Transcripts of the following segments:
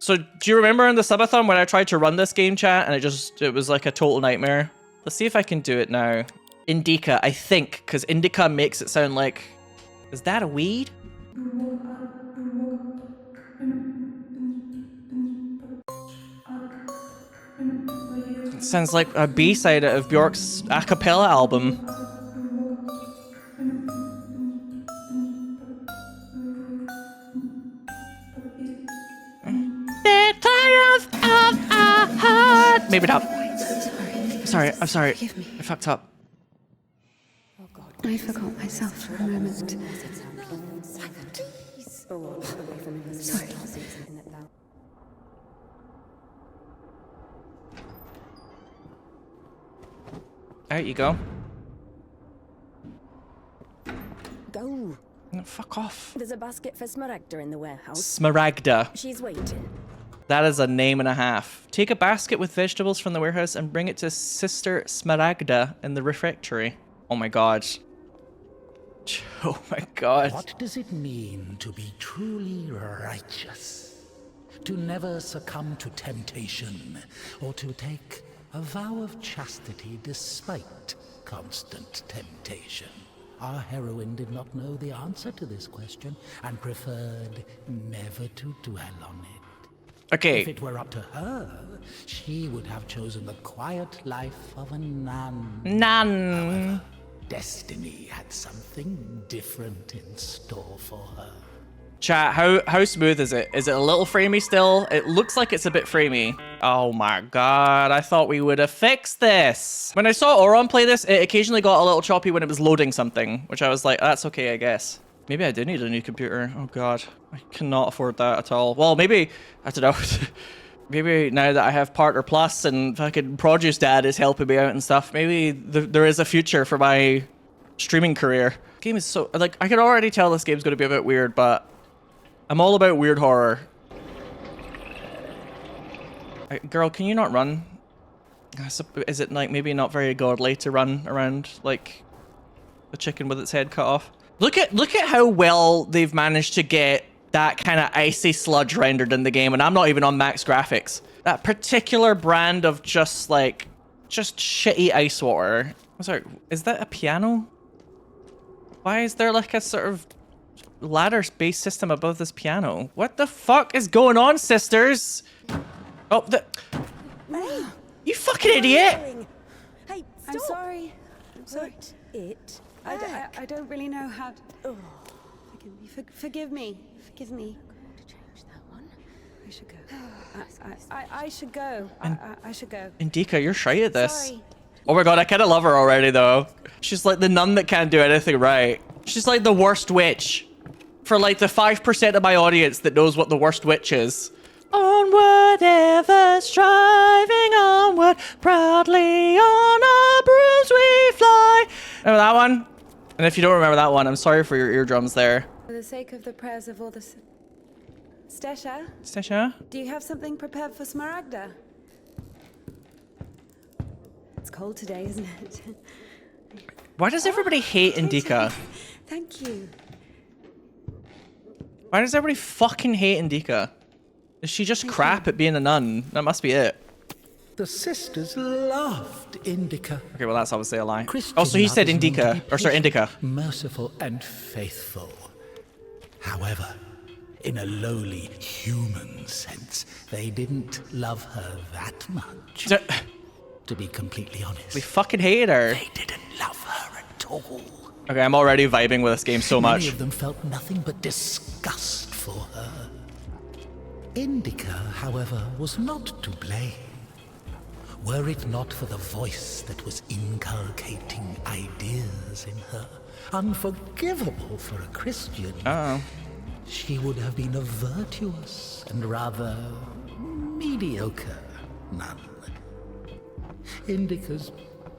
So do you remember in the subathon when I tried to run this game, chat, and it was like a total nightmare? Let's see if I can do it now. INDIKA, I think, because INDIKA makes it sound like... Is that a weed? It sounds like a B-side of Bjork's a cappella album. The triumph of our heart. Maybe not. I'm sorry. Forgive me. I fucked up. I forgot myself for a moment. Sorry. Out you go. Go. No, fuck off. There's a basket for Smaragda in the warehouse. Smaragda. She's waiting. That is a name and a half. Take a basket with vegetables from the warehouse and bring it to Sister Smaragda in the refectory. Oh my god. Oh my god. What does it mean to be truly righteous? To never succumb to temptation, or to take a vow of chastity despite constant temptation? Our heroine did not know the answer to this question and preferred never to dwell on it. Okay. If it were up to her, she would have chosen the quiet life of a nun. Nun. Destiny had something different in store for her. Chat, how smooth is it? Is it a little framey still? It looks like it's a bit framey. Oh my god, I thought we would have fixed this. When I saw Auron play this, it occasionally got a little choppy when it was loading something, which I was like, that's okay, I guess. Maybe I do need a new computer. Oh god, I cannot afford that at all. Well, maybe, I don't know. Maybe now that I have Partner Plus and fucking Produce Dad is helping me out and stuff, maybe there is a future for my streaming career. The game is so, like, I can already tell this game's going to be a bit weird, but I'm all about weird horror. Girl, can you not run? Is it like maybe not very godly to run around like a chicken with its head cut off? Look at how well they've managed to get that kind of icy sludge rendered in the game, and I'm not even on max graphics. That particular brand of just shitty ice water. I'm sorry, is that a piano? Why is there like a sort of ladder-based system above this piano? What the fuck is going on, sisters? Oh, Hey, you fucking idiot! hey, stop. I'm sorry. I'm sorry. Put it I back. don't really know how to... Oh, Forgive me. Forgive me. Forgive me. to change that one. I should go. I should go. I should go. INDIKA, you're shy at this. Sorry. Oh my god, I kind of love her already though. She's like the nun that can't do anything right. She's like the worst witch. For like the 5% of my audience that knows what the worst witch is. Onward, ever striving onward, proudly on our brooms we fly. Remember that one? And if you don't remember that one, I'm sorry for your eardrums there. For the sake of the prayers of all the... Stesha, Stasha? do you have something prepared for Smaragda? It's cold today, isn't it? Why does everybody hate INDIKA? Thank you. Why does everybody fucking hate INDIKA? Is she just crap at being a nun? That must be it. The sisters loved INDIKA. Okay, well that's obviously a lie. Christian Oh, so he said love is known to INDIKA, be or sorry, patient, INDIKA. merciful and faithful. However, in a lowly human sense, they didn't love her that much. So, To be completely honest, we fucking hated her. they didn't love her at all. Okay, I'm already vibing with this game so Many much. of them felt nothing but disgust for her. INDIKA, however, was not to blame. Were it not for the voice that was inculcating ideas in her, unforgivable for a Christian, she would have been a virtuous and rather mediocre nun. INDIKA's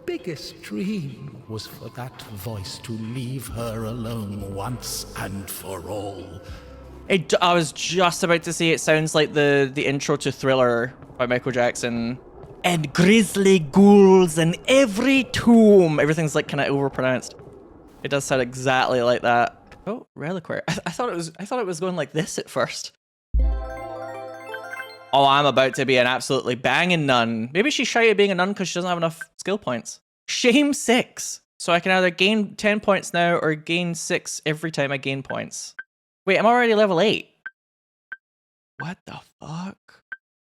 biggest dream was for that voice to leave her alone once and for all. I was just about to say it sounds like the intro to Thriller by Michael Jackson. And grisly ghouls in every tomb. Everything's like kind of overpronounced. It does sound exactly like that. Oh, reliquary. I thought it was going like this at first. Oh, I'm about to be an absolutely banging nun. Maybe she's shy at being a nun because she doesn't have enough skill points. Shame 6. So I can either gain 10 points now or gain 6 every time I gain points. Wait, I'm already level 8. What the fuck?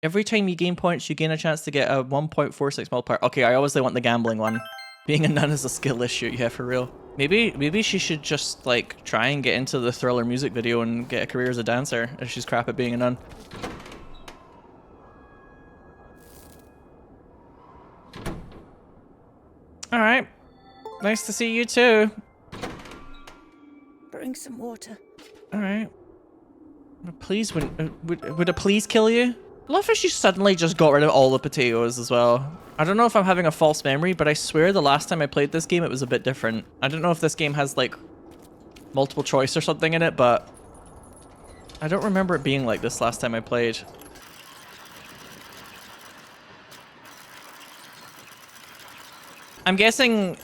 Every time you gain points, you gain a chance to get a 1.46 multiplier. Okay, I obviously want the gambling one. Being a nun is a skill issue, yeah, for real. Maybe she should just, like, try and get into the Thriller music video and get a career as a dancer if she's crap at being a nun. Alright. Nice to see you too. Bring some water. Alright. Please, would a please kill you? I love how she suddenly just got rid of all the potatoes as well. I don't know if I'm having a false memory, but I swear the last time I played this game, it was a bit different. I don't know if this game has, like, multiple choice or something in it, but I don't remember it being like this last time I played. I'm guessing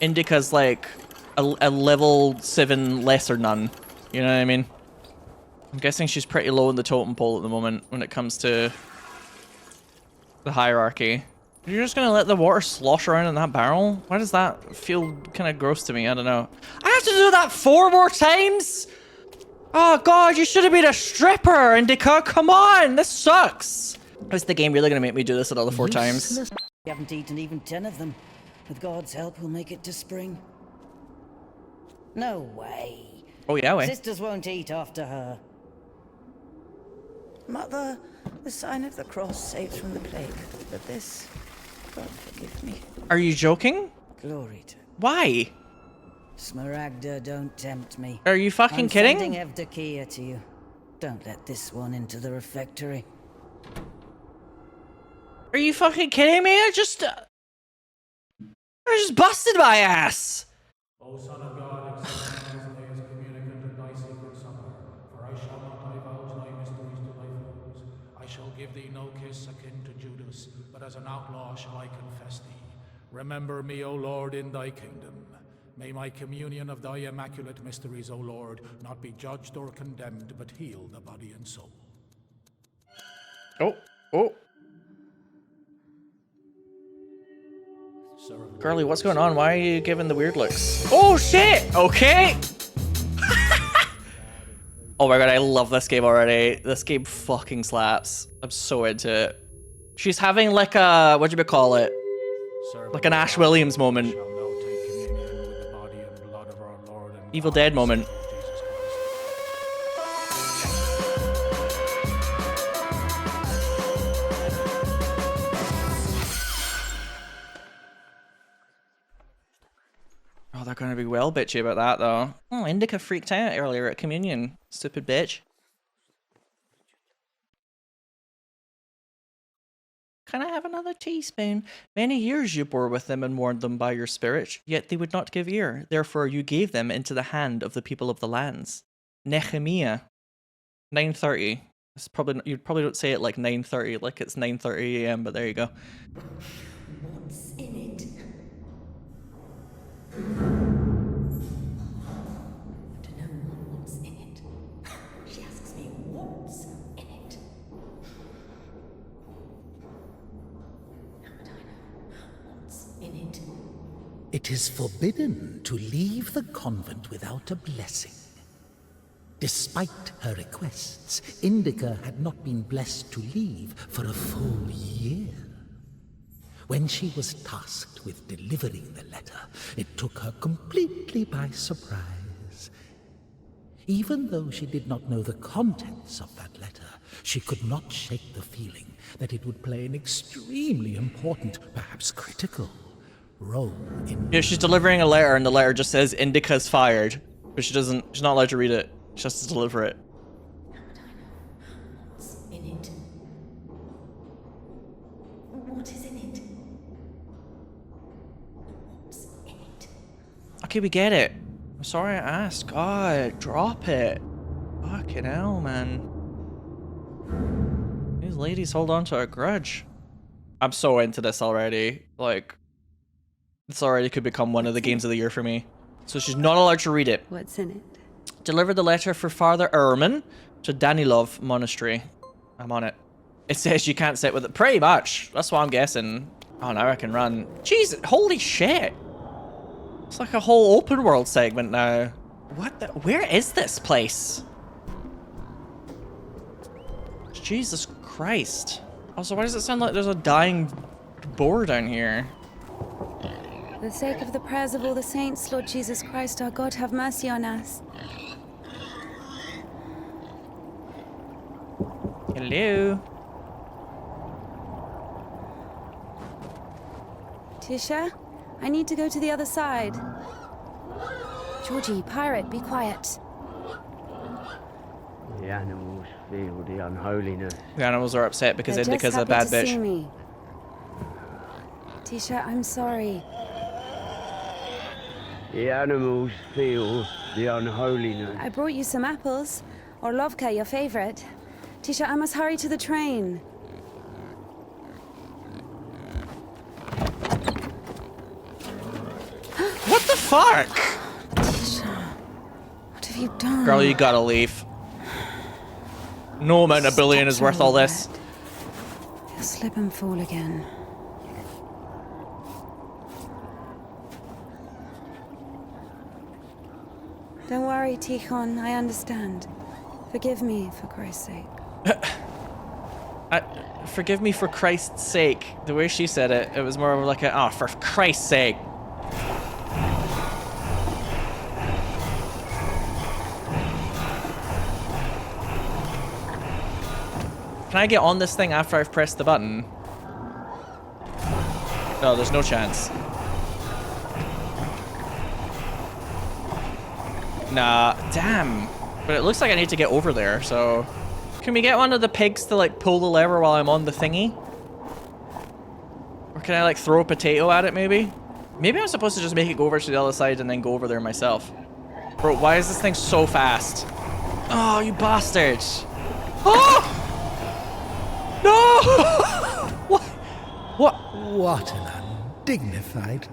Indika's like a level 7 lesser nun. You know what I mean? I'm guessing she's pretty low in the totem pole at the moment when it comes to the hierarchy. You're just gonna let the water slosh around in that barrel? Why does that feel kind of gross to me? I don't know. I have to do that 4 more times? Oh god, you should have been a stripper, Indika. Come on, this sucks. Is the game really gonna make me do this another 4 times? We haven't eaten even 10 of them. With God's help, we'll make it to spring. No way. Oh yeah, wait. Sisters won't eat after her. Mother, the sign of the cross saves from the plague. But this, God forgive me. Are you joking? Glory to Why? Smaragda, don't tempt me. Are you fucking kidding? I'm sending Evdokia to you. Don't let this one into the refectory. Are you fucking kidding me? I just busted my ass. O Son of God, accept my day as communicant in thy secret supper, for I shall not divulge thy mysteries to thy foes. I shall give thee no kiss akin to Judas, but as an outlaw shall I confess thee. Remember me, O Lord, in thy kingdom. May my communion of thy immaculate mysteries, O Lord, not be judged or condemned, but heal the body and soul. Oh. Girlie, what's going on? Why are you giving the weird looks? Oh shit! Okay! Oh my god, I love this game already. This game fucking slaps. I'm so into it. She's having like a, what do you call it? Like an Ash Williams moment. Evil Dead moment. Oh, they're gonna be well bitchy about that though. Oh, Indika freaked out earlier at communion. Stupid bitch. Can I have another teaspoon? Many years you bore with them and warned them by your spirit, yet they would not give ear. Therefore you gave them into the hand of the people of the lands. Nehemiah. 9:30. It's probably, you probably don't say it like 9:30, like it's 9:30 AM, but there you go. What's in it? I don't know what's in it. She asks me what's in it. How would I know what's in it? It is forbidden to leave the convent without a blessing. Despite her requests, Indika had not been blessed to leave for a full year. When she was tasked with delivering the letter, it took her completely by surprise. Even though she did not know the contents of that letter, she could not shake the feeling that it would play an extremely important, perhaps critical, role in... Yeah, she's delivering a letter and the letter just says Indika's fired. But she's not allowed to read it. She has to deliver it. What's in it? What is in it? What's in it? Okay, we get it. I'm sorry I asked. God, drop it. Fucking hell, man. These ladies hold on to a grudge. I'm so into this already. Like, this already could become one of the games of the year for me. So she's not allowed to read it. What's in it? Deliver the letter for Father Erman to Danilov Monastery. I'm on it. It says you can't sit with it. Pretty much. That's what I'm guessing. Oh, now I can run. Jeez, holy shit. It's like a whole open world segment now. What the? Where is this place? Jesus Christ. Also, why does it sound like there's a dying boar down here? For the sake of the prayers of all the saints, Lord Jesus Christ, our God, have mercy on us. Hello? Tisha, I need to go to the other side. Georgie, pirate, be quiet. The animals feel the unholiness. The animals are upset because They're Indika's just a bad happy to see bitch. me. Tisha, I'm sorry. The animals feel the unholiness. I brought you some apples. Or Lovka, your favorite. Tisha, I must hurry to the train. What the fuck? Tisha, what have you done? Girl, you gotta leave. No amount of bullying is worth all this. You'll slip and fall again. Don't worry, Tikhon, I understand. Forgive me, for Christ's sake. Forgive me for Christ's sake. The way she said it, it was more of like a, oh, for Christ's sake. Can I get on this thing after I've pressed the button? No, there's no chance. Nah, damn. But it looks like I need to get over there, so... Can we get one of the pigs to, like, pull the lever while I'm on the thingy? Or can I, like, throw a potato at it, maybe? Maybe I'm supposed to just make it go over to the other side and then go over there myself. Bro, why is this thing so fast? Oh, you bastard! Oh! No! What? What? What an undignified...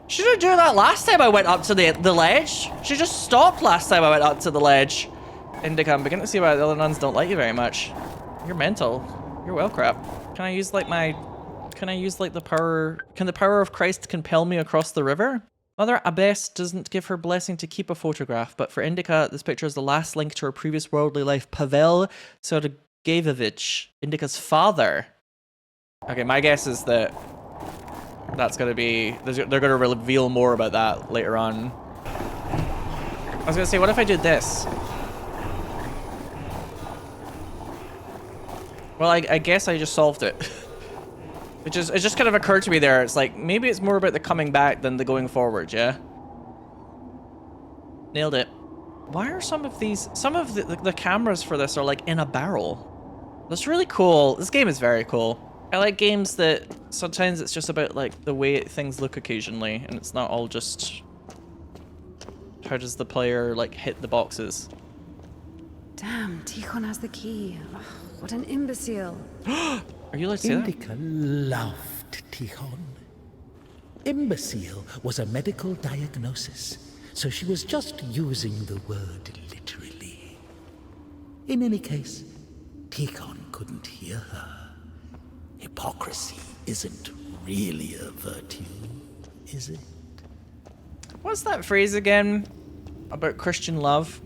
She didn't do that last time I went up to the ledge. She just stopped last time I went up to the ledge. Indika, I'm beginning to see why the other nuns don't like you very much. You're mental. You're well crap. Can I use like my... Can I use like the power... Can the power of Christ compel me across the river? Mother Abbess doesn't give her blessing to keep a photograph, but for Indika, this picture is the last link to her previous worldly life. Pavel Sergeyevich, Indika's father. Okay, my guess is that that's going to be... They're going to reveal more about that later on. I was going to say, what if I did this? Well, I guess I just solved it. It just kind of occurred to me there. It's like, maybe it's more about the coming back than the going forward, yeah? Nailed it. Why are some of these... Some of the cameras for this are like in a barrel. That's really cool. This game is very cool. I like games that sometimes it's just about like the way things look occasionally, and it's not all just how does the player like hit the boxes. Damn, Tikhon has the key. Ugh, what an imbecile. Are you allowed to say that? Indika loved Tikhon. Imbecile was a medical diagnosis, so she was just using the word literally. In any case, Tikhon couldn't hear her. Hypocrisy isn't really a virtue, is it? What's that phrase again about Christian love?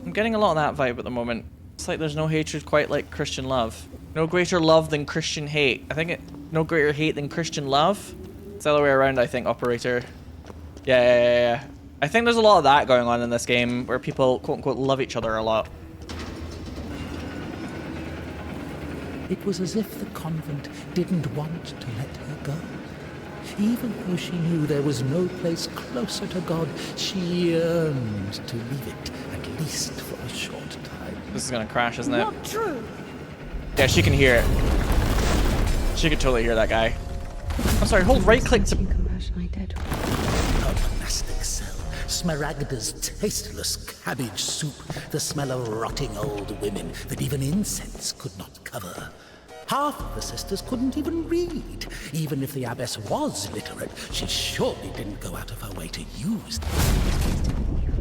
I'm getting a lot of that vibe at the moment. It's like there's no hatred quite like Christian love. No greater love than Christian hate. I think no greater hate than Christian love. It's the other way around, I think, operator. Yeah. I think there's a lot of that going on in this game where people quote unquote love each other a lot. It was as if the convent didn't want to let her go. Even though she knew there was no place closer to God, she yearned to leave it, at least for a short time. This is gonna crash, isn't it? Not true. Yeah, she can hear it. She could totally hear that guy. I'm sorry, hold right click to... Compassion, I did. Her monastic cell, Smaragda's tasteless cabbage soup, the smell of rotting old women that even incense could not cover. Half of the sisters couldn't even read. Even if the abbess was literate, she surely didn't go out of her way to use them.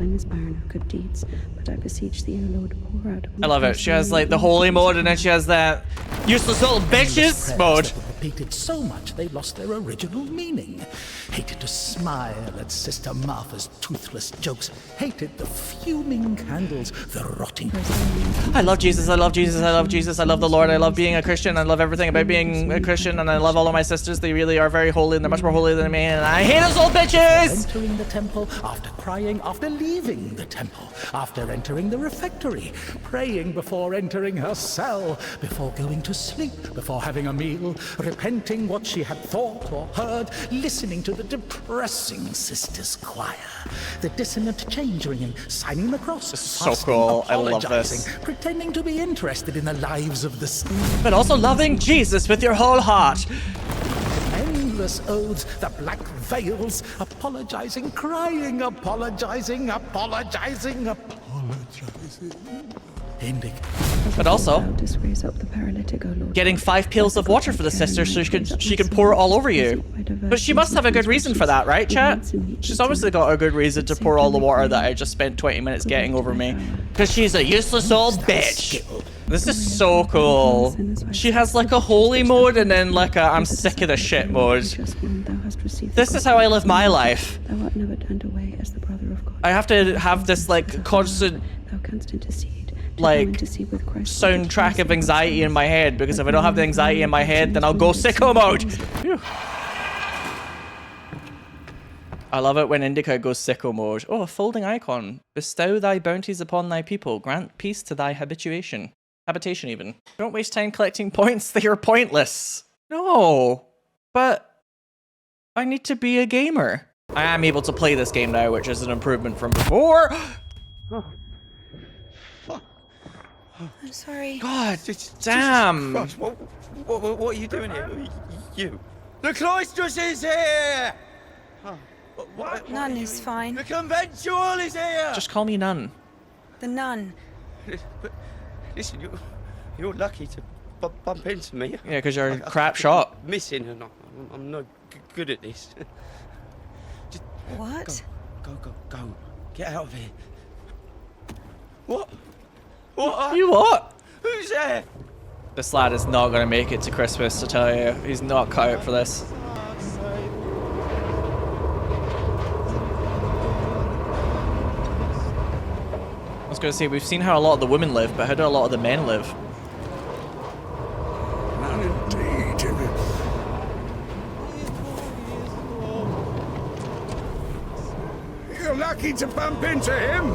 travelling is barren of good deeds, but I beseech thee, O Lord, pour out. I love it. She has like the holy mode, and then she has that useless little bitches Prayers mode. that were repeated so much they lost their original meaning. Hated to smile at Sister Martha's toothless jokes. Hated the fuming candles, the rotting. I love Jesus, I love Jesus, I love Jesus, I love the Lord, I love being a Christian, I love everything about being a Christian, and I love all of my sisters. They really are very holy, and they're much more holy than me, and I hate those old bitches! Entering the temple, after crying, after leaving the temple, after entering the refectory, praying before entering her cell, before going to sleep, before having a meal, repenting what she had thought or heard, listening to the depressing sisters' choir, the dissonant change ringing, signing the cross, This is so fasting, cool. I love apologizing, this. pretending to be interested in the lives of the saints. But also loving Jesus with your whole heart. Endless oaths, the black veils, apologizing, crying, apologizing, apologizing, apologizing. INDIKA. But also, Thou dost raise up the paralytic, O Lord. getting 5 pails of water for the sister so she can pour it all over you. But she must have a good reason for that, right, chat? She's obviously got a good reason to pour all the water that I just spent 20 minutes getting over me. Because she's a useless old bitch. This is so cool. She has like a holy mode and then like a I'm sick of the shit mode. This is how I live my life. Thou art never turned away as the brother of God. I have to have this like constant Thou canst intercede. like soundtrack of anxiety in my head, because if I don't have the anxiety in my head, then I'll go sicko mode. Phew. I love it when INDIKA goes sicko mode. Oh, a folding icon. Bestow thy bounties upon thy people. Grant peace to thy habitation even. Don't waste time collecting points. They are pointless. No, but I need to be a gamer. I am able to play this game now, which is an improvement from before. I'm sorry. God, damn. Christ, what are you doing here? You. The cloistress is here! What Nun is fine. The conventual is here! Just call me Nun. The nun. But listen, you're lucky to bump into me. Yeah, because you're a crap shot. Missing, and I'm no good at this. Just What? go. Get out of here. What? What? You what? Who's there? This lad is not going to make it to Christmas, I tell you. He's not cut out for this. I was going to say, we've seen how a lot of the women live, but how do a lot of the men live? None indeed. You're lucky to bump into him.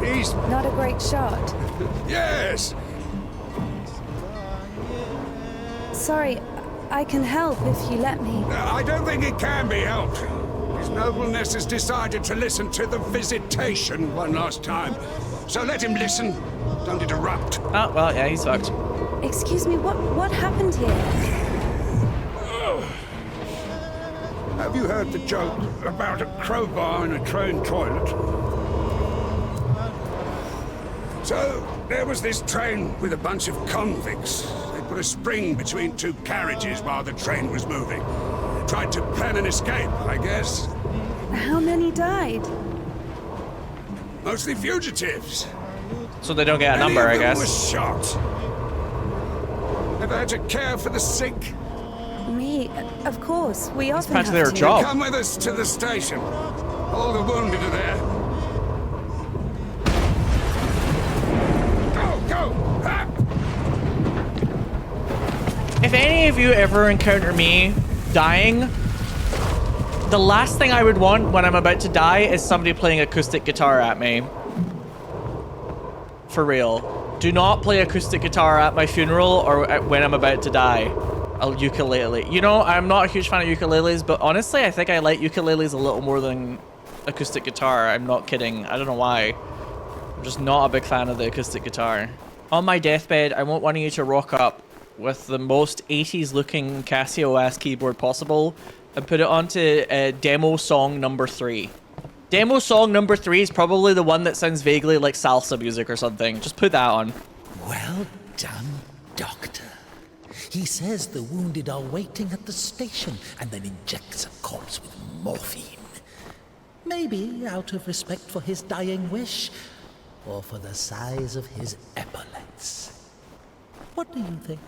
He's... Not a great shot. yes. Sorry, I can help if you let me. I don't think it can be helped. His nobleness has decided to listen to the visitation one last time. So let him listen. Don't interrupt. Oh, well, yeah, he's fucked. Excuse me, what happened here? Have you heard the joke about a crowbar in a train toilet? So, there was this train with a bunch of convicts. They put a spring between 2 carriages while the train was moving. Tried to plan an escape, I guess. How many died? Mostly fugitives. So they don't get a number, I Many of them guess. were shot. Ever had to care for the sick? Me? Of course. We often part of have their to. job. Come with us to the station. All the wounded are there. Go! Ha! If any of you ever encounter me dying, the last thing I would want when I'm about to die is somebody playing acoustic guitar at me. For real. Do not play acoustic guitar at my funeral or when I'm about to die. A ukulele. You know, I'm not a huge fan of ukuleles, but honestly, I think I like ukuleles a little more than acoustic guitar. I'm not kidding. I don't know why. I'm just not a big fan of the acoustic guitar. On my deathbed, I want one of you to rock up with the most 80s looking Casio-ass keyboard possible and put it onto demo song number 3. Demo song number 3 is probably the one that sounds vaguely like salsa music or something. Just put that on. Well done, Doctor. He says the wounded are waiting at the station and then injects a corpse with morphine. Maybe out of respect for his dying wish, or for the size of his epaulets. What do you think?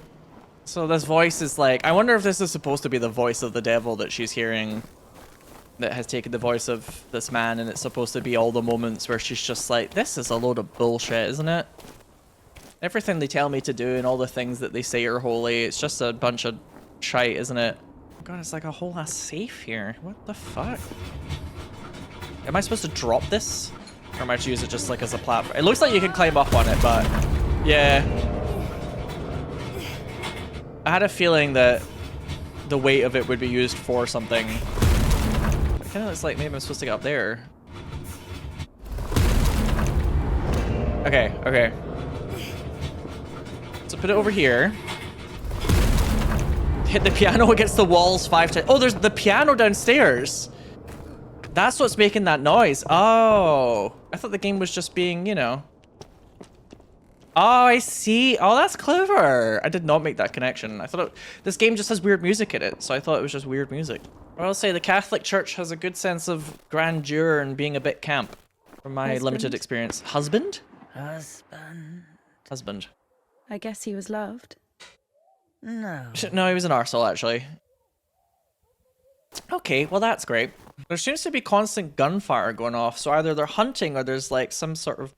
So this voice is like, I wonder if this is supposed to be the voice of the devil that she's hearing, that has taken the voice of this man, and it's supposed to be all the moments where she's just like, this is a load of bullshit, isn't it? Everything they tell me to do and all the things that they say are holy, it's just a bunch of shite, isn't it? God, it's like a whole ass safe here. What the fuck? Am I supposed to drop this? Or am I to use it just like as a platform? It looks like you can climb up on it, but yeah. I had a feeling that the weight of it would be used for something. It kind of looks like maybe I'm supposed to get up there. Okay, okay. So put it over here. Hit the piano against the walls 5 times. Oh, there's the piano downstairs. That's what's making that noise. Oh, I thought the game was just being, you know. Oh, I see. Oh, that's clever. I did not make that connection. I thought this game just has weird music in it, so I thought it was just weird music. I'll say the Catholic Church has a good sense of grandeur and being a bit camp, from my limited experience. Husband? Husband. I guess he was loved. No. No, he was an arsehole, actually. Okay, well that's great. There seems to be constant gunfire going off, so either they're hunting or there's like some sort of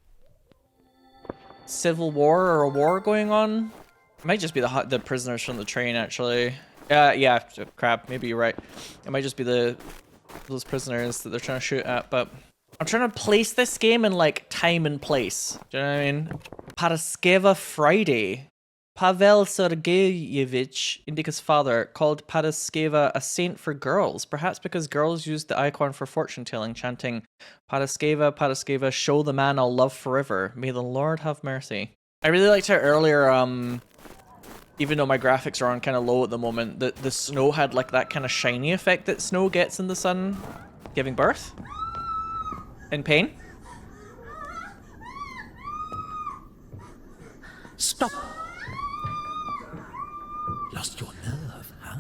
civil war or a war going on. It might just be the prisoners from the train, actually. Yeah, crap, maybe you're right. It might just be those prisoners that they're trying to shoot at, but I'm trying to place this game in like time and place. Do you know what I mean? Paraskeva Friday. Pavel Sergeyevich, Indika's father, called Paraskeva a saint for girls, perhaps because girls used the icon for fortune-telling, chanting, Paraskeva, Paraskeva, show the man I'll love forever. May the Lord have mercy. I really liked how earlier, even though my graphics are on kind of low at the moment, the snow had like that kind of shiny effect that snow gets in the sun giving birth. In pain. Stop! Lost your nerve, huh?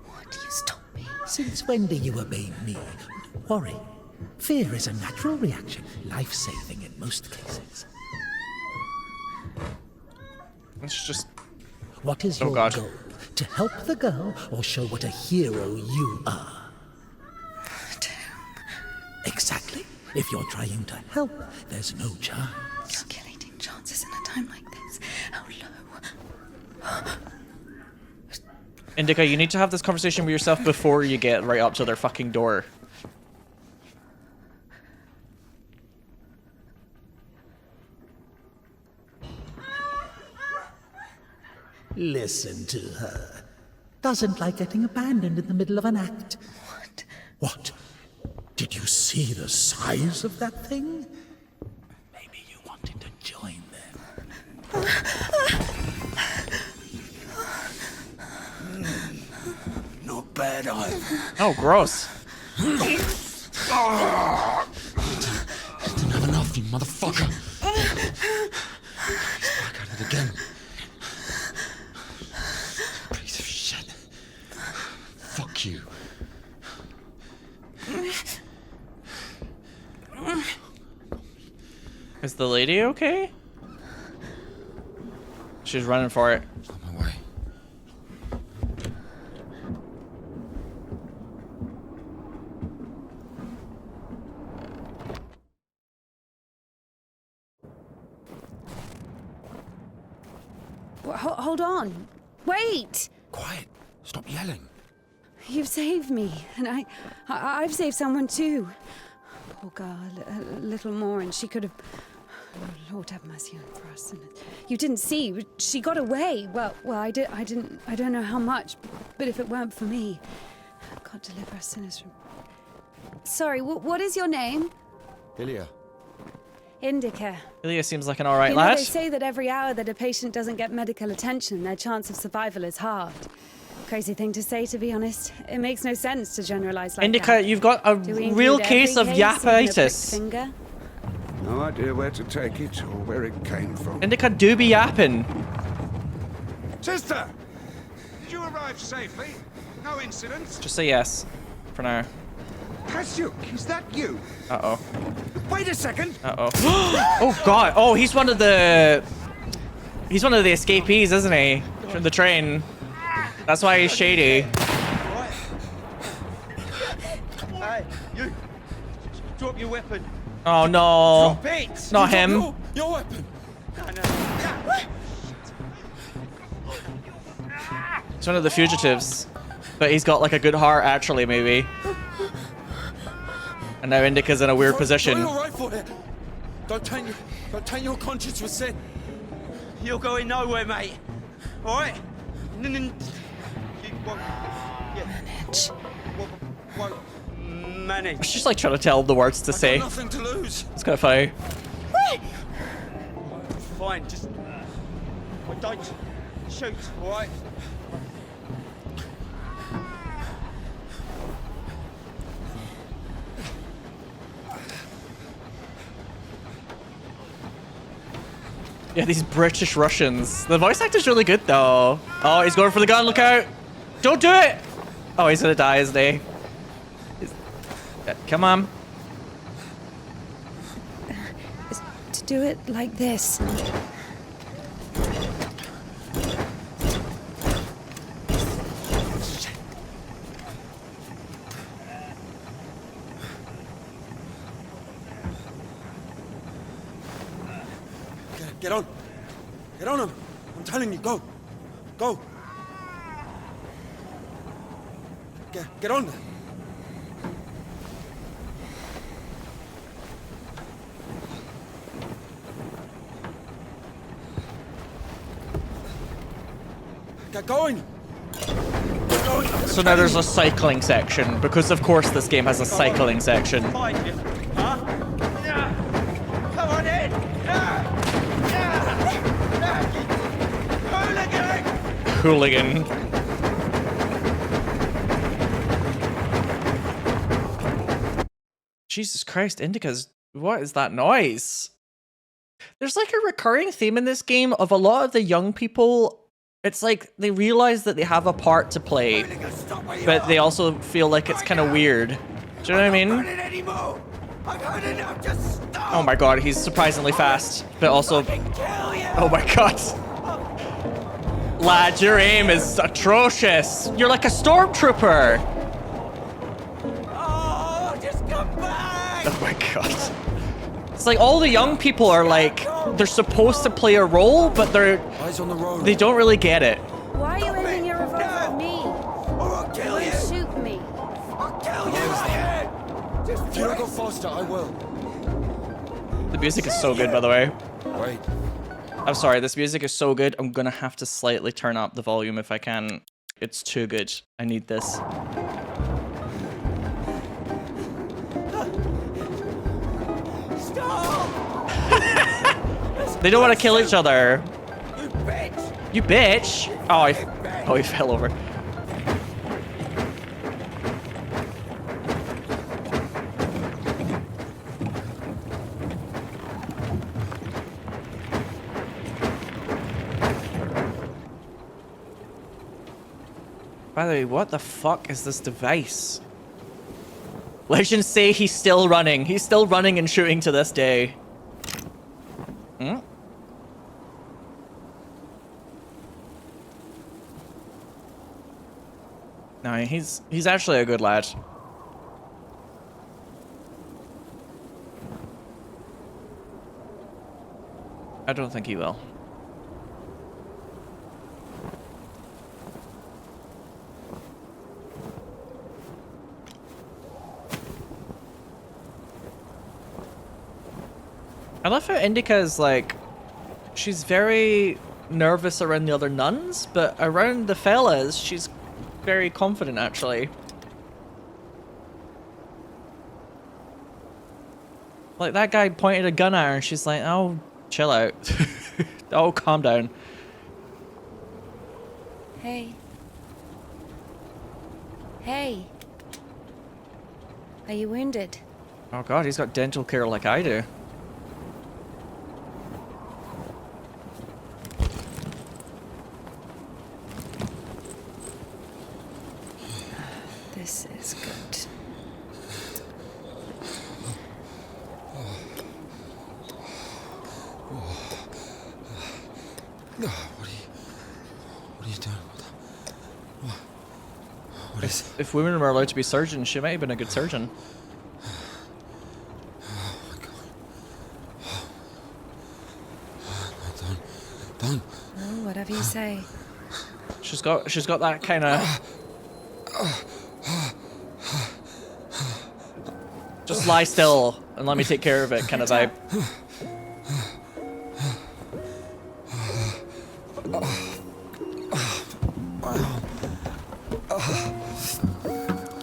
What? You stop me? Since when do you obey me? Don't worry. Fear is a natural reaction, life-saving in most cases. It's just... What is your goal? To help the girl or show what a hero you are? Exactly. If you're trying to help, there's no chance. Calculating chances in a time like this. How low? Indika, you need to have this conversation with yourself before you get right up to their fucking door. Listen to her. Doesn't like getting abandoned in the middle of an act. What? What? Did you see the size of that thing? Maybe you wanted to join them. Not bad either. Oh, gross. Didn't have enough, you motherfucker. He's back at it again. Piece of shit. Fuck you. Is the lady okay? She's running for it. On my way. Hold on. Wait! Quiet. Stop yelling. You've saved me, and I've saved someone too. Poor girl, a little more, and she could have. Oh, Lord have mercy on us. And you didn't see. She got away. Well, I didn't. I don't know how much, but if it weren't for me, God deliver us sinners from. Sorry. What is your name? Ilya. Indika. Ilya seems like an alright You know, lad. they say that every hour that a patient doesn't get medical attention, their chance of survival is halved. Crazy thing to say, to be honest. It makes no sense to generalize like Indika, that. you've got a Do we real include case of every case, even a pricked yapitis. finger? No idea where to take it or where it came from. Indika do be yapping. Sister! Did you arrive safely? No incidents? Just say yes for now. Kasyuk, is that you? Uh-oh. Wait a second. Uh-oh. Oh, God. Oh, he's one of the... He's one of the escapees, isn't he? From the train. That's why he's shady. Right. Hey, you. Drop your weapon. Oh, no. Drop it. Not him. Your weapon. No. He's one of the fugitives. But he's got like a good heart, actually, maybe. And now Indika's in a weird position. You're all right for it. Don't taint your conscience with sin. You're going nowhere, mate. All right? Manage. She's like trying to tell him the words to say. Nothing to lose. It's kind of funny. Fine, just don't shoot, all right? Yeah, these British Russians. The voice actor's really good, though. Oh, he's going for the gun. Look out. Don't do it. Oh, he's going to die, isn't he? Come on. To do it like this. Get on. Get on him. I'm telling you, go. Go. Get on there. Get going. Get going. So now there's a cycling section, because of course this game has a cycling section. Find you. Huh? Yeah. Come on in. Hooligan. Jesus Christ, Indika's... What is that noise? There's like a recurring theme in this game of a lot of the young people. It's like they realize that they have a part to play, but they also feel like it's kind of weird. Do you know what I mean? Oh my god, he's surprisingly fast, but also... Oh my god. Lad, your aim is atrocious. You're like a stormtrooper. Oh, just come back. Oh my god. It's like all the young people are like, they're supposed to play a role, but Eyes on the road. they don't really get it. Why are you aiming your revolver at me? Or I'll kill you. Shoot me. I'll kill you. If you don't go faster, I will. The music is so good, by the way. Wait. I'm sorry, this music is so good. I'm gonna have to slightly turn up the volume if I can. It's too good. I need this. They don't want to kill each other. You bitch. You bitch. Oh, he fell over. By the way, what the fuck is this device? Legends say he's still running. He's still running and shooting to this day. Hmm? No, he's actually a good lad. I don't think he will. I love how Indika is like, she's very nervous around the other nuns, but around the fellas, she's very confident actually. Like that guy pointed a gun at her and she's like, oh, chill out. Oh, calm down. Hey. Hey. Are you wounded? Oh god, he's got dental care like I do. This is good. you doing? What is it? If women were allowed to be surgeons, she might have been a good surgeon. Oh my god. Don't. Oh, whatever you say. She's got that kind of. Just lie still and let me take care of it kind of vibe.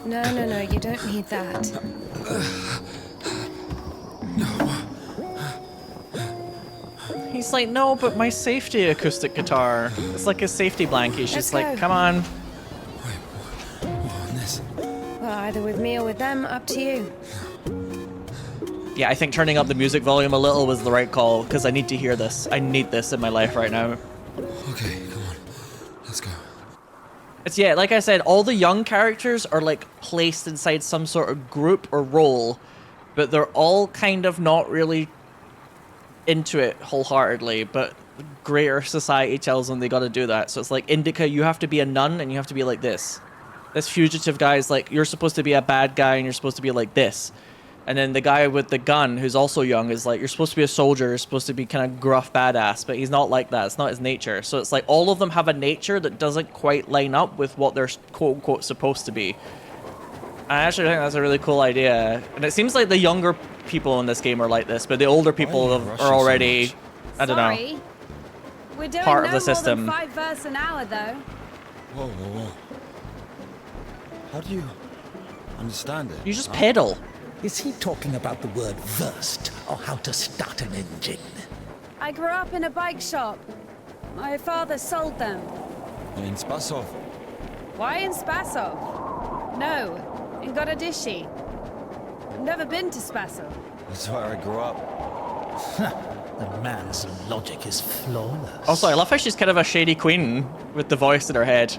No, you don't need that. He's like, no, but my safety acoustic guitar. It's like a safety blanket. She's like, come on. On this. Well, either with me or with them, up to you. Yeah, I think turning up the music volume a little was the right call, because I need to hear this. I need this in my life right now. Okay, come on. Let's go. It's, yeah, like I said, all the young characters are like placed inside some sort of group or role, but they're all kind of not really into it wholeheartedly, but greater society tells them they gotta do that. So it's like, INDIKA, you have to be a nun and you have to be like this. This fugitive guy is like, you're supposed to be a bad guy and you're supposed to be like this. And then the guy with the gun, who's also young, is like, you're supposed to be a soldier, you're supposed to be kind of gruff badass, but he's not like that. It's not his nature. So it's like all of them have a nature that doesn't quite line up with what they're quote-unquote supposed to be. I actually think that's a really cool idea. And it seems like the younger people in this game are like this, but the older people are already, I don't know, We're doing part no of the system. more than 5 verse an hour, though. Whoa. How do you understand it? You just pedal. Is he talking about the word versed, or how to start an engine? I grew up in a bike shop. My father sold them. In Spasov. Why in Spasov? No, in Gorodishi. I've never been to Spasov. That's where I grew up. The man's logic is flawless. Also, I love how she's kind of a shady queen with the voice in her head.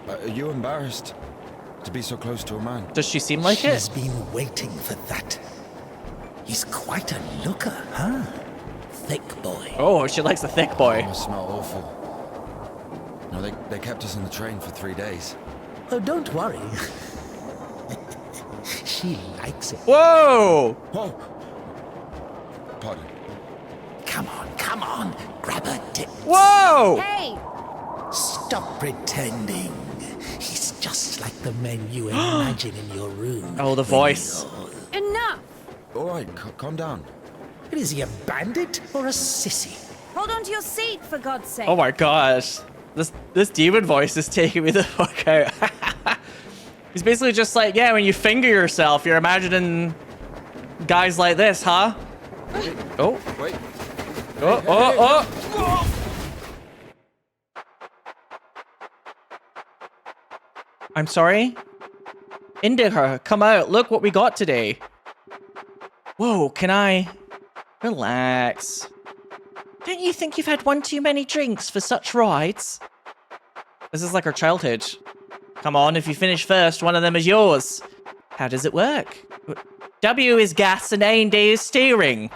Are you embarrassed to be so close to a man? Does she seem like She's it? been waiting for that. He's quite a looker, huh? Thick boy. Oh, she likes a thick boy. It must smell awful. No, they kept us in the train for 3 days. Oh, don't worry. She likes it. Whoa! Whoa! Pardon. Come on. Grab her tip. Whoa! Hey! Stop pretending. He's just like the men you imagine in your room. Oh, the voice. Enough! All right, calm down. Is he a bandit or a sissy? Hold on to your seat, for God's sake. Oh my gosh. This demon voice is taking me the fuck out. He's basically just like, yeah, when you finger yourself, you're imagining guys like this, huh? Oh. Wait. Oh. I'm sorry? INDIKA, come out. Look what we got today. Whoa, can I... Relax. Don't you think you've had one too many drinks for such rides? This is like our childhood. Come on, if you finish first, one of them is yours. How does it work? W is gas and A and D is steering.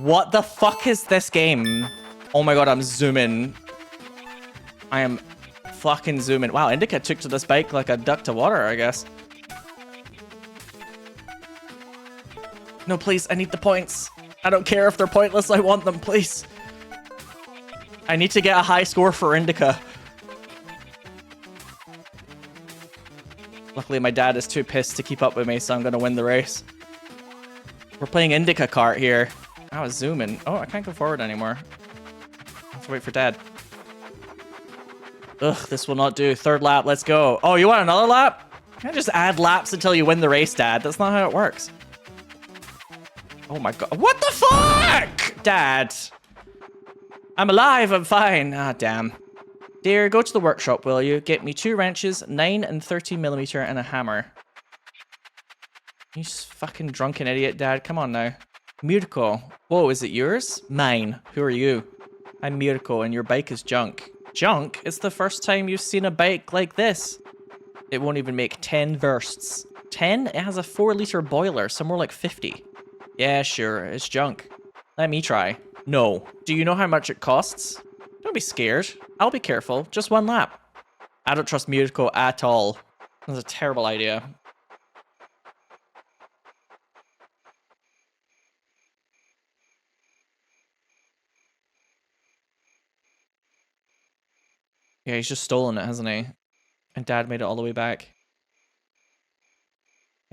What the fuck is this game? Oh my god, I'm zooming. I am fucking zooming. Wow, INDIKA took to this bike like a duck to water, I guess. No, please, I need the points. I don't care if they're pointless, I want them, please. I need to get a high score for INDIKA. Luckily, my dad is too pissed to keep up with me, so I'm gonna win the race. We're playing INDIKA kart here. I was zooming. Oh, I can't go forward anymore. I have to wait for dad. Ugh, this will not do. Third lap, let's go. Oh, you want another lap? You can't just add laps until you win the race, Dad. That's not how it works. Oh my god. What the fuck? Dad. I'm alive, I'm fine. Ah, damn. Dear, go to the workshop, will you? Get me 2 wrenches, 9 and 30mm, and a hammer. You fucking drunken idiot, Dad. Come on now. Mirko. Whoa, is it yours? Mine. Who are you? I'm Mirko, and your bike is junk. Junk? It's the first time you've seen a bike like this. It won't even make 10 versts. 10? It has a 4-liter boiler, so more like 50. Yeah, sure, it's junk. Let me try. No. Do you know how much it costs? Don't be scared. I'll be careful. Just one lap. I don't trust Mirko at all. That's a terrible idea. Yeah, he's just stolen it, hasn't he? And Dad made it all the way back.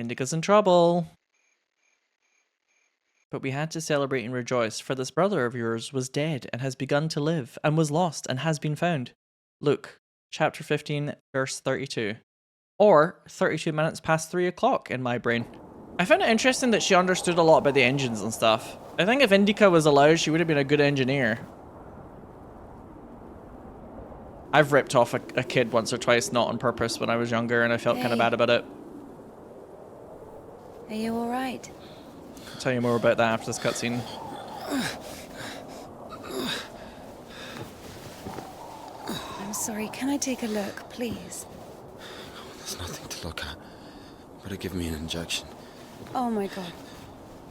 Indika's in trouble. But we had to celebrate and rejoice, for this brother of yours was dead and has begun to live, and was lost and has been found. Luke, chapter 15, verse 32. Or 32 minutes past 3 o'clock in my brain. I found it interesting that she understood a lot about the engines and stuff. I think if Indika was alive, she would have been a good engineer. I've ripped off a kid once or twice, not on purpose, when I was younger, and I felt kind of bad about it. Are you alright? I'll tell you more about that after this cutscene. I'm sorry, can I take a look, please? There's nothing to look at. Better give me an injection. Oh my god.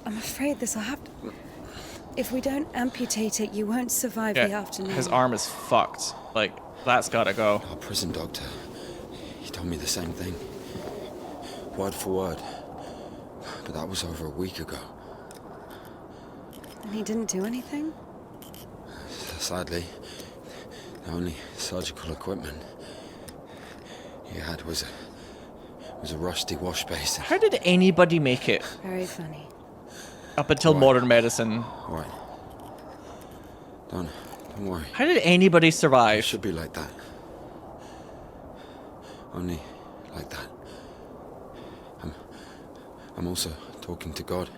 I'm afraid this'll have to... If we don't amputate it, you won't survive the afternoon. His arm is fucked. Like, that's gotta go. Our prison doctor, he told me the same thing. Word for word. But that was over a week ago. And he didn't do anything? Sadly, the only surgical equipment he had was a rusty wash basin. How did anybody make it? Very funny. Up until modern medicine. Alright. Don't worry. How did anybody It survive? should be like that. Only like that. I'm also talking to God.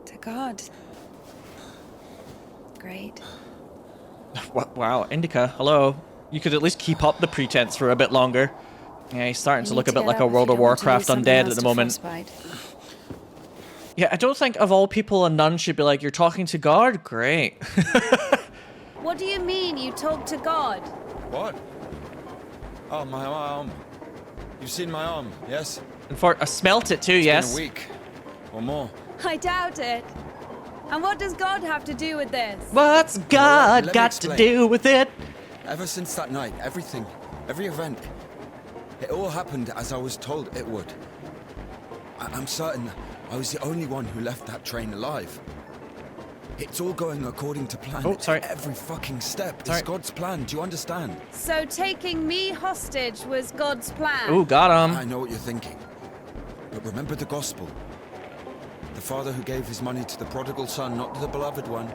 To God. Great. Wow, Indika, hello. You could at least keep up the pretense for a bit longer. Yeah, he's starting to look a bit like a World of Warcraft undead at the moment. Yeah, I don't think of all people a nun should be like, you're talking to God? Great. What do you mean you talk to God? What? Oh, my arm. You've seen my arm, yes? And for I smelt it too, yes. Been a week or more. I doubt it. And what does God have to do with this? What's God got to do with it? Ever since that night, everything, every event, it all happened as I was told it would. I'm certain I was the only one who left that train alive. It's all going according to plan. Oh, sorry. Every fucking step Sorry. is God's plan. Do you understand? So taking me hostage was God's plan? Ooh, got him. I know what you're thinking. But remember the gospel. The father who gave his money to the prodigal son, not to the beloved one,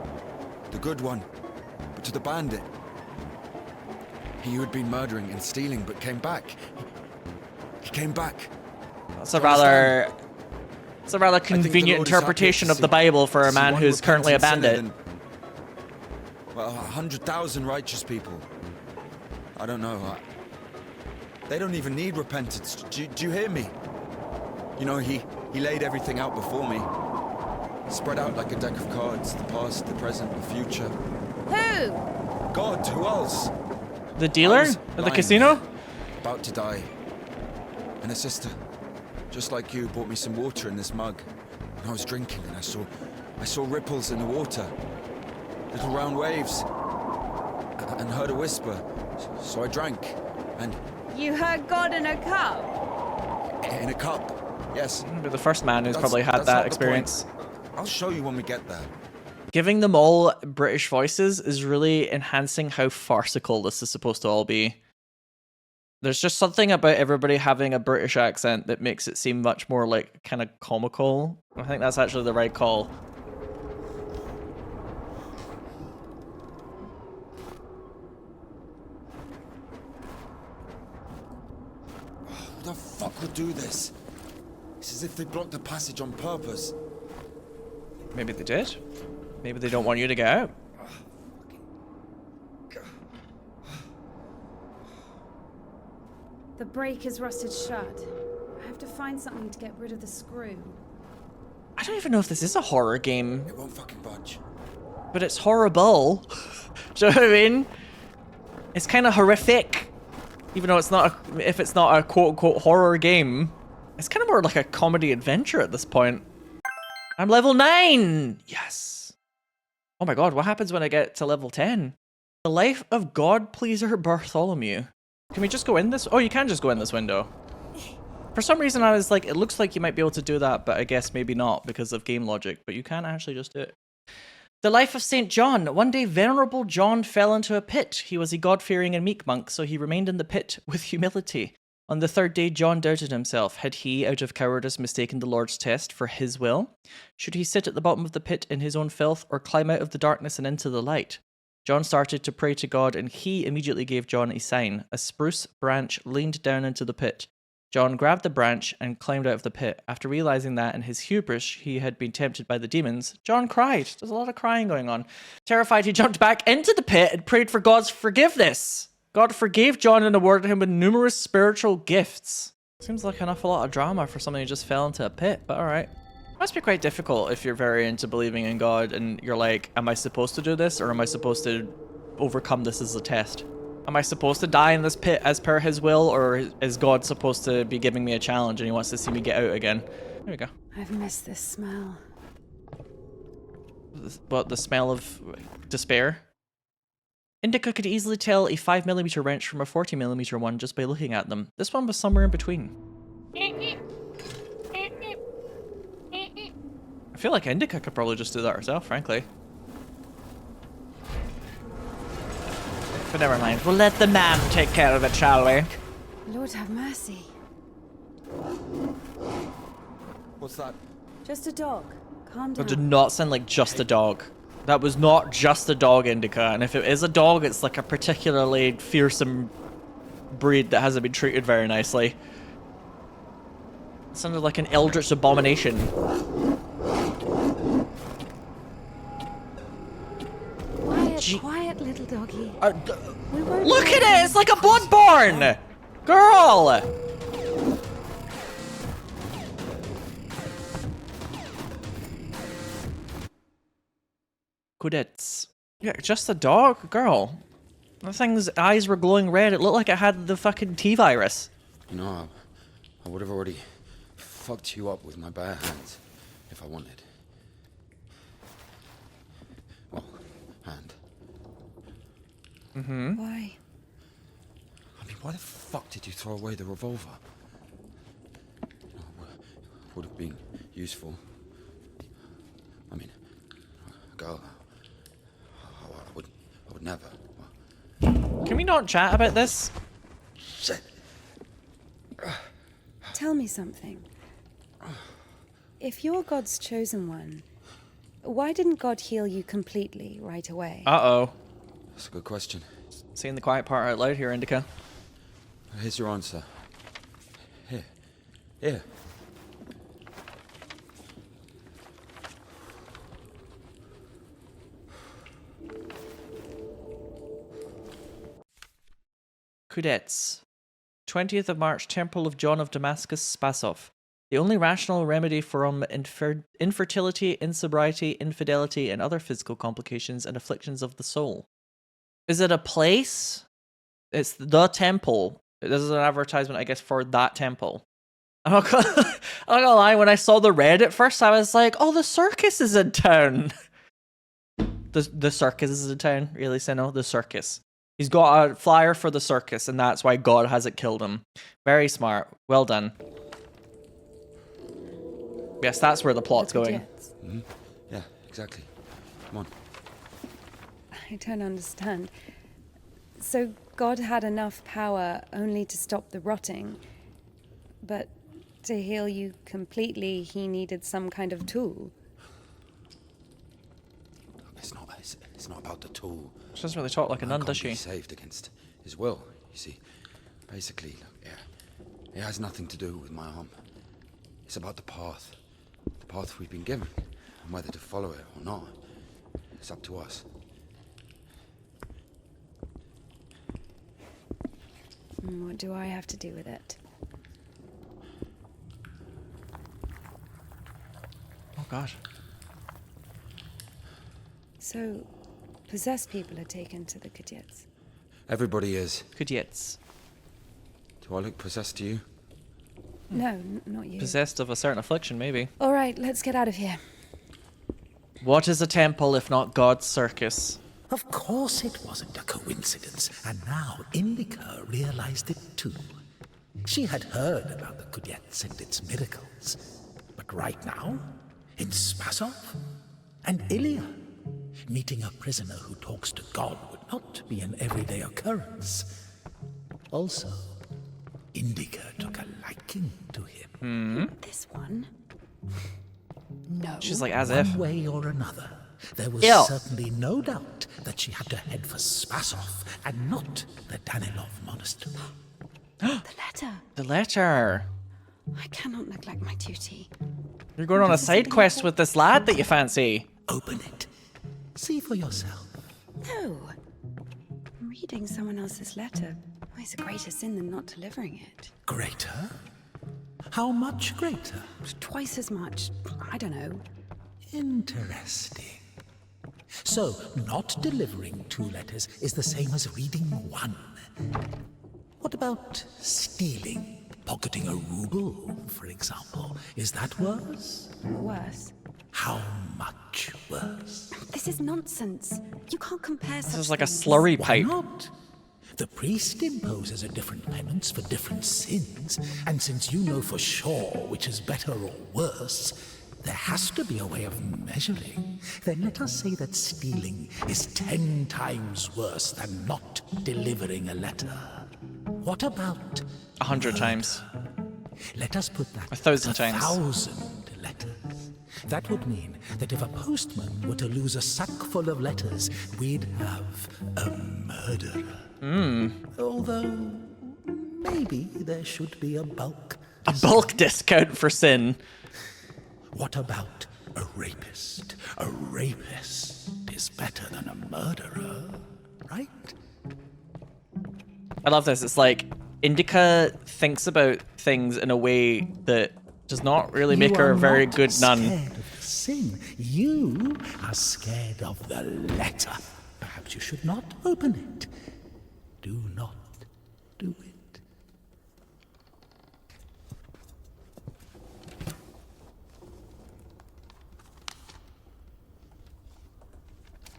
the good one, but to the bandit. He who had been murdering and stealing but came back. He came back. It's a rather convenient interpretation of the Bible for a man who's currently a bandit. Well, 100,000 righteous people. I don't know. They don't even need repentance. Do you hear me? You know, he laid everything out before me. Spread out like a deck of cards. The past, the present, the future. Who? God, who else? The dealer at the lying, casino? About to die. And a sister, just like you, brought me some water in this mug. And I was drinking and I saw ripples in the water. Little round waves. And heard a whisper. So I drank. And You heard God in a cup? in a cup. Yes. You're the first man who's probably had that's that not the experience. point. I'll show you when we get there. Giving them all British voices is really enhancing how farcical this is supposed to all be. There's just something about everybody having a British accent that makes it seem much more like kind of comical. I think that's actually the right call. Who the fuck would do this? It's as if they blocked the passage on purpose. Maybe they did. Maybe they don't want you to get out. The brake is rusted shut. I have to find something to get rid of the screw. I don't even know if this is a horror game, It won't fucking budge. but it's horrible. Do you know what I mean? It's kind of horrific. Even though it's not if it's not a quote-unquote horror game. It's kind of more like a comedy adventure at this point. I'm level 9! Yes. Oh my god, what happens when I get to level 10? The life of God pleaser Bartholomew. Can we just go in this? Oh, you can just go in this window. For some reason I was like, it looks like you might be able to do that, but I guess maybe not because of game logic, but you can actually just do it. The life of St. John. One day, Venerable John fell into a pit. He was a God-fearing and meek monk, so he remained in the pit with humility. On the third day, John doubted himself. Had he, out of cowardice, mistaken the Lord's test for his will? Should he sit at the bottom of the pit in his own filth, or climb out of the darkness and into the light? John started to pray to God, and he immediately gave John a sign. A spruce branch leaned down into the pit. John grabbed the branch and climbed out of the pit. After realizing that in his hubris he had been tempted by the demons, John cried. There's a lot of crying going on. Terrified, he jumped back into the pit and prayed for God's forgiveness. God forgave John and awarded him with numerous spiritual gifts. Seems like an awful lot of drama for somebody who just fell into a pit, but alright. Must be quite difficult if you're very into believing in God and you're like, am I supposed to do this or am I supposed to overcome this as a test? Am I supposed to die in this pit as per his will, or is God supposed to be giving me a challenge and he wants to see me get out again? There we go. I've missed this smell. What, the smell of despair? INDIKA could easily tell a 5mm wrench from a 40mm one just by looking at them. This one was somewhere in between. I feel like INDIKA could probably just do that herself, frankly. But never mind. We'll let the man take care of it, shall we? Lord have mercy. What's that? Just a dog. Calm down. That did not sound like just a dog. That was not just a dog, INDIKA. And if it is a dog, it's like a particularly fearsome breed that hasn't been treated very nicely. It sounded like an eldritch abomination. Quiet little doggy. Look at it! It's like a Bloodborne! Girl! Coudettes. Yeah, just a dog? Girl. That thing's eyes were glowing red. It looked like it had the fucking T-virus. You know, I would have already fucked you up with my bare hands if I wanted. Well, hand. Mm-hmm. Why? I mean, why the fuck did you throw away the revolver? You know, would have been useful. I mean, a girl. I would never. Can we not chat about this? Shit. Tell me something. If you're God's chosen one, why didn't God heal you completely right away? Uh-oh. That's a good question. Saying the quiet part out loud here, INDIKA. Here's your answer. Here. Coudettes. 20th of March, Temple of John of Damascus, Spasov. The only rational remedy for infertility, insobriety, infidelity, and other physical complications and afflictions of the soul. Is it a place? It's the temple. This is an advertisement, I guess, for that temple. I'm not gonna lie, when I saw the red at first, I was like, oh, the circus is in town. The circus is in town, really, Sinow? The circus. He's got a flyer for the circus, and that's why God hasn't killed him. Very smart. Well done. Yes, that's where the plot's going. Mm-hmm. Yeah, exactly. Come on. I don't understand. So God had enough power only to stop the rotting, but to heal you completely, he needed some kind of tool. It's not about the tool. She doesn't really talk like a nun, does she? He's saved against his will, you see. Basically, look, it has nothing to do with my arm. It's about the path we've been given, and whether to follow it or not. It's up to us. What do I have to do with it? Oh, God. So, possessed people are taken to the Coudettes? Everybody is. Coudettes. Do I look possessed to you? No, not you. Possessed of a certain affliction, maybe. All right, let's get out of here. What is a temple if not God's circus? Of course it wasn't a coincidence, and now INDIKA realized it too. She had heard about the Kudets and its miracles, but right now, in Spasov and Ilya, meeting a prisoner who talks to God would not be an everyday occurrence. Also, INDIKA took a liking to him. This one? No. She's like, as if. One way or another, there was certainly no doubt that she had to head for Spasov and not the Danilov monastery. The letter. The letter. I cannot neglect my duty. You're going on a side quest with this lad that you fancy. Open it. See for yourself. No. Reading someone else's letter is a greater sin than not delivering it. Greater? How much greater? Twice as much. I don't know. Interesting. So, not delivering 2 letters is the same as reading 1. What about stealing? Pocketing a ruble, for example. Is that worse? Worse. How much worse? This is nonsense. You can't compare such This is like a things. slurry Why pipe. not? The priest imposes a different penance for different sins, and since you know for sure which is better or worse, there has to be a way of measuring. Then let us say that stealing is 10 times worse than not delivering a letter. What about 100 times. Let us put that 1,000 times. 1,000 letters. That would mean that if a postman were to lose a sack full of letters, we'd have a murderer. Although, maybe there should be a bulk. A bulk discount for sin. What about a rapist? A rapist is better than a murderer, right? I love this. It's like INDIKA thinks about things in a way that does not really make her a very good nun. Scared of the sin. You are scared of the letter. Perhaps you should not open it. Do not do it.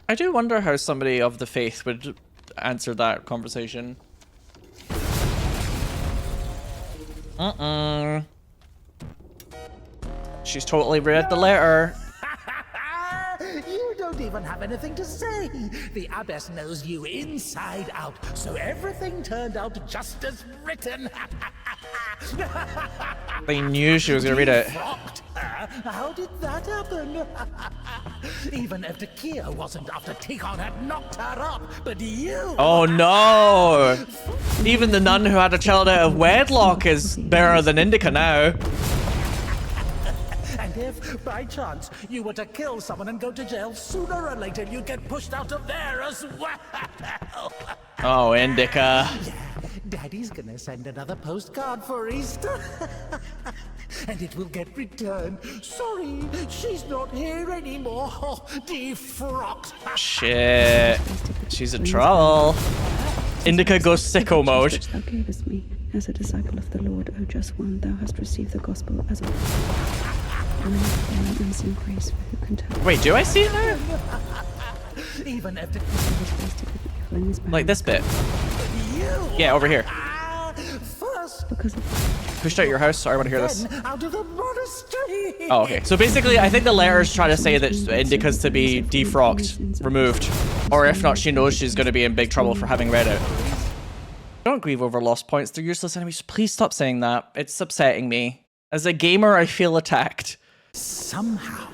I do wonder how somebody of the faith would answer that conversation. She's totally read the letter. You don't even have anything to say. The abbess knows you inside out, so everything turned out just as written. They knew she was gonna read it. Defrocked her? How did that happen? Even if the Kia wasn't after Tikhon had knocked her up, but you... Oh no! Even the nun who had a child out of wedlock is better than INDIKA now. And if, by chance, you were to kill someone and go to jail, sooner or later you'd get pushed out of there as well. Oh, INDIKA. Yeah, Daddy's gonna send another postcard for Easter. And it will get returned. Sorry, she's not here anymore. Defrocked. Shit. She's in trouble. INDIKA goes sicko mode. Which thou gavest me, as a disciple of the Lord, O just one, thou hast received the gospel as a unseen grace for who can tell. Wait, do I see it now? Even after Like this bit. Yeah, over here. first Because of Pushed out your house. Sorry, I want to hear this. out of the monastery. Oh, okay. So basically, I think the letters try to say that INDIKA's to be defrocked, removed. Or if not, she knows she's going to be in big trouble for having read it. Don't grieve over lost points. They're useless enemies. Please stop saying that. It's upsetting me. As a gamer, I feel attacked. Somehow,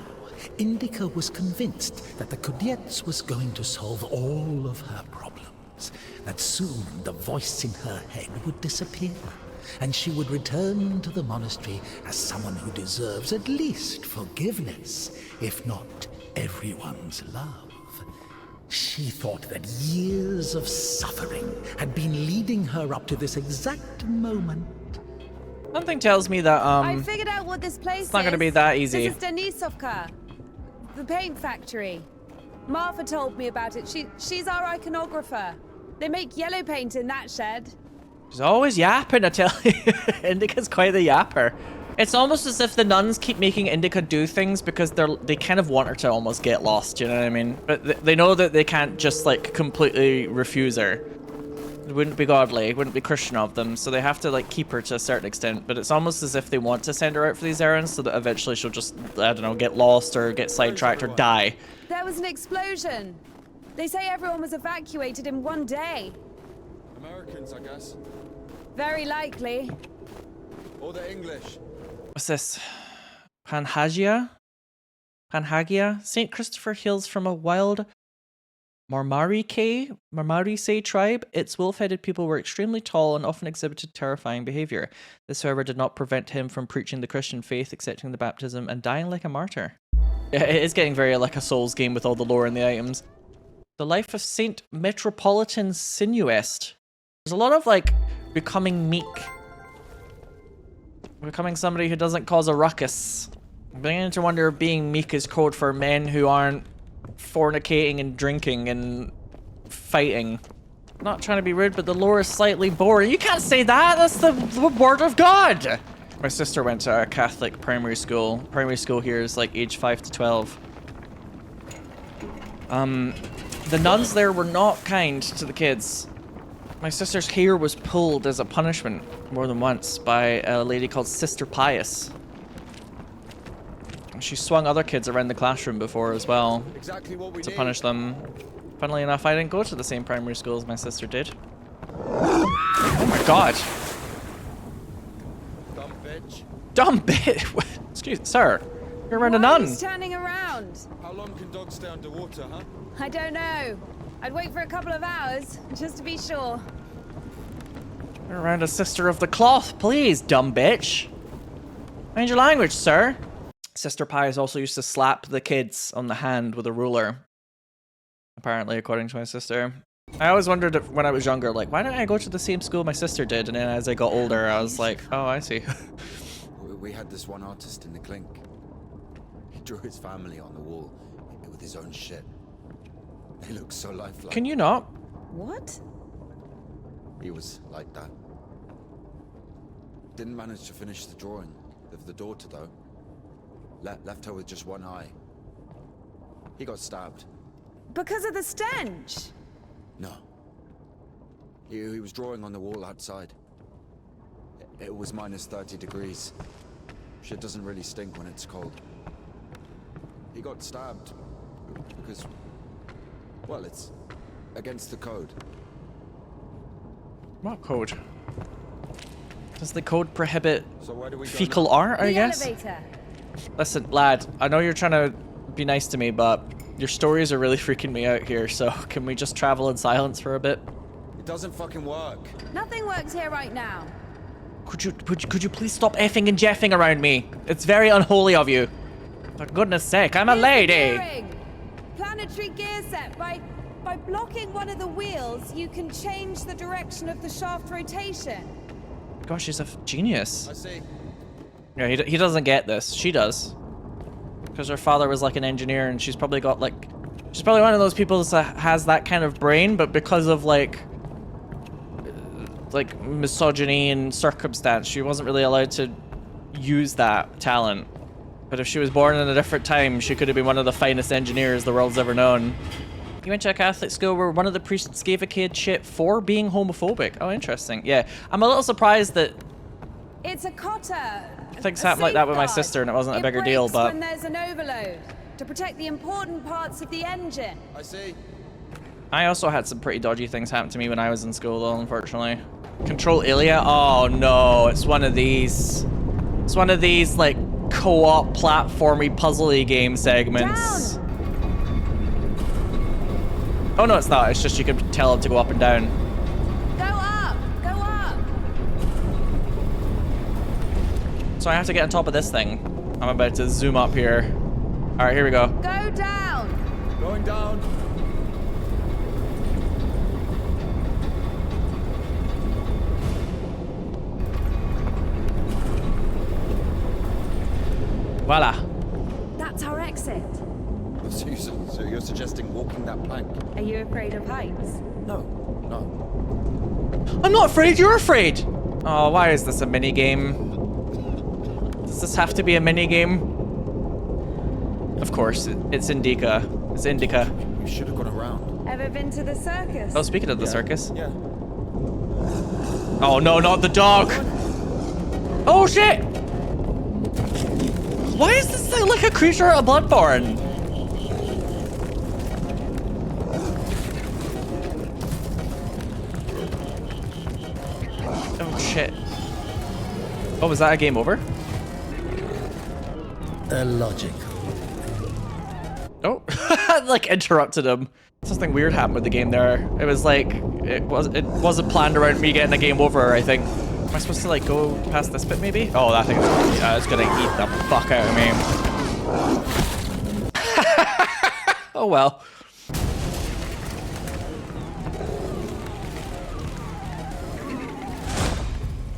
INDIKA was convinced that the Kudets was going to solve all of her problems, that soon the voice in her head would disappear, and she would return to the monastery as someone who deserves at least forgiveness, if not everyone's love. She thought that years of suffering had been leading her up to this exact moment. Something tells me that, I figured out what this place is. it's not going to be that easy. This is Denisovka, the paint factory. Martha told me about it. She's our iconographer. They make yellow paint in that shed. She's always yapping, I tell you. INDIKA's quite the yapper. It's almost as if the nuns keep making Indika do things because they kind of want her to almost get lost, you know what I mean? But they know that they can't just like completely refuse her. It wouldn't be godly, it wouldn't be Christian of them, so they have to like keep her to a certain extent. But it's almost as if they want to send her out for these errands so that eventually she'll just, I don't know, get lost or get sidetracked or die. There was an explosion. They say everyone was evacuated in one day. Americans, I guess. Very likely. Or the English. What's this? Panhagia? St. Christopher hails from a wild Marmarise tribe. Its wolf-headed people were extremely tall and often exhibited terrifying behavior. This, however, did not prevent him from preaching the Christian faith, accepting the baptism, and dying like a martyr. Yeah, it is getting very like a Souls game with all the lore and the items. The life of Saint Metropolitan Sinow. There's a lot of like becoming meek. Becoming somebody who doesn't cause a ruckus. I'm beginning to wonder if being meek is code for men who aren't fornicating and drinking and fighting. Not trying to be rude, but the lore is slightly boring. You can't say that! That's the word of God! My sister went to a Catholic primary school. Primary school here is like age 5 to 12. The nuns there were not kind to the kids. My sister's hair was pulled as a punishment more than once by a lady called Sister Pius. She swung other kids around the classroom before as well to punish them. Funnily enough, I didn't go to the same primary school as my sister did. Oh my god. Dumb bitch. Dumb bitch? Excuse me, sir. You're around a nun. Why are you standing around? How long can dogs stay underwater, huh? I don't know. I'd wait for a couple of hours, just to be sure. You're around a sister of the cloth, please, dumb bitch. Mind your language, sir. Sister Pies also used to slap the kids on the hand with a ruler. Apparently, according to my sister. I always wondered if, when I was younger, like, why didn't I go to the same school my sister did? And then as I got older, I was like, oh, I see. We had this one artist in the clink. He drew his family on the wall with his own shit. They look so lifelike. Can you not? What? He was like that. Didn't manage to finish the drawing of the daughter, though. Left her with just one eye. He got stabbed. Because of the stench? No. He was drawing on the wall outside. It was minus 30 degrees. Shit doesn't really stink when it's cold. He got stabbed because, well, it's against the code. What code? Does the code prohibit So where do we go fecal now? art, I The guess? elevator. Listen, lad, I know you're trying to be nice to me, but your stories are really freaking me out here, so can we just travel in silence for a bit? It doesn't fucking work. Nothing works here right now. Could you please stop effing and jeffing around me? It's very unholy of you. For goodness sake, I'm a lady! Gearing. Planetary gear set. By blocking one of the wheels, you can change the direction of the shaft rotation. Gosh, he's a genius. I see. Yeah, he doesn't get this. She does. Because her father was like an engineer and she's probably got like... She's probably one of those people that has that kind of brain, but because of like misogyny and circumstance, she wasn't really allowed to use that talent. But if she was born in a different time, she could have been one of the finest engineers the world's ever known. You went to a Catholic school where one of the priests gave a kid shit for being homophobic. Oh, interesting. Yeah, I'm a little surprised that It's a cotter. things happen like that with my sister and it wasn't a bigger deal, but... when there's an overload, to protect the important parts of the engine. I see. I also had some pretty dodgy things happen to me when I was in school, though, unfortunately. Control Ilya? Oh, no. It's one of these... It's one of these, like, co-op platformy puzzly game segments. Down. Oh, no, it's not. It's just you can tell it to go up and down. Go up! Go up! So I have to get on top of this thing. I'm about to zoom up here. All right, here we go. Go down! Going down. Voila. That's our exit. So you're suggesting walking that plank? Are you afraid of heights? No. I'm not afraid, you're afraid! Oh, why is this a mini game? Does this have to be a mini game? Of course, it's Indika. It's Indika. You should have gone around. Ever been to the circus? Oh, speaking of the circus. Yeah. Oh no, not the dog! Oh shit! Why is this thing like a creature out of Bloodborne? Oh shit. Oh, was that a game over? Illogical. Oh, like interrupted him. Something weird happened with the game there. It was like, it wasn't planned around me getting a game over, I think. Am I supposed to like go past this bit maybe? Oh, that thing is gonna eat the fuck out of me. Oh well.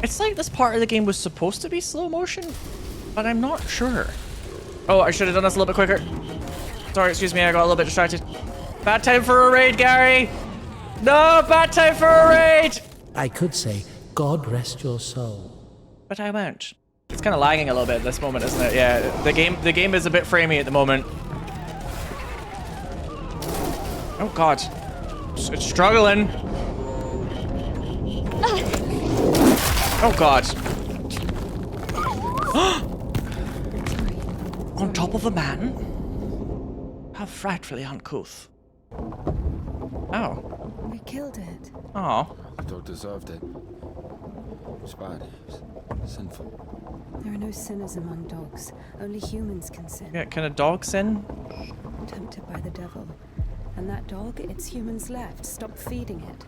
It's like this part of the game was supposed to be slow motion, but I'm not sure. Oh, I should have done this a little bit quicker. Sorry, excuse me, I got a little bit distracted. Bad time for a raid, Gary! No, bad time for a raid! I could say, God rest your soul. But I won't. It's kind of lagging a little bit at this moment, isn't it? Yeah, the game is a bit framey at the moment. Oh god. It's struggling. Oh god. On top of a man? How frightfully uncouth. Oh. We killed it. Oh. The dog deserved it. It was bad. It was sinful. There are no sinners among dogs. Only humans can sin. Yeah, can a dog sin? Tempted by the devil. And that dog, its humans left. Stopped feeding it.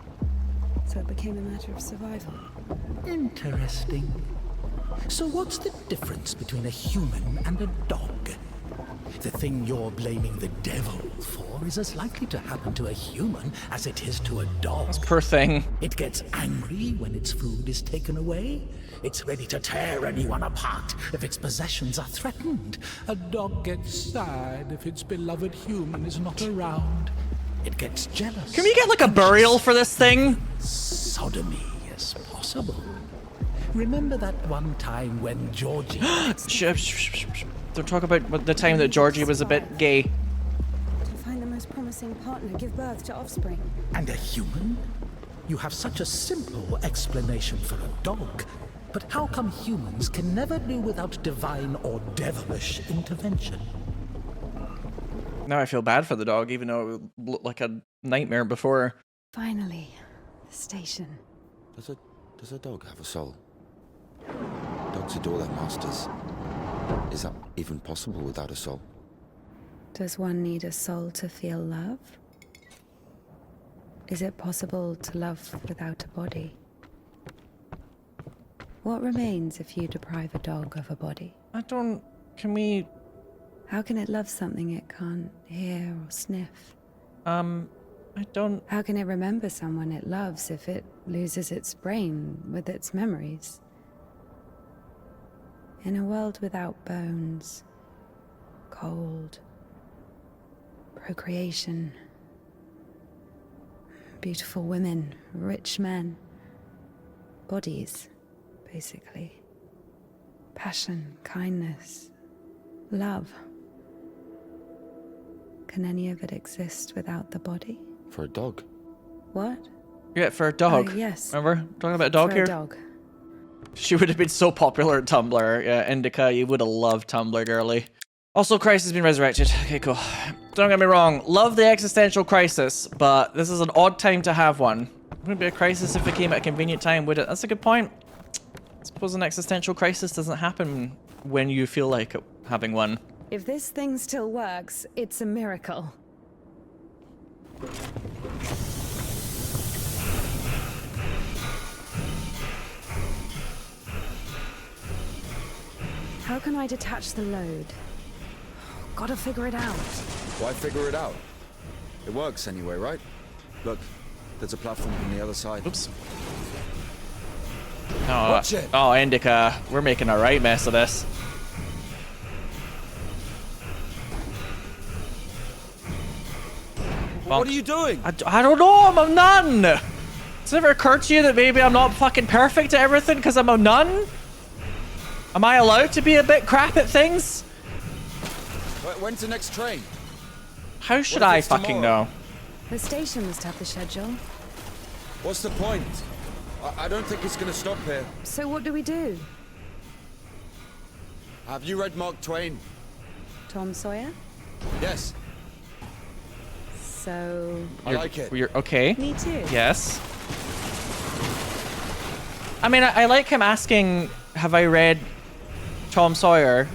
So it became a matter of survival. Interesting. So what's the difference between a human and a dog? The thing you're blaming the devil for is as likely to happen to a human as it is to a dog. Poor thing. It gets angry when its food is taken away. It's ready to tear anyone apart if its possessions are threatened. A dog gets sad if its beloved human is not around. It gets jealous. Can we get like a burial for this thing? Sodomy is possible. Remember that one time when Georgie... Don't talk about the time that Georgie was a bit gay. To find the most promising partner, give birth to offspring. And a human? You have such a simple explanation for a dog. But how come humans can never do without divine or devilish intervention? Now I feel bad for the dog, even though it looked like a nightmare before. Finally, the station. Does a dog have a soul? Dogs adore their masters. Is that even possible without a soul? Does one need a soul to feel love? Is it possible to love without a body? What remains if you deprive a dog of a body? Can we... How can it love something it can't hear or sniff? I don't... How can it remember someone it loves if it loses its brain with its memories? In a world without bones, cold, procreation, beautiful women, rich men, bodies, basically. Passion, kindness, love. Can any of it exist without the body? For a dog? What? Yeah, for a dog. Yes. Remember? Talking about a dog For here? a dog. She would have been so popular at Tumblr. Yeah, Indika, you would have loved Tumblr, girly. Also, Christ has been resurrected. Okay, cool. Don't get me wrong. Love the existential crisis, but this is an odd time to have one. Wouldn't be a crisis if it came at a convenient time, would it? That's a good point. I suppose an existential crisis doesn't happen when you feel like having one. If this thing still works, it's a miracle. How can I detach the load? Gotta figure it out. Why figure it out? It works anyway, right? Look, there's a platform on the other side. Oops. Oh, Watch it. Oh, Indika, we're making a right mess of this. What are you doing? I don't know, I'm a nun! Does it ever occur to you that maybe I'm not fucking perfect at everything because I'm a nun? Am I allowed to be a bit crap at things? When's the next train? How should What if I it's fucking tomorrow? know? The station must have the schedule. What's the point? I don't think it's gonna stop here. So what do we do? Have you read Mark Twain? Tom Sawyer? Yes. So... I like it. You're okay. Me too. Yes. I mean, I like him asking, have I read Tom Sawyer,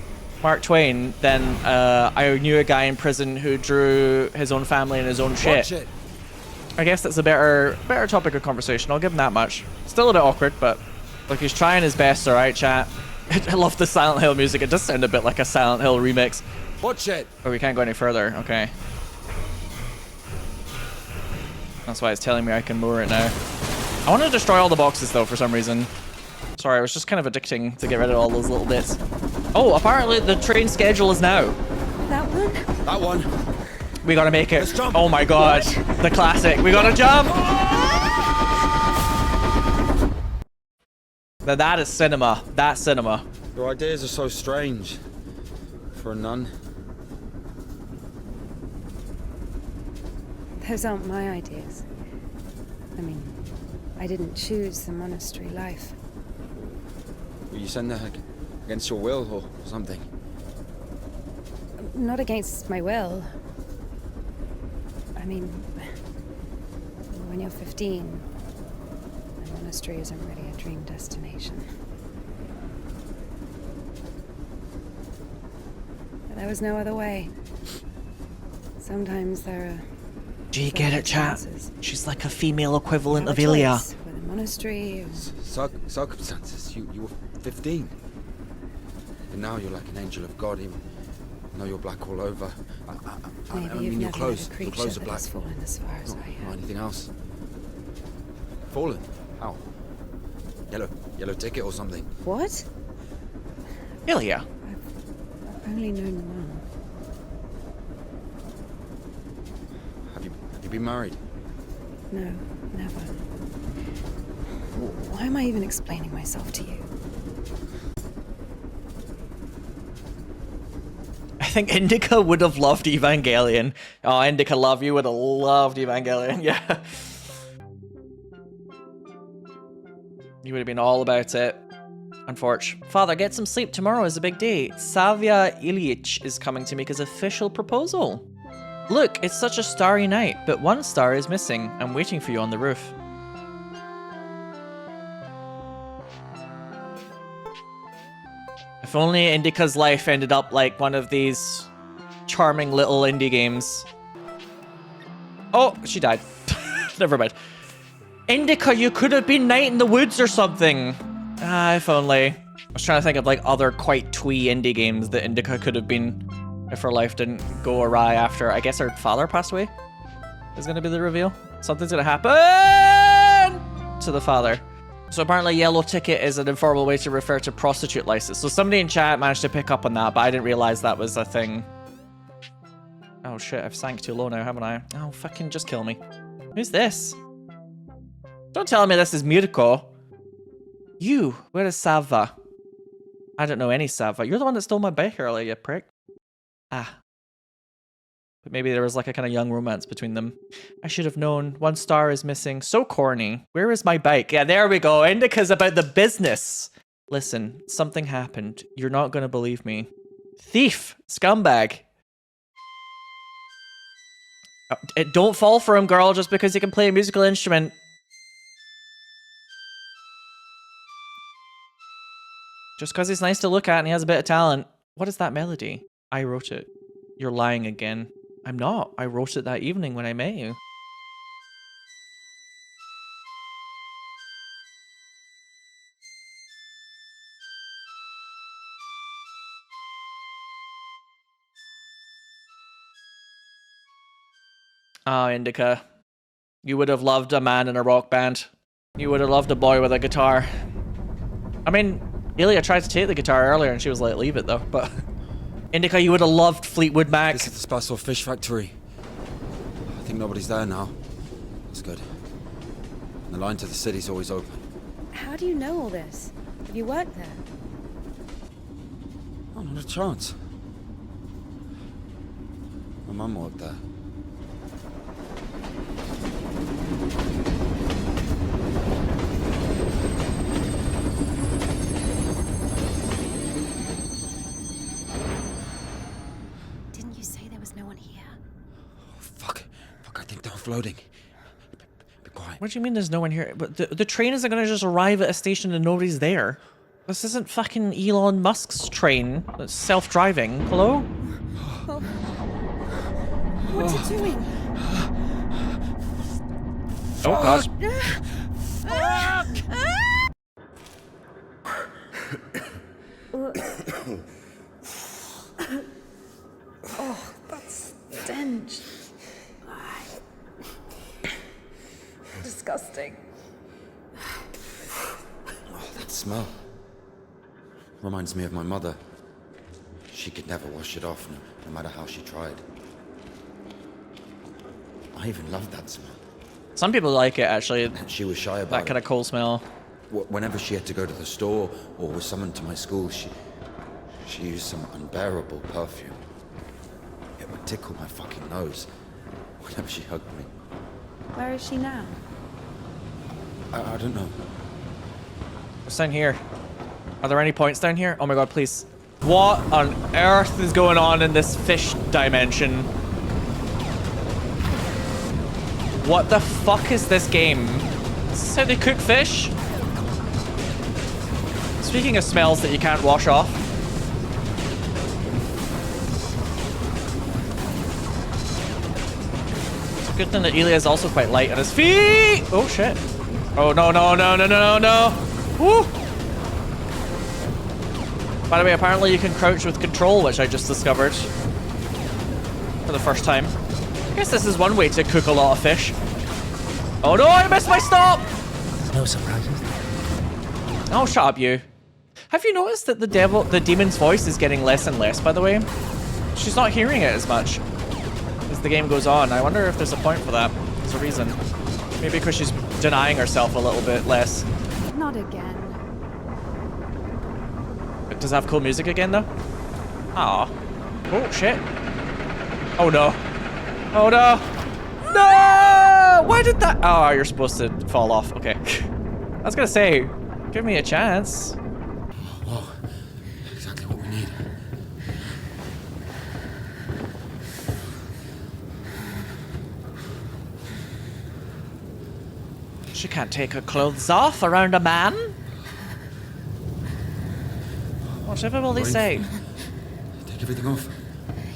Mark Twain? Then I knew a guy in prison who drew his own family and his own shit. Watch it. I guess that's a better topic of conversation. I'll give him that much. Still a bit awkward, but like he's trying his best, alright, chat. I love the Silent Hill music. It does sound a bit like a Silent Hill remix. Watch it. Oh, we can't go any further. Okay. That's why it's telling me I can moor it now. I want to destroy all the boxes though for some reason. Sorry, it was just kind of addicting to get rid of all those little bits. Oh, apparently the train schedule is now. That one? That one. We gotta make it. Let's jump. Oh my god. The classic. We gotta jump. Now that is cinema. That's cinema. Your ideas are so strange. For a nun. Those aren't my ideas. I mean, I didn't choose the monastery life. Were you sent there against your will or something? Not against my will. I mean, when you're 15, the monastery isn't really a dream destination. But there was no other way. Sometimes there are... Do you get it, chat? circumstances. She's like a female equivalent Have of a Ilya. choice with a monastery or... Circumstances. You were 15. And now you're like an angel of God. Even though you're black all over. I Maybe mean, you've your never clothes. met a Your creature clothes are that black. has fallen as far as I Or have. anything else. Fallen? How? Yellow ticket or something? What? Ilya. I've only known one. Have you been married? No, never. Why am I even explaining myself to you? I think Indika would have loved Evangelion. Oh, Indika love, you would have loved Evangelion, yeah. You would have been all about it. Unfortunately. Father, get some sleep. Tomorrow is a big day. Savia Ilyich is coming to make his official proposal. Look, it's such a starry night, but one star is missing. I'm waiting for you on the roof. If only Indika's life ended up like one of these charming little indie games. Oh, she died. Never mind. Indika, you could have been Night in the Woods or something. Ah, if only. I was trying to think of like other quite twee indie games that Indika could have been if her life didn't go awry after, I guess her father passed away. Is gonna be the reveal. Something's gonna happen to the father. So apparently yellow ticket is an informal way to refer to prostitute license. So somebody in chat managed to pick up on that, but I didn't realize that was a thing. Oh shit, I've sank too low now, haven't I? Oh, fucking just kill me. Who's this? Don't tell me this is Mirko. You, where is Sava? I don't know any Sava. You're the one that stole my bike earlier, you prick. Ah. But maybe there was like a kind of young romance between them. I should have known. One star is missing. So corny. Where is my bike? Yeah, there we go. Indika's about the business. Listen, something happened. You're not going to believe me. Thief. Scumbag. Don't fall for him, girl, just because he can play a musical instrument. Just because he's nice to look at and he has a bit of talent. What is that melody? I wrote it. You're lying again. I'm not. I wrote it that evening when I met you. Oh, Indika. You would have loved a man in a rock band. You would have loved a boy with a guitar. I mean, Ilya tried to take the guitar earlier and she was like, leave it though, but... Indika, you would have loved Fleetwood Mac. This is the Spassel Fish Factory. I think nobody's there now. That's good. The line to the city's always open. How do you know all this? Have you worked there? Not a chance. My mum worked there. Didn't you say there was no one here? Oh, fuck, I think they're floating. Be quiet. What do you mean there's no one here? But the train isn't gonna just arrive at a station and nobody's there. This isn't fucking Elon Musk's train that's self-driving. Hello? Oh. What's it doing? Oh god. Oh, that stench. Disgusting. Oh, that smell. Reminds me of my mother. She could never wash it off, no matter how she tried. I even loved that smell. Some people like it, actually. She was shy about that kind of coal smell. Whenever she had to go to the store or was summoned to my school, she used some unbearable perfume. It would tickle my fucking nose whenever she hugged me. Where is she now? I don't know. What's down here? Are there any points down here? Oh my god, please. What on earth is going on in this fish dimension? What the fuck is this game? Is this how they cook fish? Speaking of smells that you can't wash off. It's a good thing that Ilya is also quite light on his feet! Oh shit. Oh no, no, no, no, no, no! Woo! By the way, apparently you can crouch with control, which I just discovered. For the first time. I guess this is one way to cook a lot of fish. Oh no, I missed my stop! No surprises. Oh, shut up, you. Have you noticed that the demon's voice is getting less and less, by the way? She's not hearing it as much as the game goes on. I wonder if there's a point for that. There's a reason. Maybe because she's denying herself a little bit less. Not again. Does it have cool music again, though? Aw. Oh, shit. Oh, no. Oh, no. No! Why did that? Oh, you're supposed to fall off. Okay. I was gonna say, give me a chance. Whoa. Exactly what we need. She can't take her clothes off around a man. Whatever will they say? Take everything off.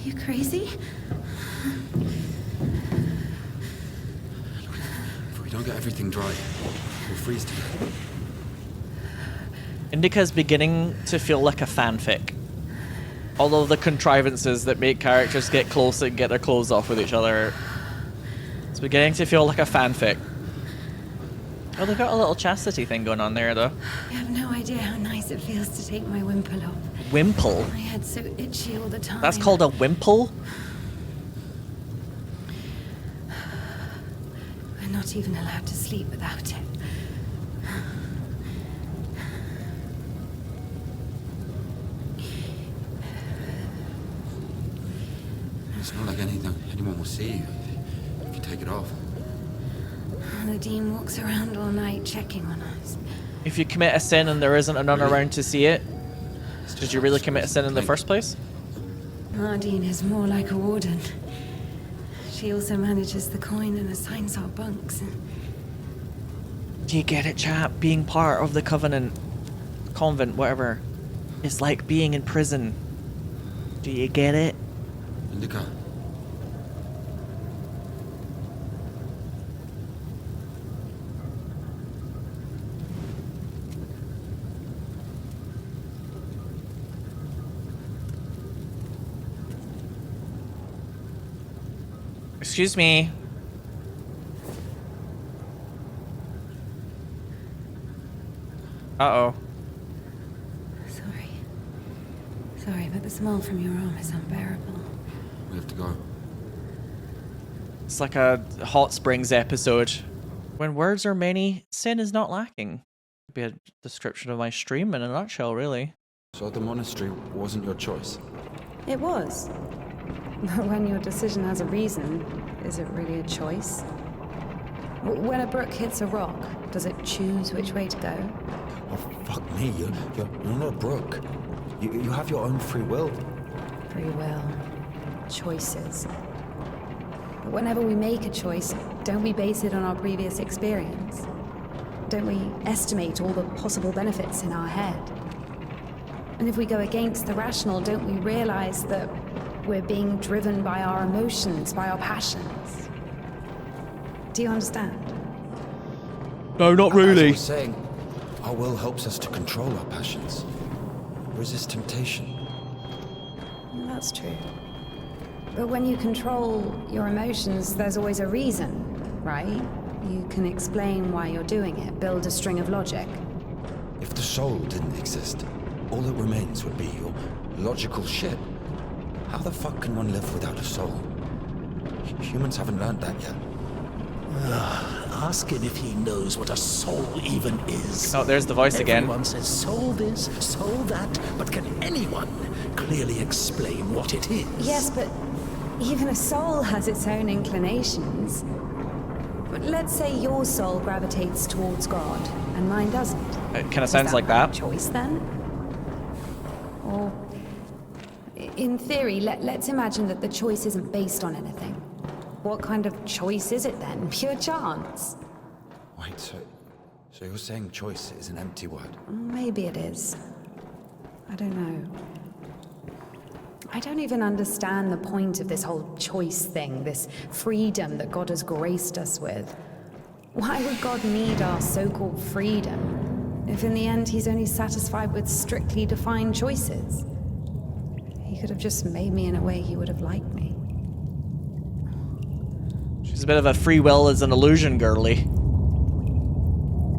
You crazy? If we don't get everything dry, we'll freeze to death. Indika's beginning to feel like a fanfic. All of the contrivances that make characters get close and get their clothes off with each other. It's beginning to feel like a fanfic. Oh, they've got a little chastity thing going on there, though. You have no idea how nice it feels to take my wimple off. Wimple? My head's so itchy all the time. That's called a wimple? We're not even allowed to sleep without it. It's not like anyone will see you. You can take it off. The Dean walks around all night checking on us. If you commit a sin and there isn't a nun around to see it, did you really commit a sin in the first place? Dean is more like a warden. She also manages the coin and assigns our bunks. Do you get it, chap? Being part of the covenant, convent, whatever, it's like being in prison. Do you get it? Indika. Excuse me. Uh-oh. Sorry, but the smell from your arm is unbearable. We have to go. It's like a Hot Springs episode. When words are many, sin is not lacking. Could be a description of my stream in a nutshell, really. So the monastery wasn't your choice? It was. But when your decision has a reason, is it really a choice? When a brook hits a rock, does it choose which way to go? Oh, fuck me, you're not a brook. You have your own free will. Free will. Choices. But whenever we make a choice, don't we base it on our previous experience? Don't we estimate all the possible benefits in our head? And if we go against the rational, don't we realize that we're being driven by our emotions, by our passions? Do you understand? No, not really. As I was saying, our will helps us to control our passions. Resist temptation. Well, that's true. But when you control your emotions, there's always a reason, right? You can explain why you're doing it, build a string of logic. If the soul didn't exist, all that remains would be your logical shit. How the fuck can one live without a soul? Humans haven't learned that yet. Ask him if he knows what a soul even is. Oh, there's the voice again. Everyone says soul this, soul that, but can anyone clearly explain what it is? Yes, but even a soul has its own inclinations. But let's say your soul gravitates towards God, and mine doesn't. It kind of sounds like that. Choice then? Or, in theory, let's imagine that the choice isn't based on anything. What kind of choice is it then? Pure chance? Wait, so you're saying choice is an empty word? Maybe it is. I don't know. I don't even understand the point of this whole choice thing, this freedom that God has graced us with. Why would God need our so-called freedom if in the end he's only satisfied with strictly defined choices? He could have just made me in a way he would have liked me. She's a bit of a free will is an illusion girly.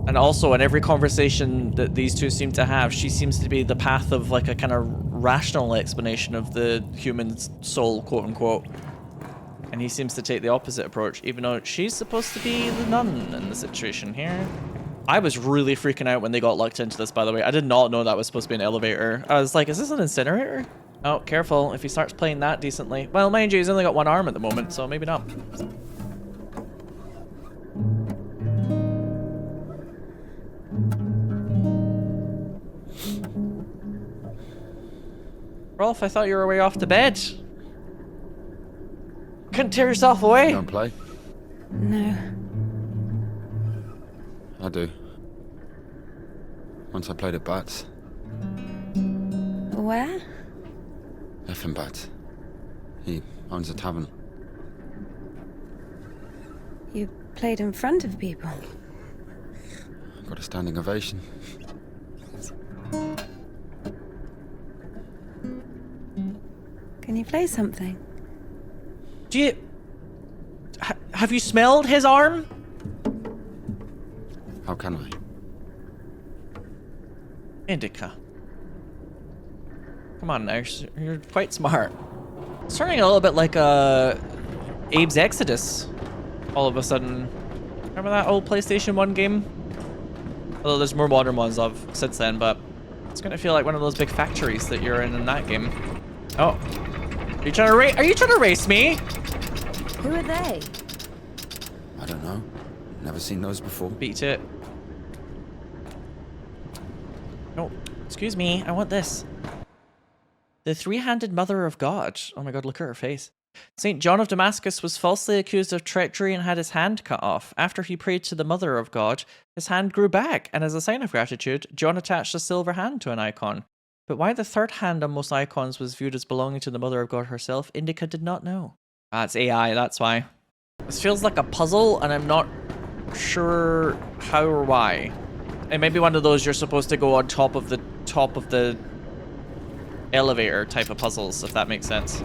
And also in every conversation that these two seem to have, she seems to be the path of like a kind of rational explanation of the human soul, quote unquote. And he seems to take the opposite approach, even though she's supposed to be the nun in the situation here. I was really freaking out when they got locked into this, by the way. I did not know that was supposed to be an elevator. I was like, is this an incinerator? Oh, careful if he starts playing that decently. Well, mind you, he's only got one arm at the moment, so maybe not. Rolf, I thought you were way off to bed. Couldn't tear yourself away. You don't play? No. I do. Once I played at Bats. Where? Effin' Bats. He owns a tavern. You played in front of people. Got a standing ovation. Can you play something? Do you... have you smelled his arm? How can I? Indika. Come on now, you're quite smart. It's turning a little bit like Abe's Exodus. All of a sudden. Remember that old PlayStation 1 game? Although there's more modern ones of since then, but it's gonna feel like one of those big factories that you're in that game. Oh. Are you trying to race me? Who are they? I don't know. Never seen those before. Beat it. Oh, excuse me, I want this. The three-handed mother of God. Oh my god, look at her face. St. John of Damascus was falsely accused of treachery and had his hand cut off. After he prayed to the mother of God, his hand grew back, and as a sign of gratitude, John attached a silver hand to an icon. But why the third hand on most icons was viewed as belonging to the mother of God herself, Indika did not know. Ah, it's AI, that's why. This feels like a puzzle, and I'm not sure how or why. It may be one of those you're supposed to go on top of the elevator type of puzzles, if that makes sense.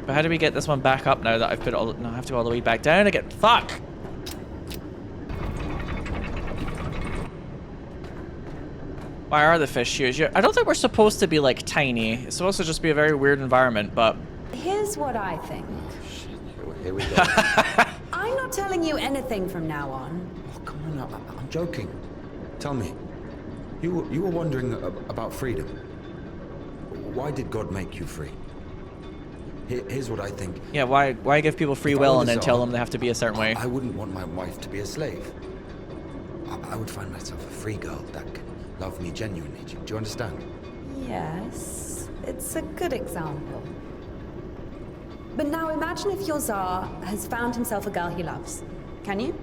But how do we get this one back up now that I've put it all... No, I have to go all the way back down again. Fuck! Why are the fish huge? I don't think we're supposed to be, like, tiny. It's supposed to just be a very weird environment, but... Here's what I think. Shit, here we go. I'm not telling telling you anything from now on. Oh, come on, I'm joking. Tell me, you were wondering about freedom. Why did God make you free? Here's what I think. Yeah, why give people free will and then tell them they have to be a certain way? I wouldn't want my wife to be a slave. I would find myself a free girl that could love me genuinely. Do you understand? Yes, it's a good example. But now imagine if your Tsar has found himself a girl he loves. Can you?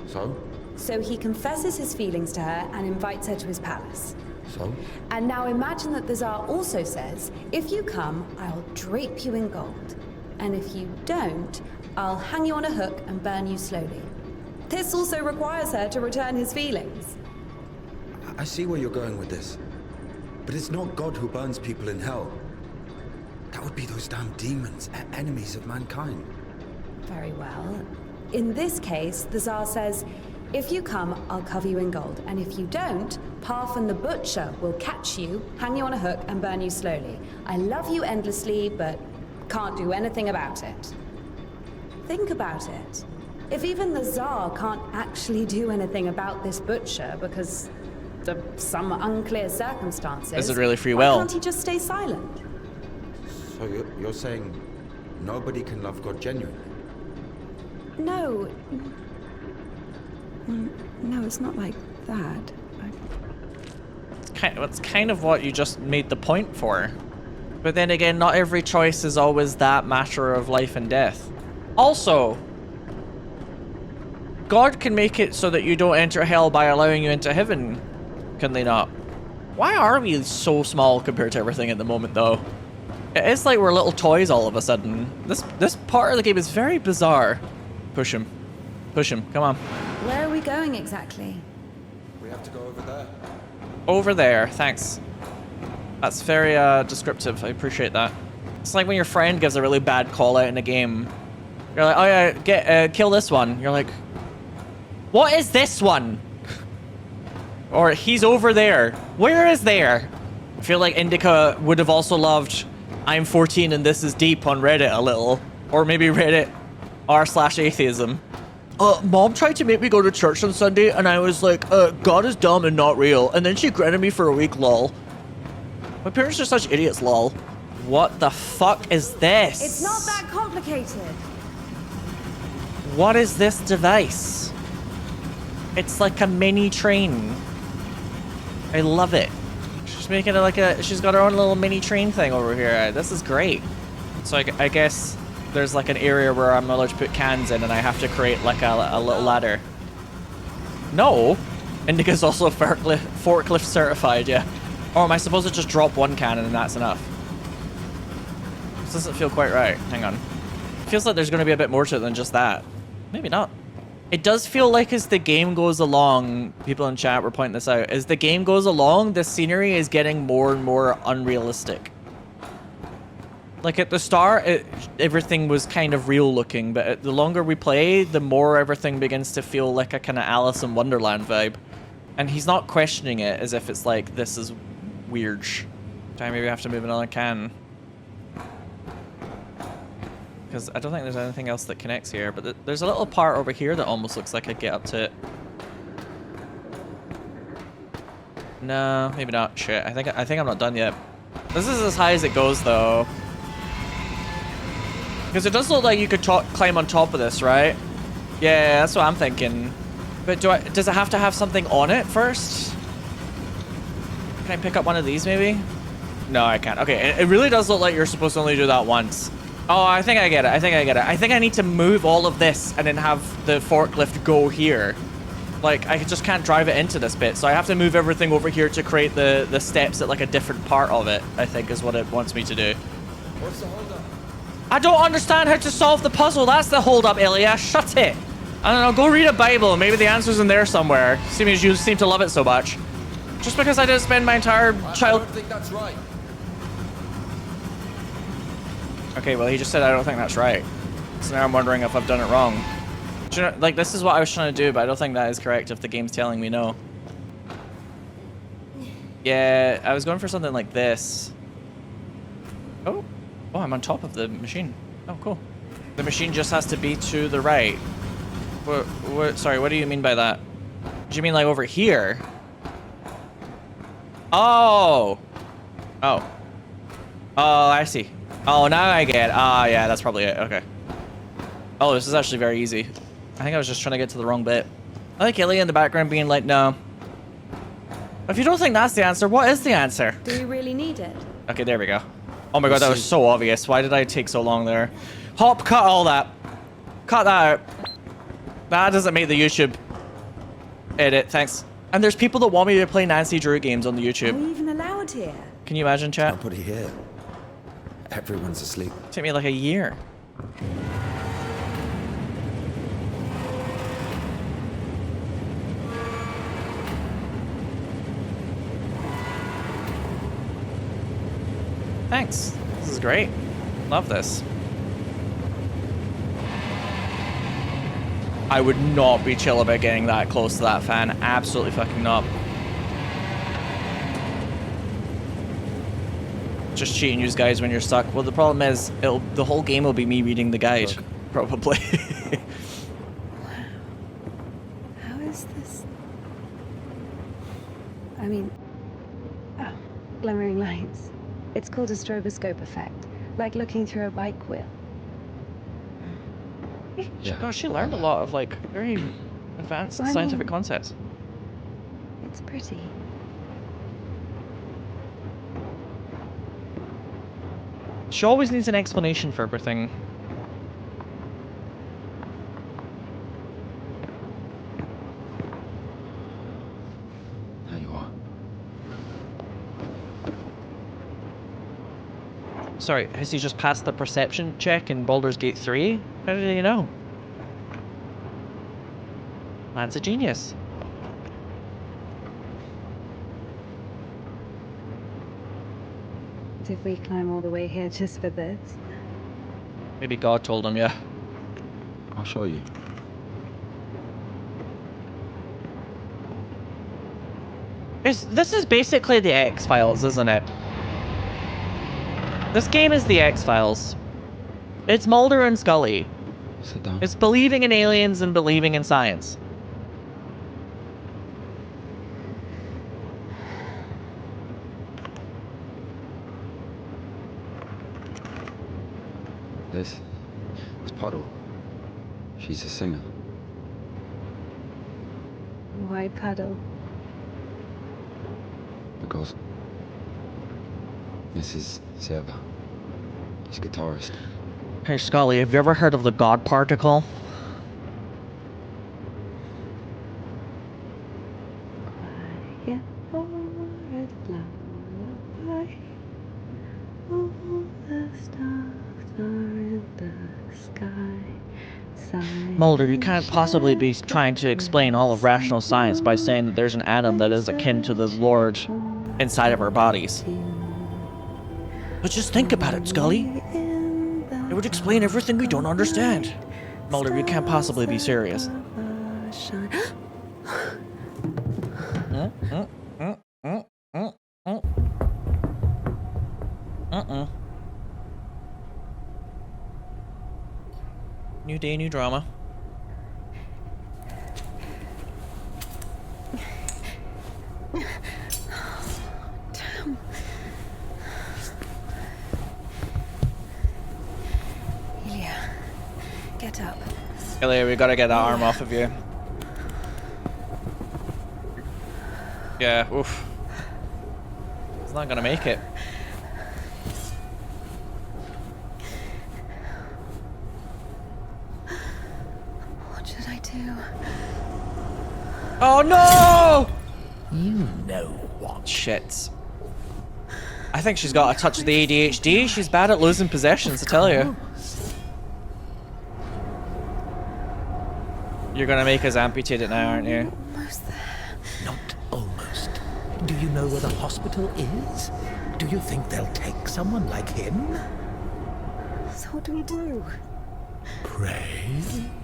So? So he confesses his feelings to her and invites her to his palace. So? And now imagine that the Tsar also says, if you come, I'll drape you in gold. And if you don't, I'll hang you on a hook and burn you slowly. This also requires her to return his feelings. I see where you're going with this. But it's not God who burns people in hell. That would be those damn demons, enemies of mankind. Very well. In this case, the Tsar says, if you come, I'll cover you in gold. And if you don't, Parfin the Butcher will catch you, hang you on a hook, and burn you slowly. I love you endlessly, but can't do anything about it. Think about it. If even the Tsar can't actually do anything about this butcher because of some unclear circumstances, is it really free why will? can't he just stay silent? So you're saying nobody can love God genuinely? No. No, it's not like that. It's kind of what you just made the point for. But then again, not every choice is always that matter of life and death. Also, God can make it so that you don't enter hell by allowing you into heaven, can they not? Why are we so small compared to everything at the moment, though? It's like we're little toys all of a sudden. This part of the game is very bizarre. Push him. Push him. Come on. Where are we going exactly? We have to go over there. Over there. Thanks. That's very descriptive. I appreciate that. It's like when your friend gives a really bad call out in a game. You're like, oh yeah, kill this one. You're like, what is this one? Or he's over there. Where is there? I feel like INDIKA would have also loved I'm 14 and this is deep on Reddit a little. Or maybe Reddit r/atheism. Mom tried to make me go to church on Sunday and I was like, God is dumb and not real. And then she grounded me for a week, lol. My parents are such idiots, lol. What the fuck is this? It's not that complicated. What is this device? It's like a mini train. I love it. She's making it like she's got her own little mini train thing over here. This is great. So I guess there's like an area where I'm allowed to put cans in and I have to create like a little ladder. No. INDIKA's also forklift certified, yeah. Or am I supposed to just drop one cannon and that's enough? This doesn't feel quite right. Hang on. It feels like there's going to be a bit more to it than just that. Maybe not. It does feel like as the game goes along, people in chat were pointing this out, as the game goes along, the scenery is getting more and more unrealistic. Like at the start, everything was kind of real looking, but the longer we play, the more everything begins to feel like a kind of Alice in Wonderland vibe. And he's not questioning it as if it's like, this is weird. Time maybe I have to move another can. Because I don't think there's anything else that connects here, but there's a little part over here that almost looks like I get up to it. No, maybe not. Shit, I think I'm not done yet. This is as high as it goes, though. Because it does look like you could climb on top of this, right? Yeah, that's what I'm thinking. But does it have to have something on it first? Can I pick up one of these, maybe? No, I can't. Okay, it really does look like you're supposed to only do that once. Oh, I think I get it. I think I need to move all of this and then have the forklift go here. Like, I just can't drive it into this bit, so I have to move everything over here to create the steps at like a different part of it, I think is what it wants me to do. What's the holdup? I don't understand how to solve the puzzle. That's the holdup, Ilya. Shut it. I don't know, go read a Bible. Maybe the answer's in there somewhere, seeing as you seem to love it so much. Just because I didn't spend my entire I don't think that's right. Okay, well, he just said I don't think that's right. So now I'm wondering if I've done it wrong. Do you know, like, this is what I was trying to do, but I don't think that is correct if the game's telling me no. Yeah, I was going for something like this. Oh, I'm on top of the machine. Oh, cool. The machine just has to be to the right. Sorry, what do you mean by that? Do you mean like over here? Oh. Oh. Oh, I see. Oh, now I get it. Ah, yeah, that's probably it. Okay. Oh, this is actually very easy. I think I was just trying to get to the wrong bit. I like Ilya in the background being like, no. If you don't think that's the answer, what is the answer? Do you really need it? Okay, there we go. Oh my god, that was so obvious. Why did I take so long there? Hop, cut all that. Cut that out. That doesn't make the YouTube edit, thanks. And there's people that want me to play Nancy Drew games on the YouTube. Are we even allowed here? Can you imagine, chat? Can't put it here. Everyone's asleep. Took me like a year. Thanks. This is great. Love this. I would not be chill about getting that close to that fan. Absolutely fucking not. Just cheating you guys when you're stuck. Well, the problem is, the whole game will be me reading the guide, probably. Wow. How is this? I mean, oh, glimmering lights. It's called a stroboscope effect, like looking through a bike wheel. Yeah. Gosh, she learned a lot of like very advanced scientific concepts. It's pretty. She always needs an explanation for everything. There you are. Sorry, has he just passed the perception check in Baldur's Gate 3? How did he know? Man's a genius. Did we climb all the way here just for this? Maybe God told him, yeah. I'll show you. This is basically the X-Files, isn't it? This game is the X-Files. It's Mulder and Scully. Sit down. It's believing in aliens and believing in science. This is Puddle. She's a singer. Why Puddle? Because this is Seva. He's a guitarist. Hey Scully, have you ever heard of the God particle? Quiet forward, lullaby. All the stars are in the sky. Mulder, you can't possibly be trying to explain all of rational science by saying that there's an atom that is akin to the Lord inside of our bodies. But just think about it, Scully. It would explain everything we don't understand. Mulder, you can't possibly be serious. New day, new drama. Damn. Ilya, get up. Ilya, we gotta get that arm off of you. Yeah, oof. It's not gonna make it. What should I do? Oh no! You know what? Shit. I think she's got a touch of the ADHD. She's bad at losing possessions, I tell you. You're gonna make us amputate it now, aren't you? Almost there. Not almost. Do you know where the hospital is? Do you think they'll take someone like him? So what do we do? Pray?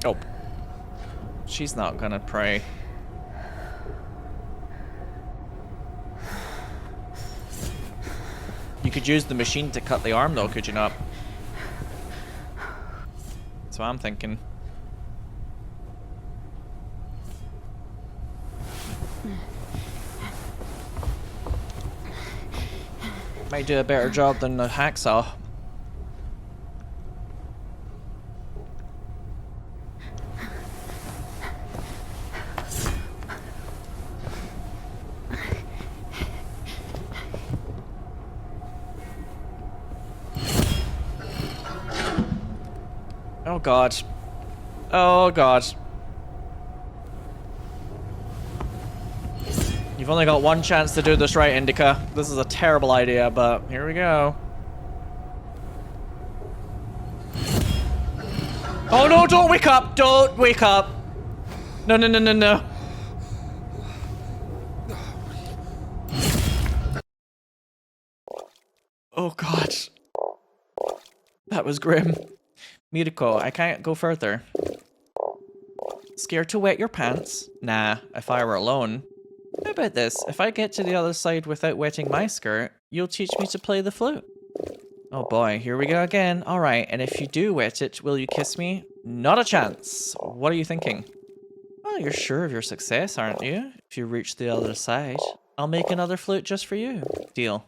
Oh. She's not gonna pray. You could use the machine to cut the arm though, could you not? That's what I'm thinking. Might do a better job than the hacksaw. Oh god. Oh god. You've only got one chance to do this right, Indika. This is a terrible idea, but here we go. Oh no, don't wake up! Don't wake up! No, no, no, no, no. Oh god. That was grim. Mirko, I can't go further. Scared to wet your pants? Nah, if I were alone. How about this? If I get to the other side without wetting my skirt, you'll teach me to play the flute. Oh boy, here we go again. Alright, and if you do wet it, will you kiss me? Not a chance. What are you thinking? Well, you're sure of your success, aren't you? If you reach the other side, I'll make another flute just for you. Deal.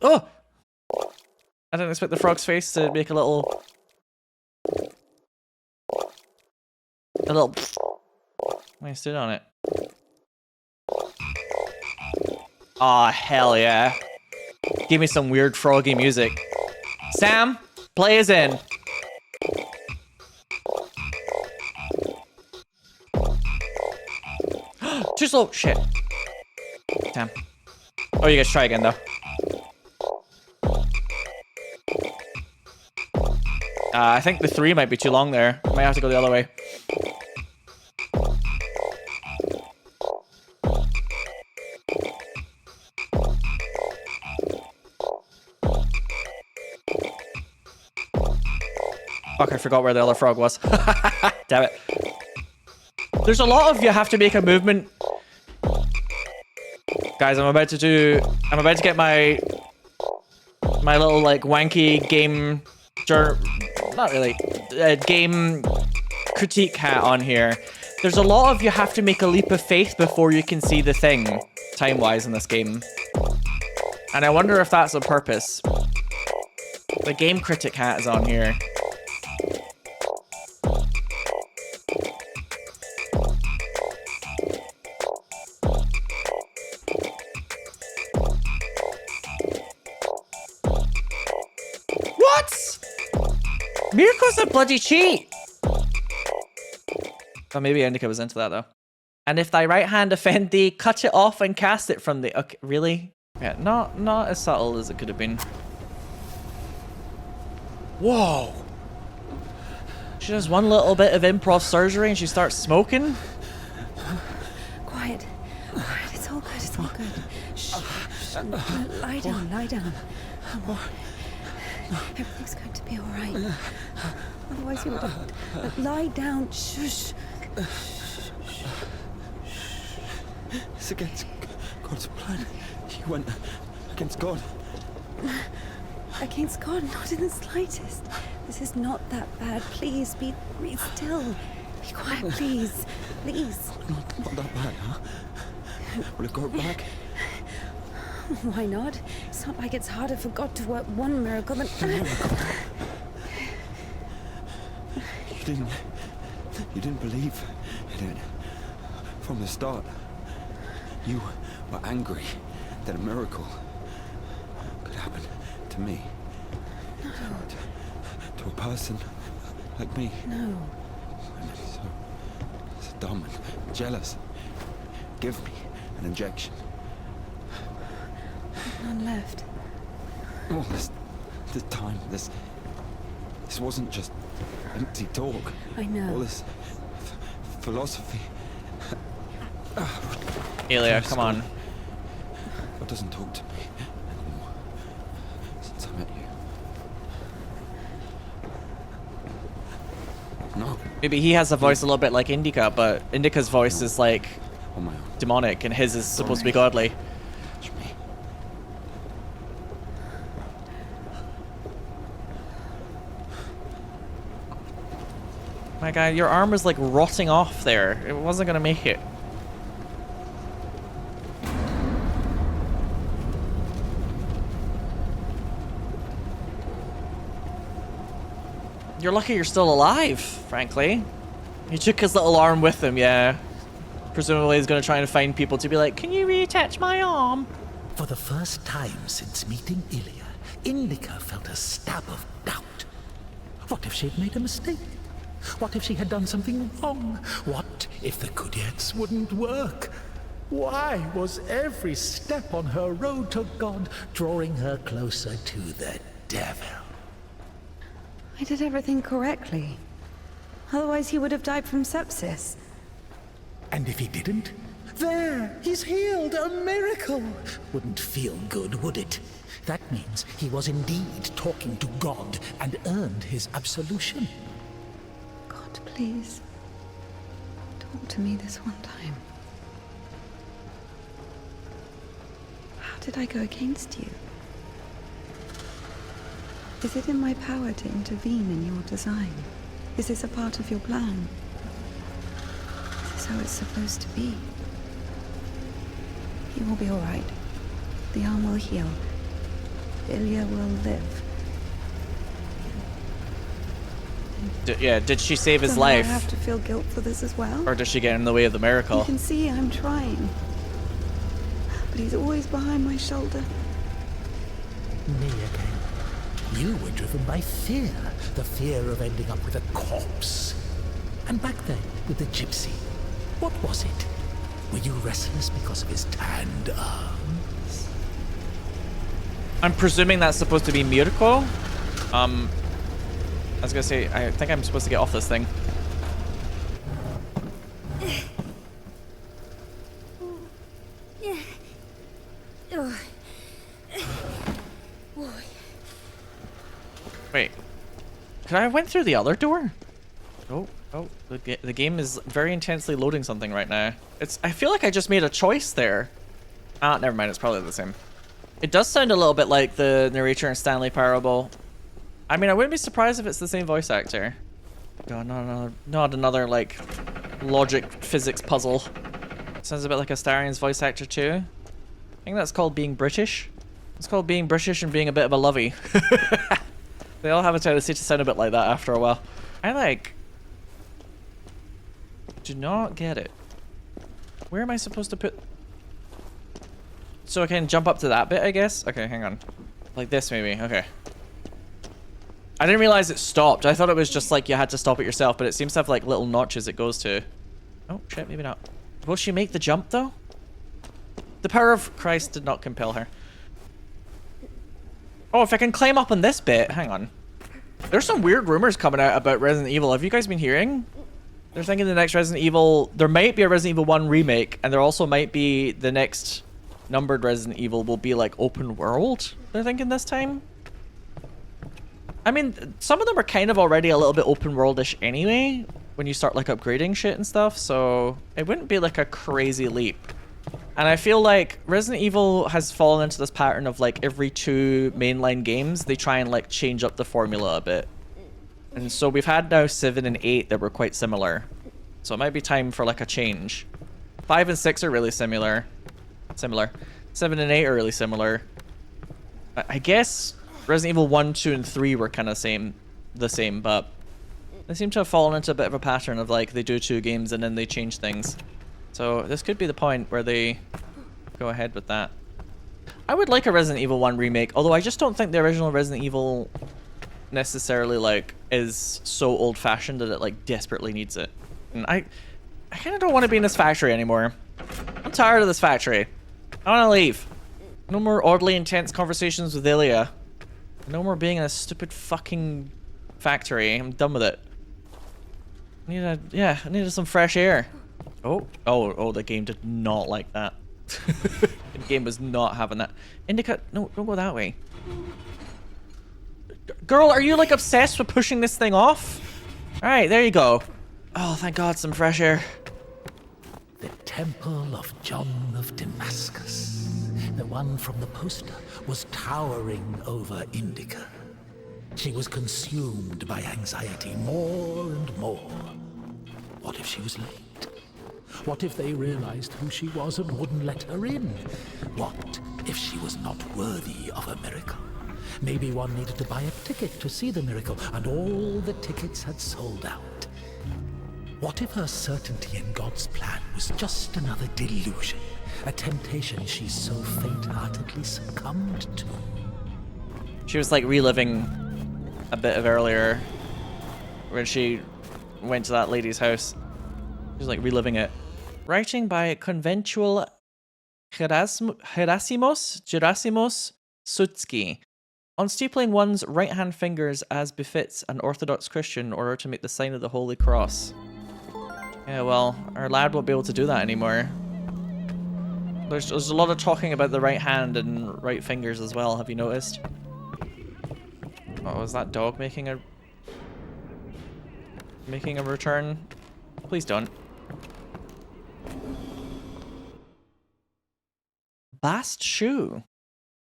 Oh! I didn't expect the frog's face to make a little... when I stood on it. Aw, hell yeah. Give me some weird froggy music. Sam, play us in. Too slow. Shit. Damn. Oh, you guys try again, though. I think the 3 might be too long there. Might have to go the other way. Fuck, I forgot where the other frog was. Damn it. There's a lot of you have to make a movement. Guys, I'm about to get my little like wanky game not really game critique hat on here. There's a lot of you have to make a leap of faith before you can see the thing time-wise in this game. And I wonder if that's on purpose. The game critic hat is on here. Mirko's a bloody cheat! Oh, maybe Indika was into that, though. And if thy right hand offend thee, cut it off and cast it from the... Okay, really? Yeah, not as subtle as it could have been. Whoa! She does one little bit of improv surgery and she starts smoking? Quiet. Quiet. It's all good. It's all good. Shh. Shh. Lie down. Lie down. Everything's going to be all right. Otherwise you would have... Lie down. Shush. It's against God's plan. You went against God. Against God? Not in the slightest. This is not that bad. Please, be still. Be quiet, please. Please. Not that bad, huh? Will it go back? Why not? It's not like it's harder for God to work one miracle than... You didn't believe in it from the start. You were angry that a miracle could happen to me. No. To a person like me. No. I'm so dumb and jealous. Give me an injection. None left. All this time, this wasn't just empty talk. I know. All this philosophy. Elia, come on. God doesn't talk to me anymore since I met you. No. Maybe he has a voice a little bit like Indika, but Indika's voice is like... On my own. demonic and his is supposed to be godly. My guy, your arm was like rotting off there. It wasn't gonna make it. You're lucky you're still alive, frankly. He took his little arm with him, yeah. Presumably he's gonna try and find people to be like, can you reattach my arm? For the first time since meeting Ilya, Indika felt a stab of doubt. What if she'd made a mistake? What if she had done something wrong? What if the Kudyats wouldn't work? Why was every step on her road to God drawing her closer to the devil? I did everything correctly. Otherwise he would have died from sepsis. And if he didn't? There, he's healed, a miracle. Wouldn't feel good, would it? That means he was indeed talking to God and earned his absolution. God, please, talk to me this one time. How did I go against you? Is it in my power to intervene in your design? Is this a part of your plan? Is this how it's supposed to be? He will be all right. The arm will heal. Ilya will live. Did she save his Don't life? I have to feel guilt for this as well? Or does she get in the way of the miracle? You can see I'm trying. But he's always behind my shoulder. Mediocre. You were driven by fear. The fear of ending up with a corpse. And back then, with the gypsy, what was it? Were you restless because of his tanned arms? I'm presuming that's supposed to be Mirko. I was gonna say, I think I'm supposed to get off this thing. Wait, could I have went through the other door? Oh, the game is very intensely loading something right now. I feel like I just made a choice there. Ah, never mind, it's probably the same. It does sound a little bit like the narrator in Stanley Parable. I mean, I wouldn't be surprised if it's the same voice actor. God, not another like logic physics puzzle. Sounds a bit like Astarion's voice actor too. I think that's called being British. It's called being British and being a bit of a lovey. They all have a tendency to sound a bit like that after a while. I do not get it. Where am I supposed to put? So I can jump up to that bit, I guess? Okay, hang on. Like this maybe, okay. I didn't realize it stopped. I thought it was just like you had to stop it yourself, but it seems to have like little notches it goes to. Oh shit, maybe not. Will she make the jump though? The power of Christ did not compel her. Oh, if I can climb up on this bit, hang on. There's some weird rumors coming out about Resident Evil. Have you guys been hearing? They're thinking the next Resident Evil, there might be a Resident Evil 1 remake, and there also might be the next numbered Resident Evil will be like open world, they're thinking this time. I mean, some of them are kind of already a little bit open world-ish anyway, when you start like upgrading shit and stuff, so it wouldn't be like a crazy leap. And I feel like Resident Evil has fallen into this pattern of like every 2 mainline games, they try and like change up the formula a bit. And so we've had now 7 and 8 that were quite similar. So it might be time for like a change. 5 and 6 are really similar. 7 and 8 are really similar. I guess Resident Evil 1, 2, and 3 were kind of the same, but they seem to have fallen into a bit of a pattern of like they do 2 games and then they change things. So this could be the point where they go ahead with that. I would like a Resident Evil 1 remake, although I just don't think the original Resident Evil necessarily like is so old-fashioned that it like desperately needs it. And I kind of don't want to be in this factory anymore. I'm tired of this factory. I want to leave. No more oddly intense conversations with Ilya. No more being in a stupid fucking factory. I'm done with it. I needed some fresh air. Oh, the game did not like that. The game was not having that. Indika, no, don't go that way. Girl, are you like obsessed with pushing this thing off? Alright, there you go. Oh, thank God, some fresh air. The temple of John of Damascus. The one from the poster was towering over Indica. She was consumed by anxiety more and more. What if she was late? What if they realized who she was and wouldn't let her in? What if she was not worthy of a miracle? Maybe one needed to buy a ticket to see the miracle, and all the tickets had sold out. What if her certainty in God's plan was just another delusion, a temptation she so faint-heartedly succumbed to? She was like reliving a bit of earlier when she went to that lady's house. She was like reliving it. Writing by conventual Gerasimos Sutsky. On steepling one's right-hand fingers as befits an Orthodox Christian in order to make the sign of the Holy Cross. Yeah, well, our lad won't be able to do that anymore. There's a lot of talking about the right hand and right fingers as well, have you noticed? Oh, is that dog making a return? Please don't. Bast shoe.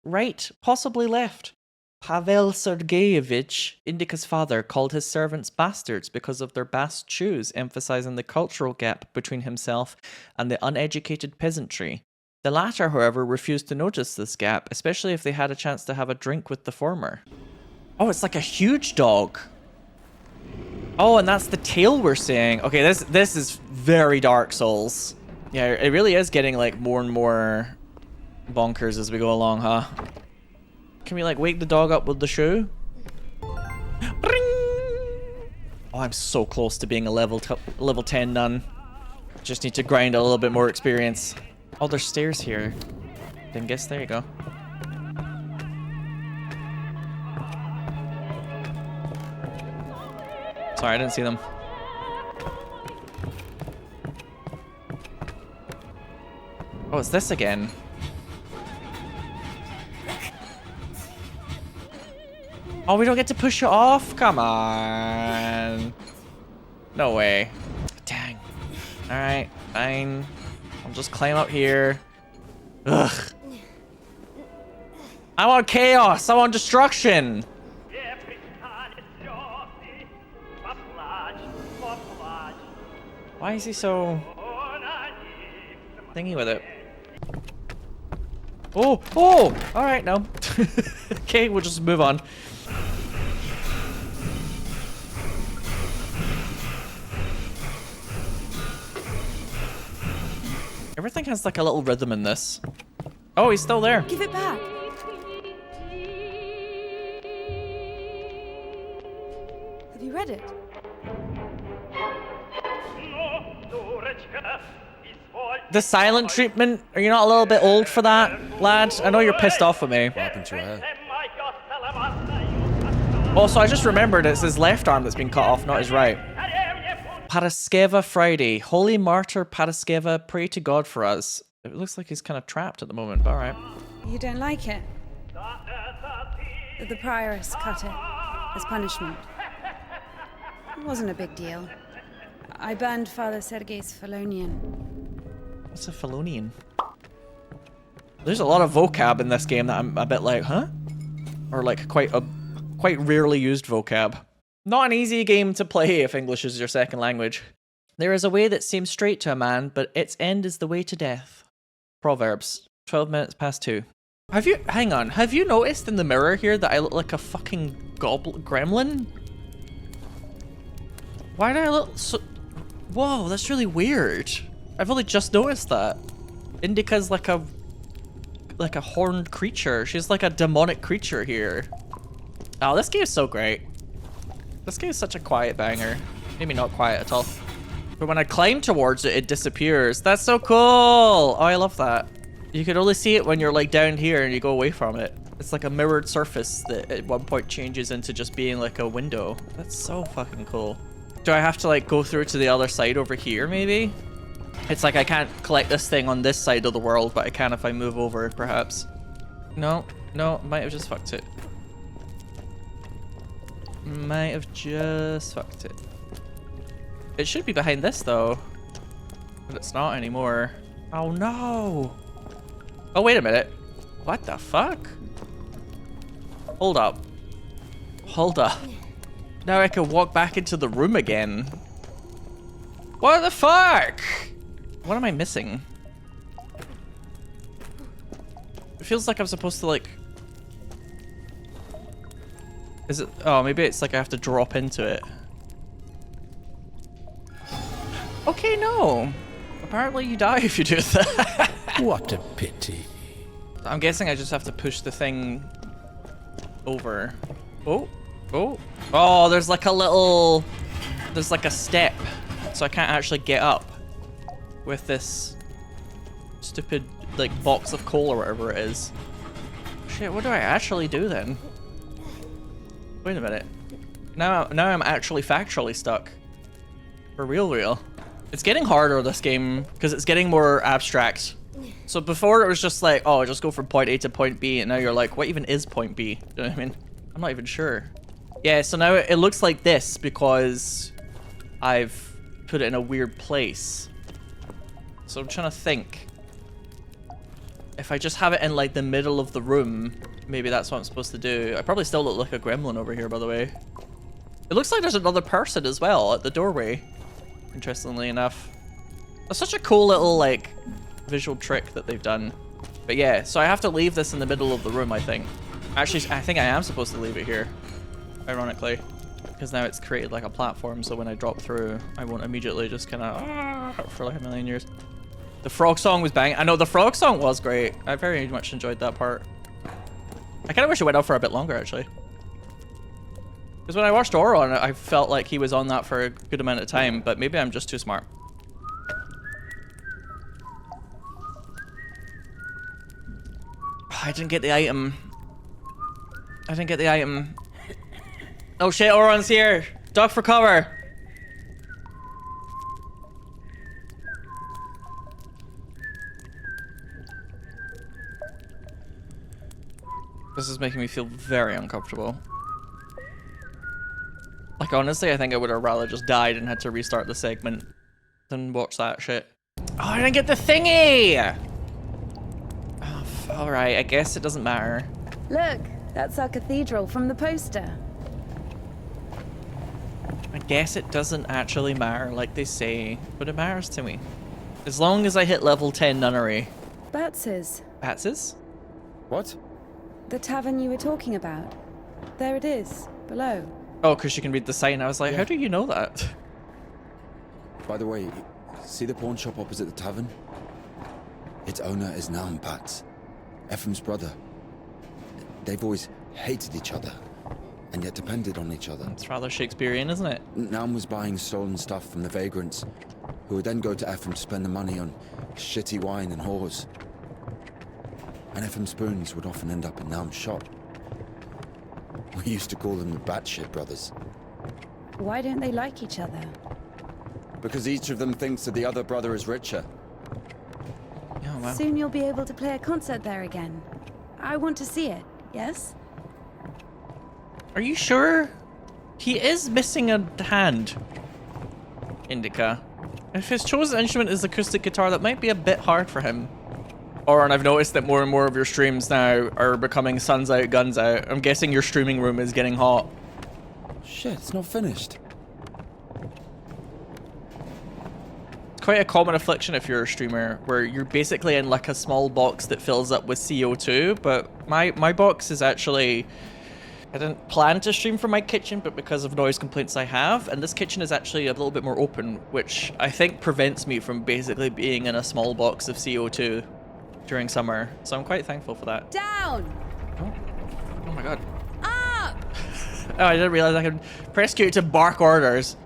Right, possibly left. Pavel Sergeyevich, Indika's father, called his servants bastards because of their bast shoes, emphasizing the cultural gap between himself and the uneducated peasantry. The latter, however, refused to notice this gap, especially if they had a chance to have a drink with the former. Oh, it's like a huge dog. Oh, and that's the tail we're seeing. Okay, this is very Dark Souls. Yeah, it really is getting like more and more bonkers as we go along, huh? Can we like wake the dog up with the shoe? Bring! Oh, I'm so close to being a level 10 nun. Just need to grind a little bit more experience. Oh, there's stairs here. Didn't guess. There you go. Sorry, I didn't see them. Oh, it's this again. Oh, we don't get to push it off? Come on. No way. Dang. Alright, fine. I'll just climb up here. Ugh. I want chaos. I want destruction. Why is he so thingy with it? Oh, oh! Alright, no. Okay, we'll just move on. Everything has like a little rhythm in this. Oh, he's still there. Give it back. Have you read it? The silent treatment? Are you not a little bit old for that, lad? I know you're pissed off with me. What happened to her? Also, I just remembered it's his left arm that's been cut off, not his right. Paraskeva Friday. Holy Martyr Paraskeva, pray to God for us. It looks like he's kind of trapped at the moment, but alright. You don't like it? The prioress cut it as punishment. It wasn't a big deal. I burned Father Sergei's Felonian. What's a Felonian? There's a lot of vocab in this game that I'm a bit like, huh? Or like quite rarely used vocab. Not an easy game to play if English is your second language. There is a way that seems straight to a man, but its end is the way to death. Proverbs, 12 minutes past 2. Hang on, have you noticed in the mirror here that I look like a fucking gremlin? Why do I look so... Whoa, that's really weird. I've only just noticed that. Indika's like a horned creature. She's like a demonic creature here. Oh, this game is so great. This game is such a quiet banger. Maybe not quiet at all. But when I climb towards it, it disappears. That's so cool. Oh, I love that. You can only see it when you're like down here and you go away from it. It's like a mirrored surface that at one point changes into just being like a window. That's so fucking cool. Do I have to like go through to the other side over here maybe? It's like I can't collect this thing on this side of the world, but I can if I move over perhaps. No, might have just fucked it. Might have just fucked it. It should be behind this though. But it's not anymore. Oh no! Oh, wait a minute. What the fuck? Hold up. Hold up. Now I can walk back into the room again. What the fuck? What am I missing? It feels like I'm supposed to like... Is it? Oh, maybe it's like I have to drop into it. Okay, no. Apparently you die if you do that. What a pity. I'm guessing I just have to push the thing over. Oh, oh. Oh, there's like a little... There's like a step. So I can't actually get up with this stupid like box of coal or whatever it is. Shit, what do I actually do then? Wait a minute. Now I'm actually factually stuck. For real. It's getting harder, this game, because it's getting more abstract. So before it was just like, oh, just go from point A to point B, and now you're like, what even is point B? You know what I mean? I'm not even sure. Yeah, so now it looks like this because I've put it in a weird place. So I'm trying to think. If I just have it in like the middle of the room, maybe that's what I'm supposed to do. I probably still look like a gremlin over here, by the way. It looks like there's another person as well at the doorway, interestingly enough. That's such a cool little like visual trick that they've done. But yeah, so I have to leave this in the middle of the room, I think. Actually, I think I am supposed to leave it here, ironically, because now it's created like a platform, so when I drop through, I won't immediately just kind of for like a million years. The frog song was bang. I know the frog song was great. I very much enjoyed that part. I kind of wish it went on for a bit longer, actually. Because when I watched Oron, I felt like he was on that for a good amount of time, but maybe I'm just too smart. I didn't get the item. I didn't get the item. Oh shit, Oron's here. Duck for cover. This is making me feel very uncomfortable. Like, honestly, I think I would have rather just died and had to restart the segment than watch that shit. Oh, I didn't get the thingy! Oh, alright, I guess it doesn't matter. Look, that's our cathedral from the poster. I guess it doesn't actually matter, like they say, but it matters to me. As long as I hit level 10 nunnery. Bats's. Bats's? What? The tavern you were talking about. There it is, below. Oh, because you can read the sign. I was like, how do you know that? By the way, see the pawn shop opposite the tavern? Its owner is Naum Bats, Ephraim's brother. They've always hated each other, and yet depended on each other. It's rather Shakespearean, isn't it? Naum was buying stolen stuff from the vagrants, who would then go to Ephraim to spend the money on shitty wine and whores. And Ephraim's spoons would often end up in Naum's shop. We used to call them the Batshit brothers. Why don't they like each other? Because each of them thinks that the other brother is richer. Oh, wow. Soon you'll be able to play a concert there again. I want to see it, yes? Are you sure? He is missing a hand. Indika. If his chosen instrument is acoustic guitar, that might be a bit hard for him. And I've noticed that more and more of your streams now are becoming suns out, guns out. I'm guessing your streaming room is getting hot. Shit, it's not finished. It's quite a common affliction if you're a streamer, where you're basically in like a small box that fills up with CO2, but my box is actually... I didn't plan to stream from my kitchen, but because of noise complaints I have, and this kitchen is actually a little bit more open, which I think prevents me from basically being in a small box of CO2 during summer. So I'm quite thankful for that. Down! Oh my god. Up! Oh, I didn't realize I could press Q to bark orders.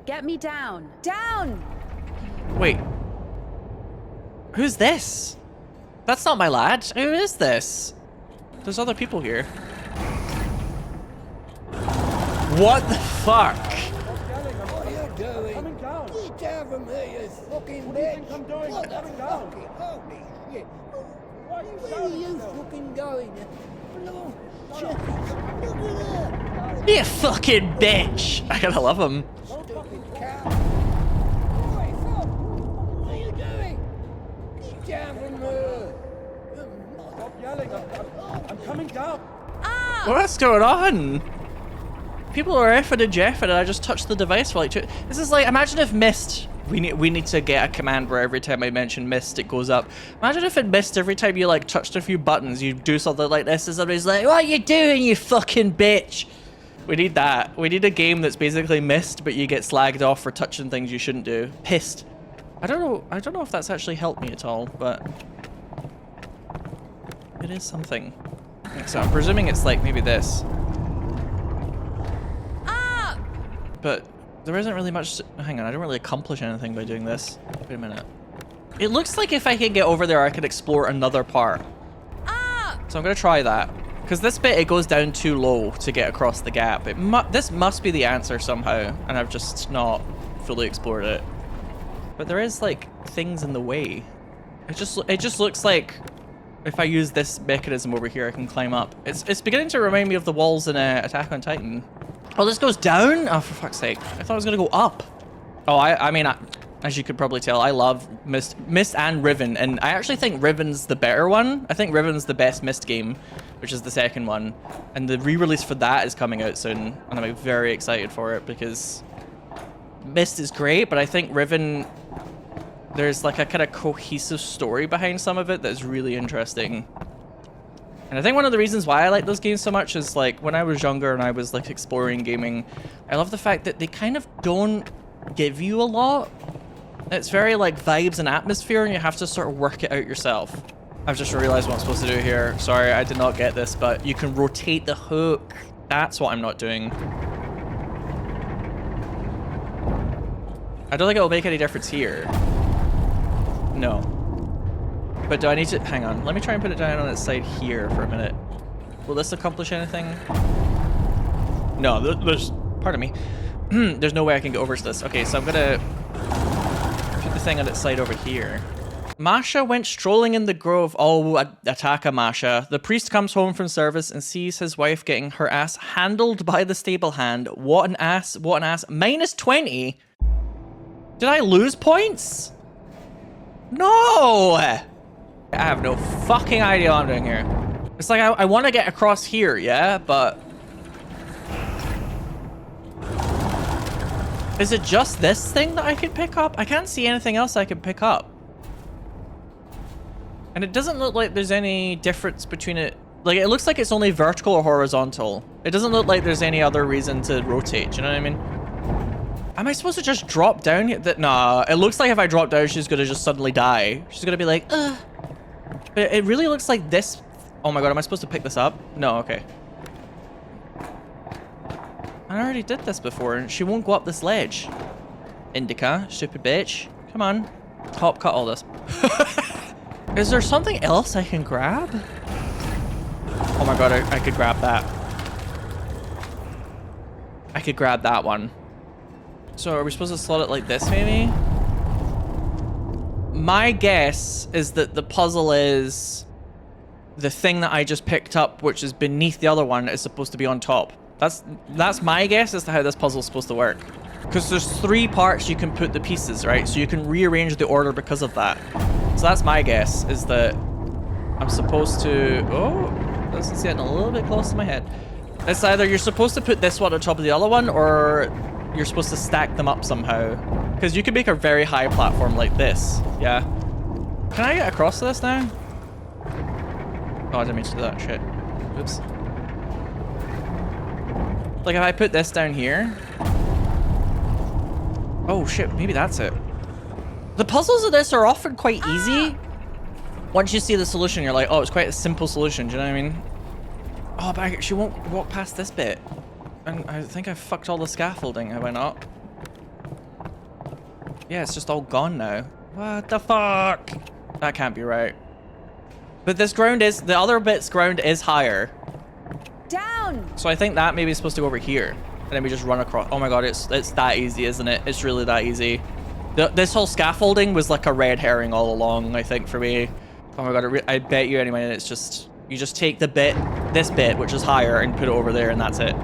Get me down! Down! Wait. Who's this? That's not my lad. Who is this? There's other people here. What the fuck? What are you doing? Coming down. Get down from here, you fucking bitch. What do you think I'm doing? What the fucking holy shit. Where are you fucking going? Blow chickens. Look at that. You fucking bitch. I gotta love him. Stupid cow. What are you coming down. What's going on? People are effing and jeffing and I just touched the device for like 2. This is like, imagine if Mist, we need to get a command where every time I mention Mist, it goes up. Imagine if in Mist, every time you like touched a few buttons, you do something like this and somebody's like, what are you doing, you fucking bitch? We need that. We need a game that's basically Mist, but you get slagged off for touching things you shouldn't do. Pissed. I don't know if that's actually helped me at all, but it is something. So I'm presuming it's like maybe this. But there isn't really much. Hang on, I don't really accomplish anything by doing this. Wait a minute. It looks like if I could get over there, I could explore another part. So I'm gonna try that. Because this bit, it goes down too low to get across the gap. This must be the answer somehow, and I've just not fully explored it. But there is like things in the way. It just looks like if I use this mechanism over here, I can climb up. It's beginning to remind me of the walls in Attack on Titan. Oh, this goes down? Oh, for fuck's sake. I thought it was going to go up. Oh, I mean, as you could probably tell, I love Mist and Riven. And I actually think Riven's the better one. I think Riven's the best Mist game, which is the second one. And the re-release for that is coming out soon. And I'm very excited for it because Mist is great, but I think Riven, there's like a kind of cohesive story behind some of it that's really interesting. And I think one of the reasons why I like those games so much is like when I was younger and I was like exploring gaming, I love the fact that they kind of don't give you a lot. It's very like vibes and atmosphere and you have to sort of work it out yourself. I've just realized what I'm supposed to do here. Sorry, I did not get this, but you can rotate the hook. That's what I'm not doing. I don't think it will make any difference here. No. But do I need to... Hang on. Let me try and put it down on its side here for a minute. Will this accomplish anything? No, there's... Pardon me. There's no way I can get over to this. Okay, so I'm gonna put the thing on its side over here. Masha went strolling in the grove. Oh, Ataka Masha. The priest comes home from service and sees his wife getting her ass handled by the stable hand. What an ass. What an ass. Minus 20? Did I lose points? No! I have no fucking idea what I'm doing here. It's like I want to get across here, yeah? But... Is it just this thing that I can pick up? I can't see anything else I can pick up. And it doesn't look like there's any difference between it. Like, it looks like it's only vertical or horizontal. It doesn't look like there's any other reason to rotate, do you know what I mean? Am I supposed to just drop down here? Nah, it looks like if I drop down, she's gonna just suddenly die. She's gonna be like, ugh. But it really looks like this. Oh my god, am I supposed to pick this up? No, okay. I already did this before, and she won't go up this ledge. Indika, stupid bitch. Come on. Hop, cut all this. Is there something else I can grab? Oh my god, I could grab that. I could grab that one. So are we supposed to slot it like this, maybe? My guess is that the puzzle is the thing that I just picked up, which is beneath the other one, is supposed to be on top. That's my guess as to how this puzzle's supposed to work. Because there's 3 parts you can put the pieces, right? So you can rearrange the order because of that. So that's my guess, is that I'm supposed to... Oh, this is getting a little bit close to my head. It's either you're supposed to put this one on top of the other one, or you're supposed to stack them up somehow. Because you can make a very high platform like this, yeah? Can I get across to this now? Oh, I didn't mean to do that, shit. Oops. Like if I put this down here... Oh shit, maybe that's it. The puzzles of this are often quite easy. Once you see the solution, you're like, oh, it's quite a simple solution, do you know what I mean? Oh, but she won't walk past this bit. And I think I fucked all the scaffolding, have I not? Yeah, it's just all gone now. What the fuck? That can't be right. But this ground is, the other bit's ground is higher. Down! So I think that maybe is supposed to go over here. And then we just run across. Oh my god, it's that easy, isn't it? It's really that easy. This whole scaffolding was like a red herring all along, I think, for me. Oh my god, I bet you anyway, it's just... You just take the bit, this bit, which is higher, and put it over there, and that's it.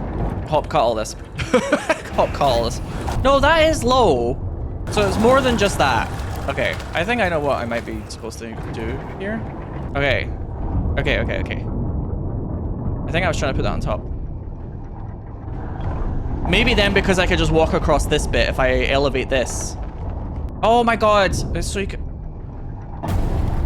Hop, cut all this. Hop, cut all this. No, that is low. So it's more than just that. Okay, I think I know what I might be supposed to do here. Okay. Okay. I think I was trying to put that on top. Maybe then because I could just walk across this bit if I elevate this. Oh my god. So you could...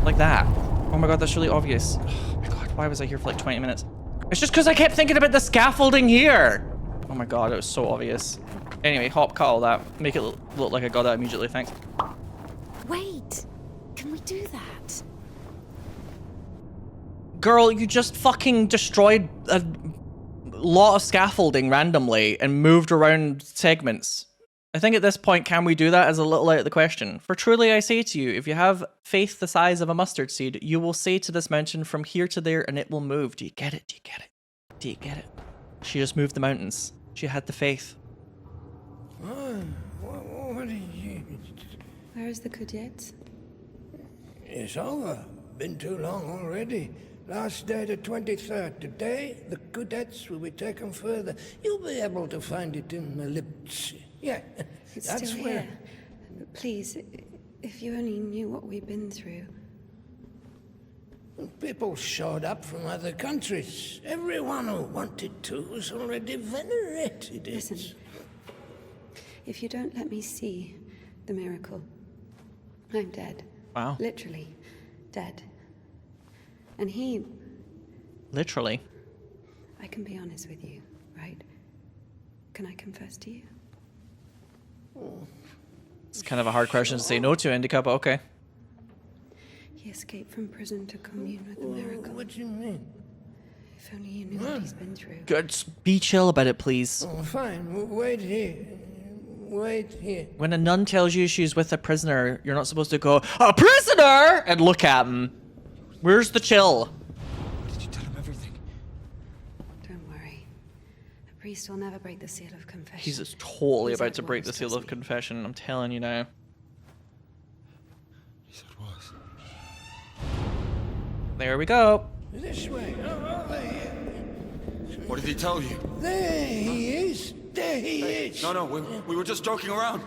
Like that. Oh my god, that's really obvious. Oh my god, why was I here for like 20 minutes? It's just because I kept thinking about the scaffolding here. Oh my god, it was so obvious. Anyway, hop, cut all that. Make it look like I got that immediately, thanks. Wait, can we do that? Girl, you just fucking destroyed a lot of scaffolding randomly and moved around segments. I think at this point, can we do that is a little out of the question. For truly I say to you, if you have faith the size of a mustard seed, you will say to this mountain from here to there and it will move. Do you get it? Do you get it? Do you get it? She just moved the mountains. She had the faith. What did you... Where is the Kudets? It's over. Been too long already. Last day the 23rd. Today, the Kudets will be taken further. You'll be able to find it in the lips. Yeah, It's that's still where... here. Please, if you only knew what we've been through. People showed up from other countries. Everyone who wanted to was already venerated. Listen, if you don't let me see the miracle, I'm dead. Wow. Literally dead. And he... Literally. I can be honest with you, right? Can I confess to you? It's kind of a hard question to say no to, Indika, but okay. He escaped from prison to commune with the miracle. What do you mean? If only you knew what he's been through. Good. Be chill about it, please. Oh, fine. Wait here. Wait here. When a nun tells you she's with a prisoner, you're not supposed to go, a prisoner! And look at him. Where's the chill? Did you tell him everything? Don't worry. A priest will never break the seal of confession. He's just totally He's about at to break the worst, seal trust of me. confession. I'm telling you now. He said was. There we go. This way. Over here. What did he tell you? There he is. There he is. No, we were just joking around.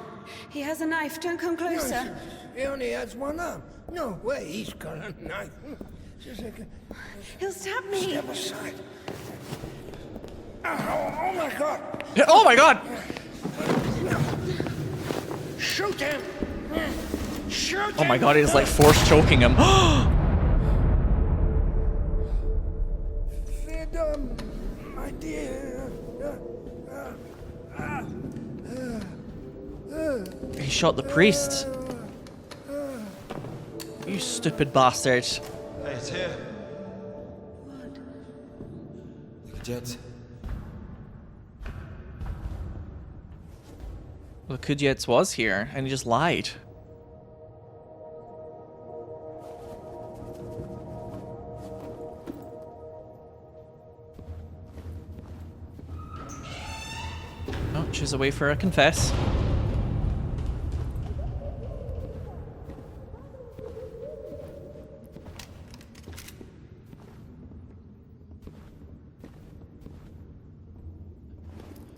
He has a knife. Don't come closer. Nonsense. He only has one arm. No way, he's got a knife. Just like a... He'll stab me. Step aside. Oh my god. Oh my god! Shoot him. Shoot him. Oh my god, he's like force choking him. Freedom, my dear. He shot the priest. You stupid bastard. Hey, it's here. What? The Jets. Well, Kudets was here, and he just lied. Oh, she's away for a confess.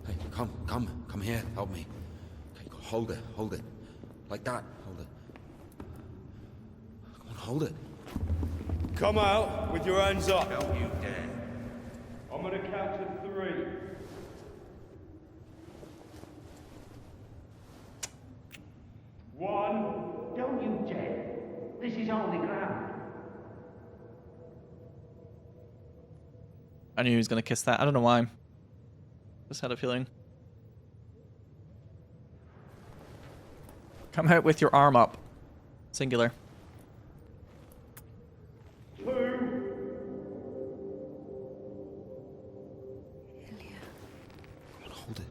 Hey, come here, help me. Okay, hold it. Like that, hold it. Come on, hold it. Come out with your hands up. Don't you dare. I'm gonna count to 3. One. Don't you dare. This is holy ground. I knew he was gonna kiss that. I don't know why. Just had a feeling. Come out with your arm up. Singular. 2. Hold it.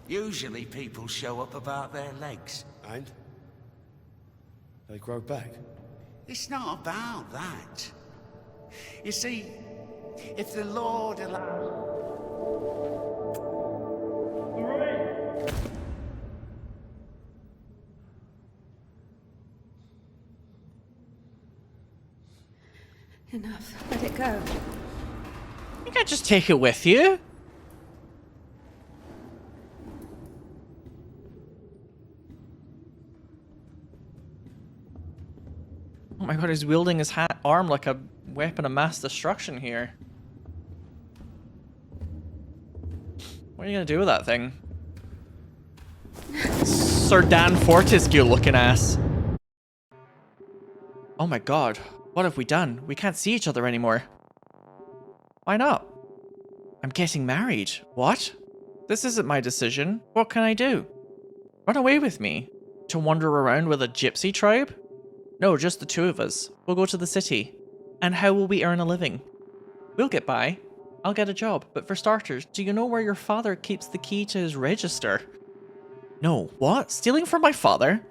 Usually people show up about their legs. And? They grow back. It's not about that. You see, if the Lord allows... 3. Enough. Let it go. You can't just take it with you. Oh my god, he's wielding his arm like a weapon of mass destruction here. What are you gonna do with that thing? Sir Dan Fortescue looking ass. Oh my god. What have we done? We can't see each other anymore. Why not? I'm getting married. What? This isn't my decision. What can I do? Run away with me? To wander around with a gypsy tribe? No, just the two of us. We'll go to the city. And how will we earn a living? We'll get by. I'll get a job. But for starters, do you know where your father keeps the key to his register? No. What? Stealing from my father?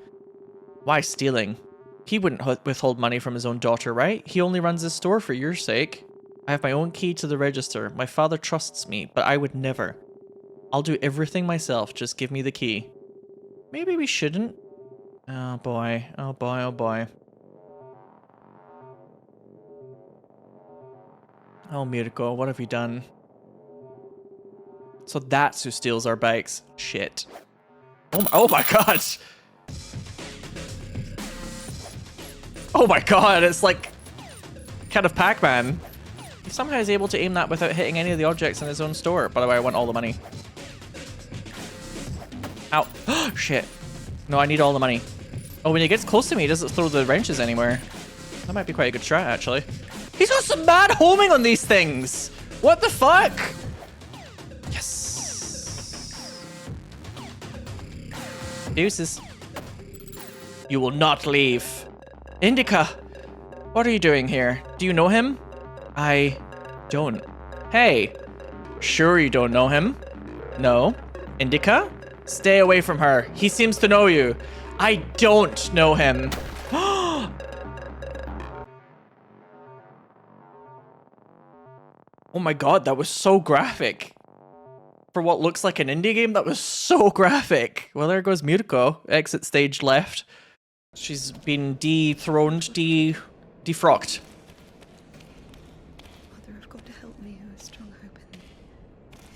Why stealing? He wouldn't withhold money from his own daughter, right? He only runs his store for your sake. I have my own key to the register. My father trusts me, but I would never. I'll do everything myself. Just give me the key. Maybe we shouldn't. Oh boy. Oh boy. Oh boy. Oh, Mirko, what have we done? So that's who steals our bikes. Shit. Oh my god! Oh my god, it's like kind of Pac-Man. He somehow is able to aim that without hitting any of the objects in his own store. By the way, I want all the money. Ow. Shit. No, I need all the money. Oh, when he gets close to me, he doesn't throw the wrenches anywhere. That might be quite a good strat, actually. He's got some mad homing on these things! What the fuck? Yes. Deuces. You will not leave. INDIKA! What are you doing here? Do you know him? I don't. Hey! Sure you don't know him? No? INDIKA? Stay away from her. He seems to know you. I don't know him. Oh my god, that was so graphic. For what looks like an indie game, that was so graphic. Well, there goes Mirko. Exit stage left. She's been dethroned, defrocked. Mother of God, help me, who has strong hope in thee.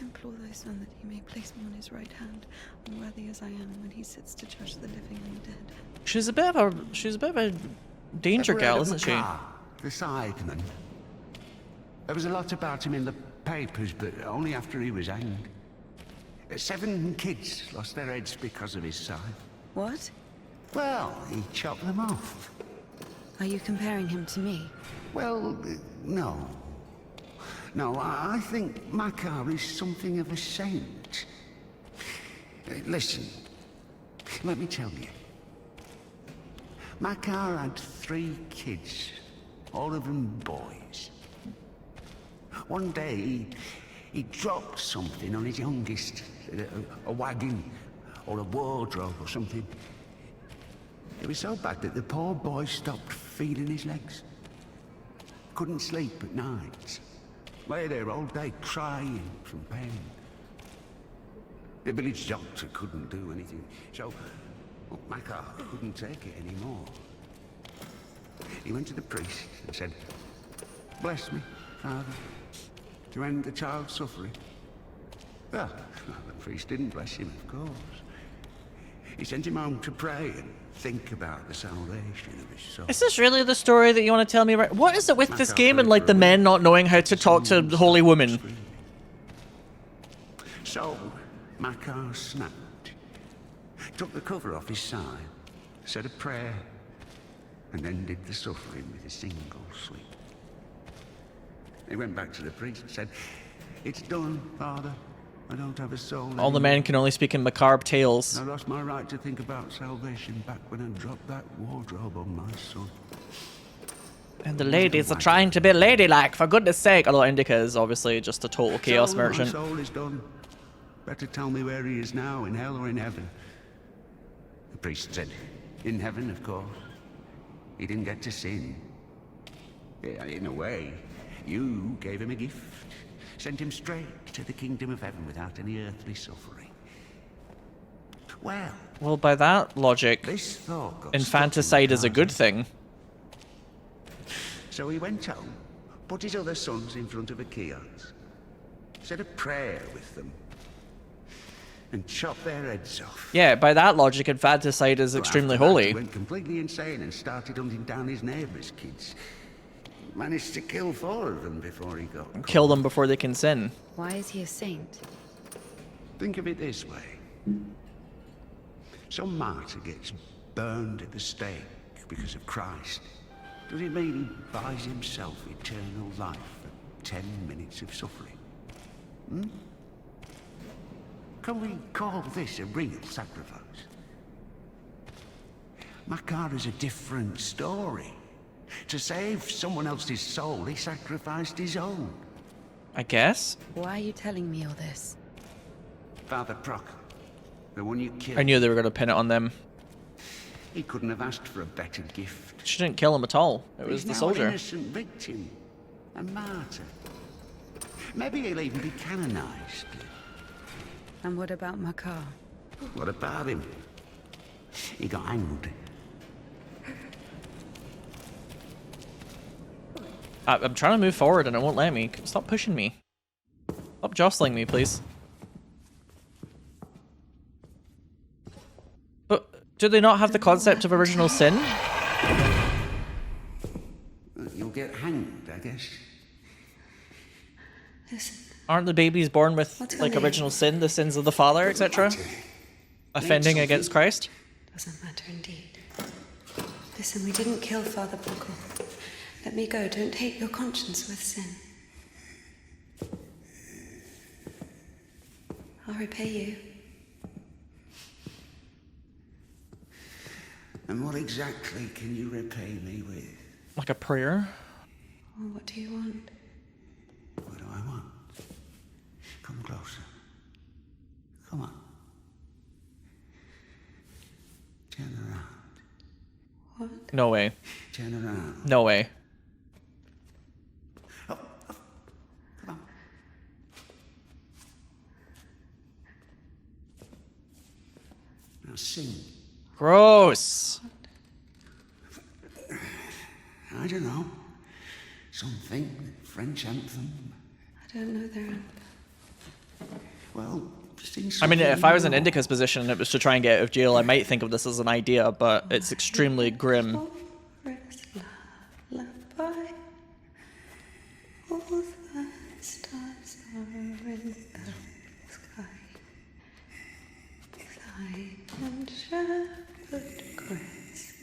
Implore thy son that he may place me on his right hand, unworthy as I am, when he sits to judge the living and the dead. She's a bit of a danger gal, isn't she? The sideman. There was a lot about him in the papers, but only after he was hanged. 7 kids lost their heads because of his side. What? Well, he chopped them off. Are you comparing him to me? Well, no. No, I think Makar is something of a saint. Listen, let me tell you. Makar had 3 kids, all of them boys. One day, he dropped something on his youngest, a wagon or a wardrobe or something. It was so bad that the poor boy stopped feeling his legs. Couldn't sleep at night. Lay there all day crying from pain. The village doctor couldn't do anything, so Makar couldn't take it anymore. He went to the priest and said, "Bless me, Father, to end the child's suffering." Well, the priest didn't bless him, of course. He sent him home to pray and think about the salvation of his soul. Is this really the story that you want to tell me? Right? What is it with this game and like the men not knowing how to talk to the holy women? So, Makar snapped, took the cover off his side, said a prayer, and ended the suffering with a single sweep. He went back to the priest and said, "It's done, Father. I don't have a soul anymore. All the men can only speak in macabre tales. I lost my right to think about salvation back when I dropped that wardrobe on my son." And the ladies are trying to be ladylike, for goodness sake. Although INDIKA is obviously just a total chaos merchant. My soul is done. Better tell me where he is now, in hell or in heaven. The priest said, "In heaven, of course. He didn't get to sin. Yeah, in a way, you gave him a gift. Sent him straight to the kingdom of heaven without any earthly suffering." Well, by that logic, this thought got infanticide is a good thing. So he went home, put his other sons in front of a kiosk, said a prayer with them, and chopped their heads off. Yeah, by that logic, infanticide is extremely After that, holy. He went completely insane and started hunting down his neighbours' kids. managed to kill 4 of them before he got caught. Kill them before they can sin. Why is he a saint? Think of it this way. Some martyr gets burned at the stake because of Christ. Does it mean he buys himself eternal life for 10 minutes of suffering? Hmm? Can we call this a real sacrifice? Makara's a different story. To save someone else's soul, he sacrificed his own. I guess. Why are you telling me all this? Father Proctor, the one you killed. I knew they were going to pin it on them. He couldn't have asked for a better gift. She didn't kill him at all. It was the He's now soldier. an innocent victim, a martyr. Maybe he'll even be canonized. And what about Makar? What about him? He got hanged. I'm trying to move forward and it won't let me. Stop pushing me. Stop jostling me, please. But do they not have the concept of original sin? You'll get hanged, I guess. Listen. Aren't the babies born with like original sin, the sins of the father, etc.? Offending against Christ? Doesn't matter indeed. Listen, we didn't kill Father Buckle. Let me go. Don't hate your conscience with sin. I'll repay you. And what exactly can you repay me with? Like a prayer? Well, what do you want? What do I want? Come closer. Come on. Turn around. What? No way. Turn around. No way. Come on. Now sing. Gross. I don't know. Something. French anthem. I don't know their anthem. Well, sing I mean, something if I was in you know. Indika's position and it was to try and get out of jail, I might think of this as an idea, but it's extremely grim. Lullaby. All the stars are in the sky. Silent shepherd cries.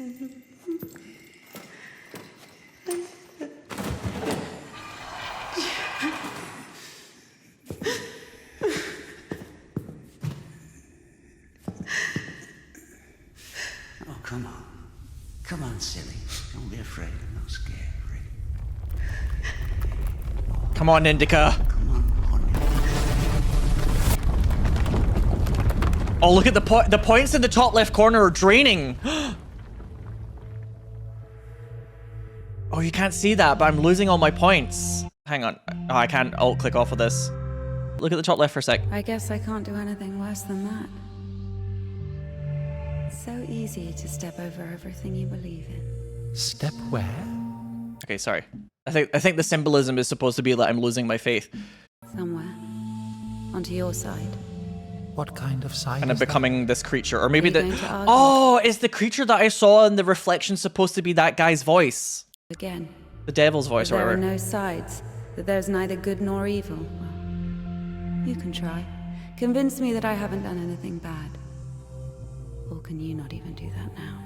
Oh, come on. Come on, silly. Don't be afraid. I'm not scary. Come on, Indika. Come on, honey. Oh, look at the points in the top left corner are draining. Oh, you can't see that, but I'm losing all my points. Hang on. Oh, I can't alt-click off of this. Look at the top left for a sec. I guess I can't do anything worse than that. It's so easy to step over everything you believe in. Step where? Okay, sorry. I think the symbolism is supposed to be that I'm losing my faith. Somewhere. Onto your side. What kind of side? And I'm is that? becoming this creature. Or maybe Are you the... going to argue? Oh, is the creature that I saw in the reflection supposed to be that guy's voice? Again. The devil's voice, That or there are whatever. no sides. That there's neither good nor evil. Well, you can try. Convince me that I haven't done anything bad. Or can you not even do that now?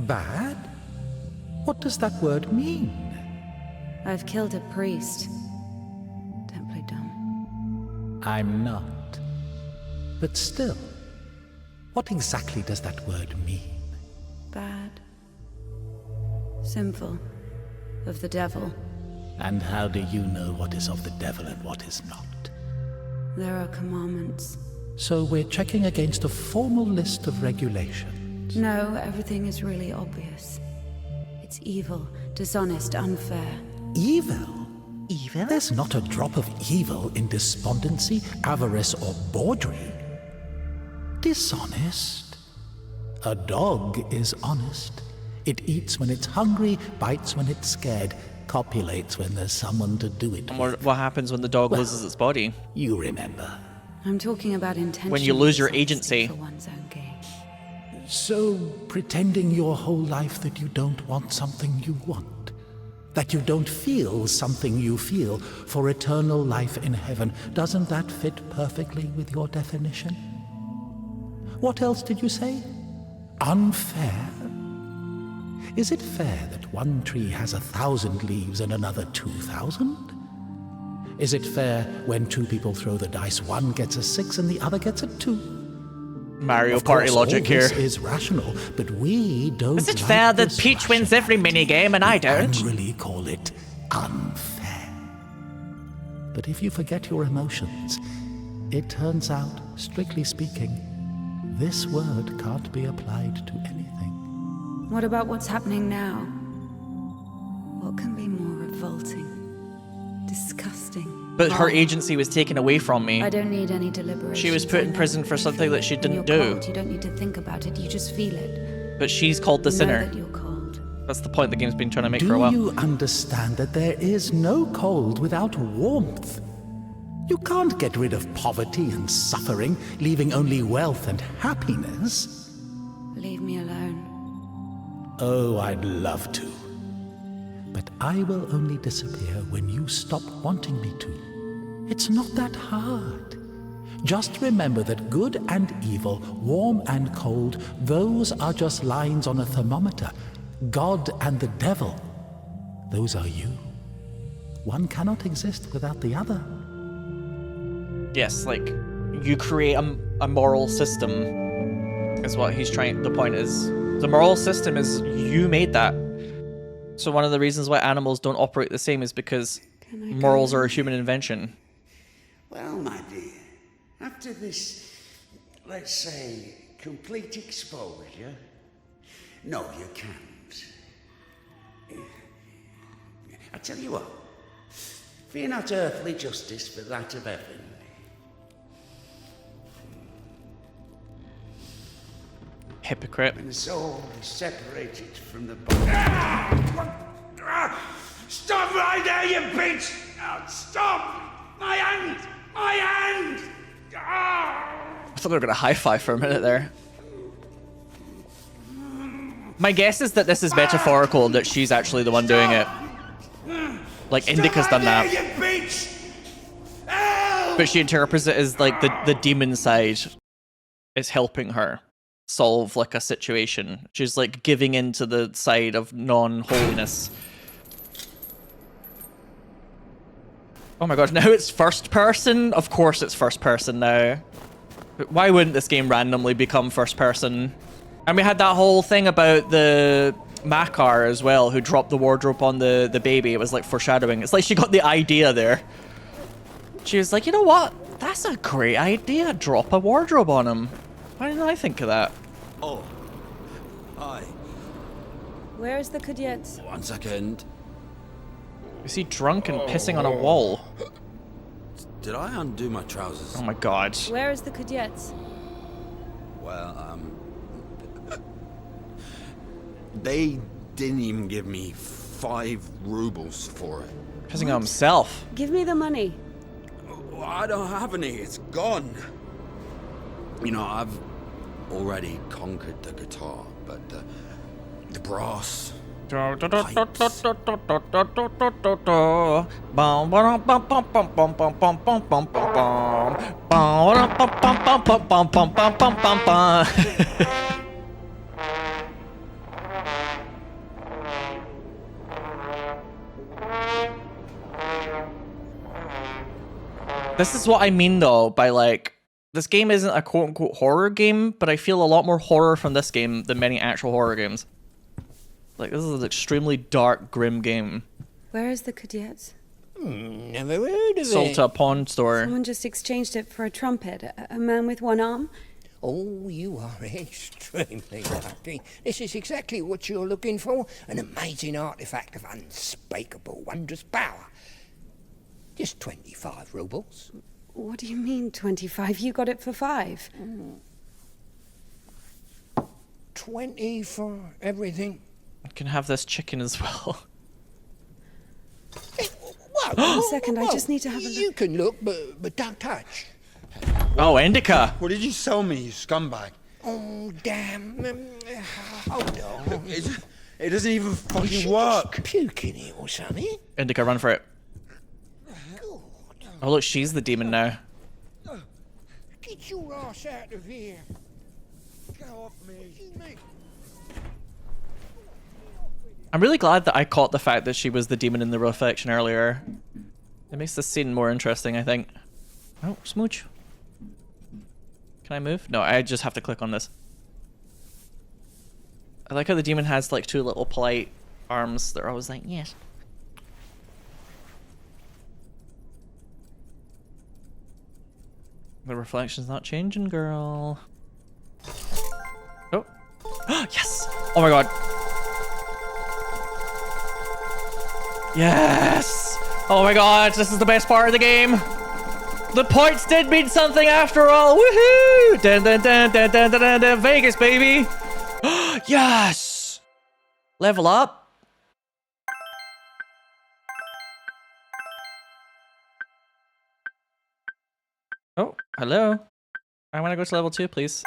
Bad? What does that word mean? I've killed a priest. Don't play dumb. I'm not. But still, what exactly does that word mean? Bad. Sinful. Of the devil. And how do you know what is of the devil and what is not? There are commandments. So we're checking against a formal list of regulations. No, everything is really obvious. It's evil, dishonest, unfair. Evil? Evil? There's not a drop of evil in despondency, avarice, or bawdry. Dishonest? A dog is honest. It eats when it's hungry, bites when it's scared, copulates when there's someone to do it. And what happens when the dog loses its body? You remember. I'm talking about intention. When you lose your agency. For one's own gain. So, pretending your whole life that you don't want something you want. That you don't feel something you feel for eternal life in heaven. Doesn't that fit perfectly with your definition? What else did you say? Unfair? Is it fair that one tree has 1,000 leaves and another 2,000? Is it fair when two people throw the dice, one gets a 6 and the other gets a 2? Mario Party logic here. This is rational, but we don't. Is it fair that Peach wins every minigame and I don't? Really call it unfair. But if you forget your emotions, it turns out, strictly speaking, this word can't be applied to anything. What about what's happening now? What can be more revolting? Disgusting. But her agency was taken away from me. I don't need any deliberation. She was put in prison for something that she didn't do. Cold. You don't need to think about it, you just feel it. But she's called the sinner. That you're cold. That's the point the game's been trying to make for a while. Do you understand that there is no cold without warmth? You can't get rid of poverty and suffering, leaving only wealth and happiness. Leave me alone. Oh, I'd love to. But I will only disappear when you stop wanting me to. It's not that hard. Just remember that good and evil, warm and cold, those are just lines on a thermometer. God and the devil, those are you. One cannot exist without the other. Yes, like, you create a moral system, is what he's trying, the point is. The moral system is, you made that. So one of the reasons why animals don't operate the same is because morals are a human invention. Well, my dear, after this, let's say, complete exposure, no, you can't. I tell you what, fear not earthly justice, but that of heaven. Hypocrite. When the soul is separated from the body. Stop right there, you bitch! Oh, stop! My hand! My hand! I thought they were gonna high-five for a minute there. My guess is that this is metaphorical, that she's actually the one doing it. Like, Indika's done that. But she interprets it as, like, the demon side is helping her solve, like, a situation. She's, like, giving into the side of non-holiness. Oh my god, now it's first person? Of course it's first person now. But why wouldn't this game randomly become first person? And we had that whole thing about the Makar as well, who dropped the wardrobe on the baby. It was like foreshadowing. It's like she got the idea there. She was like, you know what? That's a great idea. Drop a wardrobe on him. Why didn't I think of that? Oh. Hi. Where is the cadet? 1 second. Is he drunk and pissing on a wall? Did I undo my trousers? Oh my god. Where is the cadet? Well, they didn't even give me 5 rubles for it. Pissing on himself. Give me the money. I don't have any. It's gone. You know, I've already conquered the guitar, but the brass. This is what I mean though by like, this game isn't a quote-unquote horror game, but I feel a lot more horror from this game than many actual horror games. Like, this is an extremely dark, grim game. Where is the cadet? Never heard of Sold it. to a pawn store. Someone just exchanged it for a trumpet. A man with one arm? Oh, you are extremely lucky. This is exactly what you're looking for. An amazing artifact of unspeakable wondrous power. Just 25 rubles. What do you mean, 25? You got it for 5. 20 for everything. I can have this chicken as well. Whoa, A second, I just need to have a look. You can look, but don't touch. Oh, Indika. What did you sell me, you scumbag? Oh, damn. Hold on. It doesn't even fucking work. Puke in it or something. Indika, run for it. Oh look, she's the demon now. Get your ass out of here. Get off me. I'm really glad that I caught the fact that she was the demon in the reflection earlier. It makes this scene more interesting, I think. Oh, smooch. Can I move? No, I just have to click on this. I like how the demon has like two little polite arms that are always like, yes. The reflection's not changing, girl. Oh. Yes! Oh my god. Yes! Oh my god, this is the best part of the game. The points did mean something after all. Woohoo! Dun dun dun dun dun dun dun, dun. Vegas, baby! Yes! Level up. Oh, hello. I want to go to level 2, please.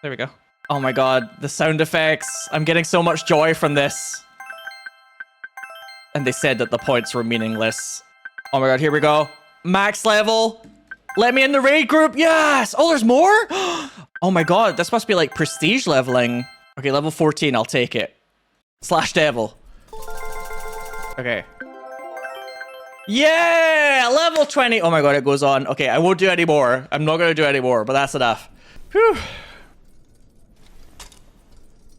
There we go. Oh my god, the sound effects. I'm getting so much joy from this. And they said that the points were meaningless. Oh my god, here we go. Max level. Let me in the raid group. Yes! Oh, there's more? Oh my god, this must be like prestige leveling. Okay, level 14, I'll take it. Slash devil. Okay. Yeah! Level 20. Oh my god, it goes on. Okay, I won't do any more. I'm not going to do any more, but that's enough. Whew.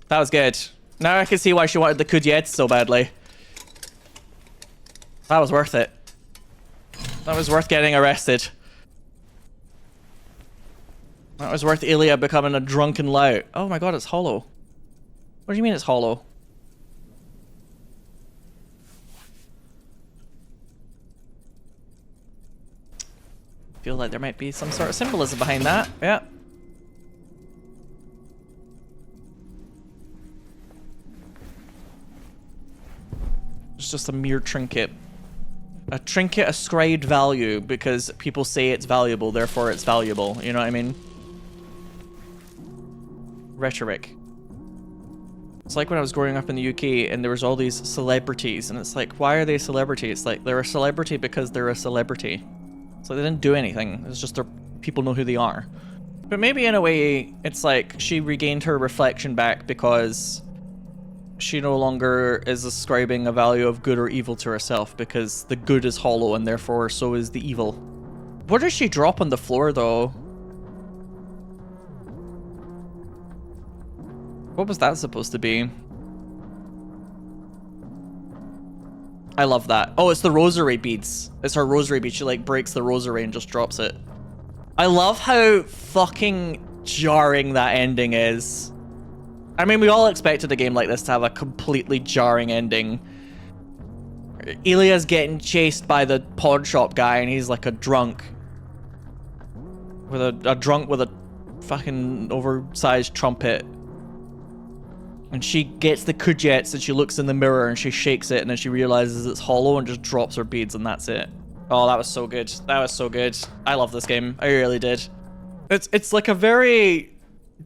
That was good. Now I can see why she wanted the Kudyet so badly. That was worth it. That was worth getting arrested. That was worth Ilya becoming a drunken lout. Oh my god, it's hollow. What do you mean it's hollow? I feel like there might be some sort of symbolism behind that. Yeah. It's just a mere trinket. A trinket ascribed value because people say it's valuable, therefore it's valuable. You know what I mean? Rhetoric. It's like when I was growing up in the UK and there was all these celebrities and it's like, why are they celebrities? It's like, they're a celebrity because they're a celebrity. It's like they didn't do anything. It's just people know who they are. But maybe in a way, it's like she regained her reflection back because she no longer is ascribing a value of good or evil to herself because the good is hollow and therefore so is the evil. What does she drop on the floor though? What was that supposed to be? I love that. Oh, it's the rosary beads. It's her rosary bead. She like breaks the rosary and just drops it. I love how fucking jarring that ending is. I mean, we all expected a game like this to have a completely jarring ending. Ilya's getting chased by the pawn shop guy and he's like a drunk. With a drunk with a fucking oversized trumpet. And she gets the Kudyets and she looks in the mirror and she shakes it and then she realizes it's hollow and just drops her beads and that's it. Oh, that was so good. That was so good. I love this game. I really did. It's like a very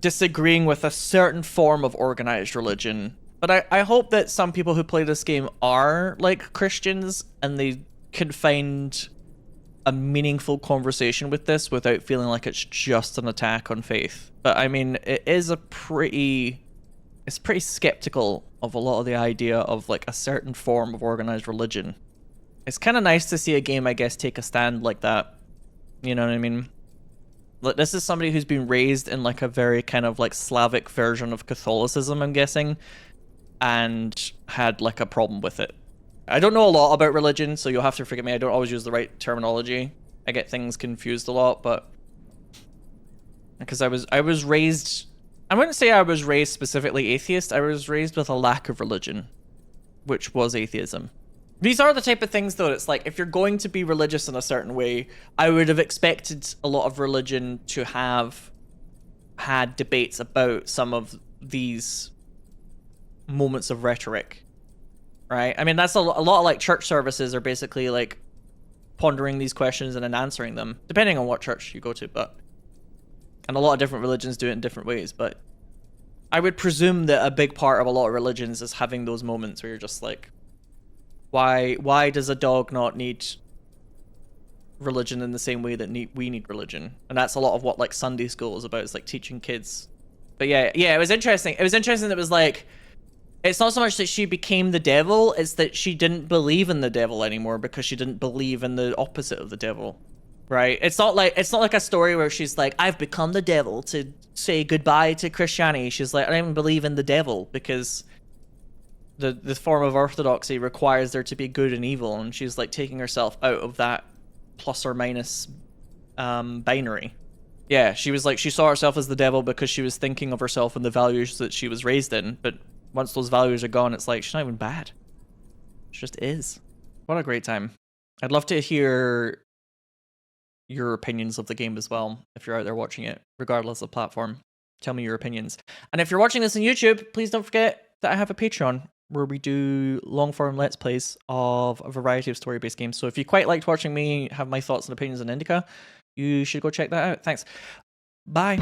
disagreeing with a certain form of organized religion. But I hope that some people who play this game are like Christians and they can find a meaningful conversation with this without feeling like it's just an attack on faith. But I mean, it is it's pretty skeptical of a lot of the idea of like a certain form of organized religion. It's kind of nice to see a game, I guess, take a stand like that. You know what I mean? Like, this is somebody who's been raised in like a very kind of like Slavic version of Catholicism, I'm guessing, and had like a problem with it. I don't know a lot about religion, so you'll have to forgive me. I don't always use the right terminology. I get things confused a lot, but because I was raised, I wouldn't say I was raised specifically atheist. I was raised with a lack of religion, which was atheism. These are the type of things, though, it's like, if you're going to be religious in a certain way, I would have expected a lot of religion to have had debates about some of these moments of rhetoric, right? I mean, that's a lot of, like, church services are basically, like, pondering these questions and then answering them, depending on what church you go to, but... And a lot of different religions do it in different ways, but... I would presume that a big part of a lot of religions is having those moments where you're just like, why does a dog not need religion in the same way that we need religion? And that's a lot of what like Sunday school is about, is like teaching kids. But yeah, it was interesting. It was interesting that it was like, it's not so much that she became the devil, it's that she didn't believe in the devil anymore because she didn't believe in the opposite of the devil. Right? It's not like a story where she's like, I've become the devil to say goodbye to Christianity. She's like, I don't even believe in the devil because the form of orthodoxy requires there to be good and evil, and she's like taking herself out of that plus or minus binary. Yeah, she was like, she saw herself as the devil because she was thinking of herself and the values that she was raised in, but once those values are gone, it's like, she's not even bad. She just is. What a great time. I'd love to hear your opinions of the game as well, if you're out there watching it, regardless of platform. Tell me your opinions. And if you're watching this on YouTube, please don't forget that I have a Patreon where we do long-form Let's Plays of a variety of story-based games. So if you quite liked watching me have my thoughts and opinions on INDIKA, you should go check that out. Thanks. Bye.